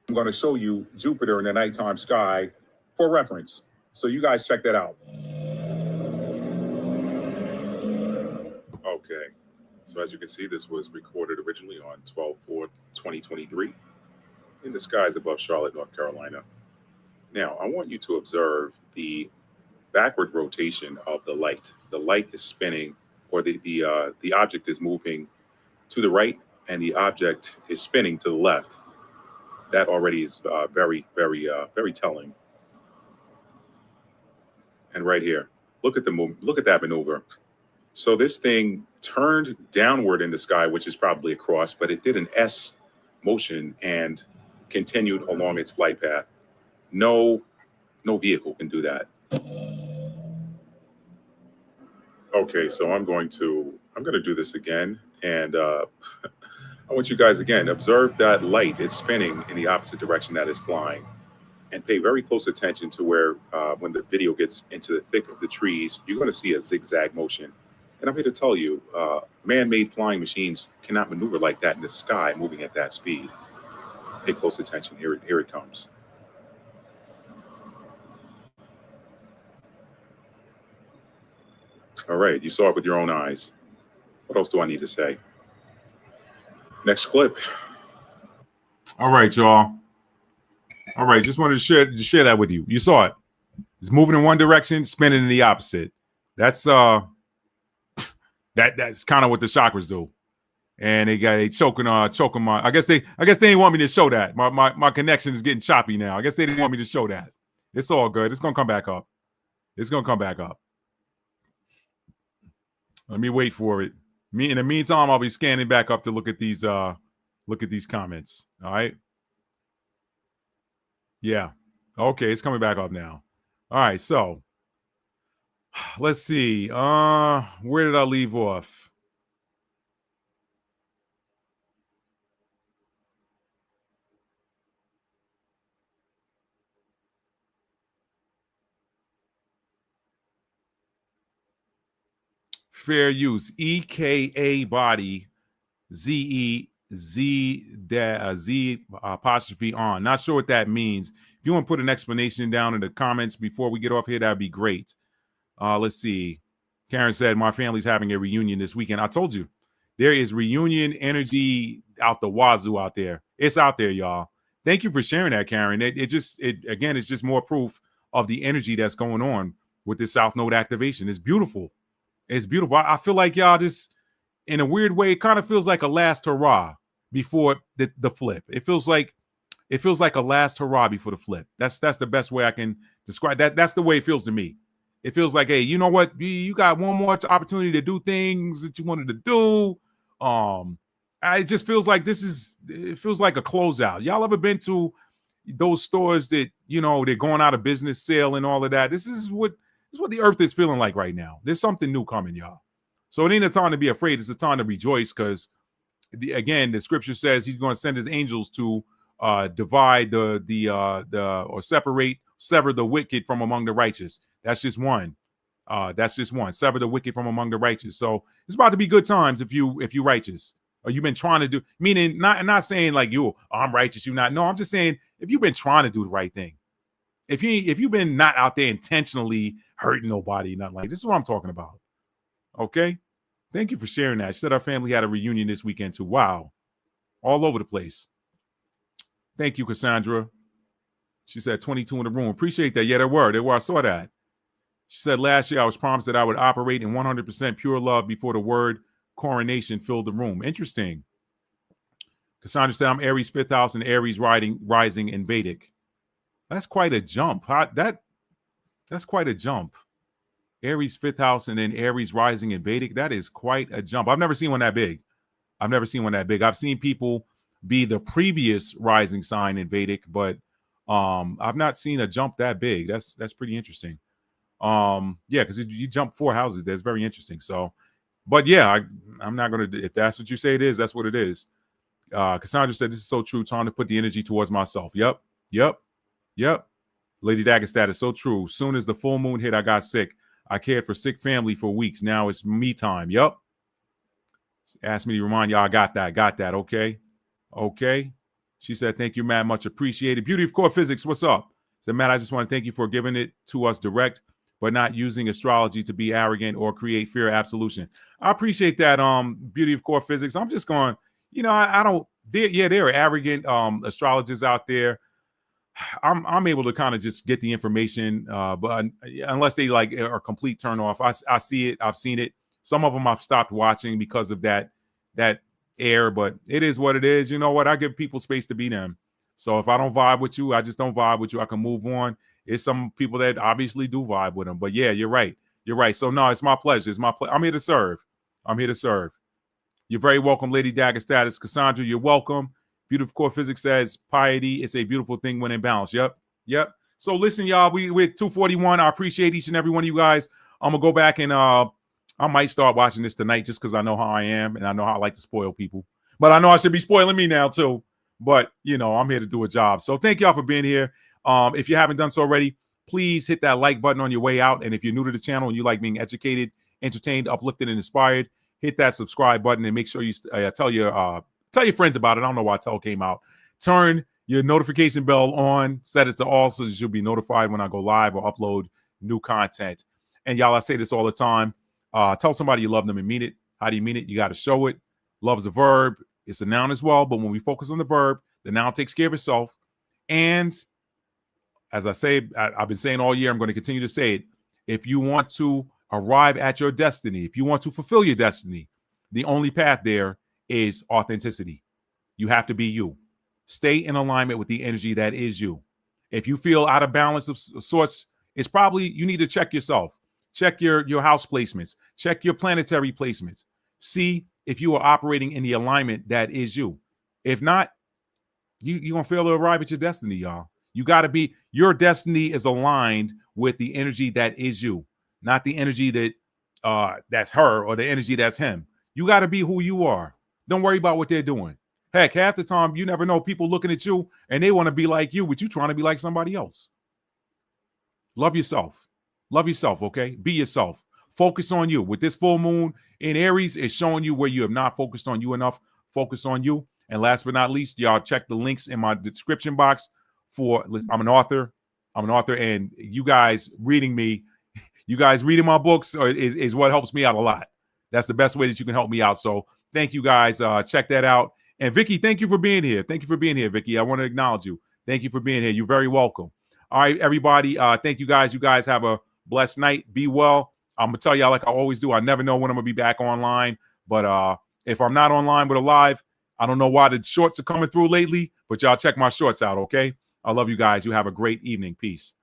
[SPEAKER 2] I'm going to show you Jupiter in the nighttime sky for reference. So you guys check that out. Okay. So as you can see, this was recorded originally on 12/4/2023 in the skies above Charlotte, North Carolina. Now, I want you to observe the backward rotation of the light. The light is spinning, or the object is moving to the right, and the object is spinning to the left. That already is very, very, very telling. And right here, look at that maneuver. So this thing turned downward in the sky, which is probably a cross, but it did an S motion and continued along its flight path. No vehicle can do that. Okay, so I'm going to do this again, and I want you guys again observe that light. It's spinning in the opposite direction that it's flying, and pay very close attention to where when the video gets into the thick of the trees, you're going to see a zigzag motion. And I'm here to tell you, man-made flying machines cannot maneuver like that in the sky, moving at that speed. Pay close attention. Here it comes. All right, you saw it with your own eyes. What else do I need to say? Next clip. All right, y'all. All right, just wanted to share that with you. You saw it. It's moving in one direction, spinning in the opposite. That's that's kind of what the chakras do. And they choke them on. I guess they didn't want me to show that. My connection is getting choppy now. I guess they didn't want me to show that. It's all good. It's gonna come back up. Let me wait for it. In the meantime, I'll be scanning back up to look at these comments. All right. Yeah. Okay, it's coming back up now. All right, so let's see. Where did I leave off? Fair use. EKA body Z apostrophe on. Not sure what that means. If you want to put an explanation down in the comments before we get off here, that'd be great. Let's see. Karen said, my family's having a reunion this weekend. I told you, there is reunion energy out the wazoo out there. It's out there, y'all. Thank you for sharing that, Karen. It's just more proof of the energy that's going on with this South Node activation. It's beautiful. It's beautiful. I feel like y'all just, in a weird way, it kind of feels like a last hurrah before the flip. It feels like a last hurrah before the flip. That's the best way I can describe that. That's the way it feels to me. It feels like, hey, you know what? You got one more opportunity to do things that you wanted to do. It just feels like it feels like a closeout. Y'all ever been to those stores that, you know, they're going out of business, sale and all of that? This is what the earth is feeling like right now. There's something new coming, y'all. So it ain't a time to be afraid. It's a time to rejoice, because again, the scripture says he's going to send his angels to divide or sever the wicked from among the righteous. That's just one. Sever the wicked from among the righteous. So it's about to be good times if you righteous, or you've been trying to do, meaning not saying like I'm righteous, you not. No, I'm just saying if you've been trying to do the right thing. If you've been not out there intentionally hurting nobody, nothing like this is what I'm talking about. Okay. Thank you for sharing that. She said our family had a reunion this weekend too. Wow. All over the place. Thank you, Cassandra. She said 22 in the room. Appreciate that. Yeah, there were. I saw that. She said last year I was promised that I would operate in 100% pure love before the word coronation filled the room. Interesting. Cassandra said I'm Aries 5th house and Aries rising in Vedic. That's quite a jump. That's quite a jump. Aries 5th house and then Aries rising in Vedic. That is quite a jump. I've never seen one that big. I've seen people be the previous rising sign in Vedic, but I've not seen a jump that big. That's pretty interesting. Yeah, because you jump 4 houses. That's very interesting. So, but yeah, I'm not gonna. If that's what you say it is, that's what it is. Cassandra said this is so true. Time to put the energy towards myself. Yep. Lady Dagestat is so true. Soon as the full moon hit, I got sick. I cared for sick family for weeks. Now it's me time. Yep. Asked me to remind y'all I got that. Okay. She said, thank you, Matt. Much appreciated. Beauty of Core Physics. What's up? Said, Matt, I just want to thank you for giving it to us direct, but not using astrology to be arrogant or create fear absolution. I appreciate that, Beauty of Core Physics. I'm just going, I don't, there are arrogant astrologers out there. I'm able to kind of just get the information, but unless they like are complete turn off, I see it. I've seen it. Some of them I've stopped watching because of that air, but it is what it is. You know what? I give people space to be them. So if I don't vibe with you, I just don't vibe with you. I can move on. It's some people that obviously do vibe with them, but yeah, you're right. So no, it's my pleasure. I'm here to serve. You're very welcome, Lady Dagger Status. Cassandra, you're welcome. Beautiful Core Physics says piety, it's a beautiful thing when in balance. Yep. So listen, y'all, we're at 241. I appreciate each and every one of you guys. I'm gonna go back and I might start watching this tonight just because I know how I am and I know how I like to spoil people. But I know I should be spoiling me now too. But I'm here to do a job. So thank y'all for being here. If you haven't done so already, please hit that like button on your way out. And if you're new to the channel and you like being educated, entertained, uplifted, and inspired, hit that subscribe button and make sure you tell your friends about it. I don't know why tell came out. Turn your notification bell on, set it to all so that you'll be notified when I go live or upload new content. And y'all, I say this all the time. Tell somebody you love them and mean it. How do you mean it? You got to show it. Love is a verb. It's a noun as well. But when we focus on the verb, the noun takes care of itself. And as I say, I've been saying all year, I'm going to continue to say it. If you want to arrive at your destiny, if you want to fulfill your destiny, the only path there is authenticity. You have to be you. Stay in alignment with the energy that is you. If you feel out of balance of sorts, it's probably you need to check yourself. Check your house placements. Check your planetary placements. See if you are operating in the alignment that is you. If not, you're going to fail to arrive at your destiny, y'all. You got to be, your destiny is aligned with the energy that is you, not the energy that's her or the energy that's him. You got to be who you are. Don't worry about what they're doing. Heck, half the time, you never know, people looking at you and they want to be like you, but you trying to be like somebody else. Love yourself. Okay? Be yourself. Focus on you. With this full moon in Aries, it's showing you where you have not focused on you enough. Focus on you. And last but not least, y'all check the links in my description box I'm an author, and you guys reading me, you guys reading my books is what helps me out a lot. That's the best way that you can help me out. So thank you guys. Check that out. And Vicky, thank you for being here. Vicky. I want to acknowledge you. Thank you for being here. You're very welcome. All right, everybody. Thank you guys. You guys have a blessed night. Be well. I'm gonna tell y'all like I always do. I never know when I'm gonna be back online, but if I'm not online with a live, I don't know why the shorts are coming through lately, but y'all check my shorts out, okay? I love you guys. You have a great evening. Peace.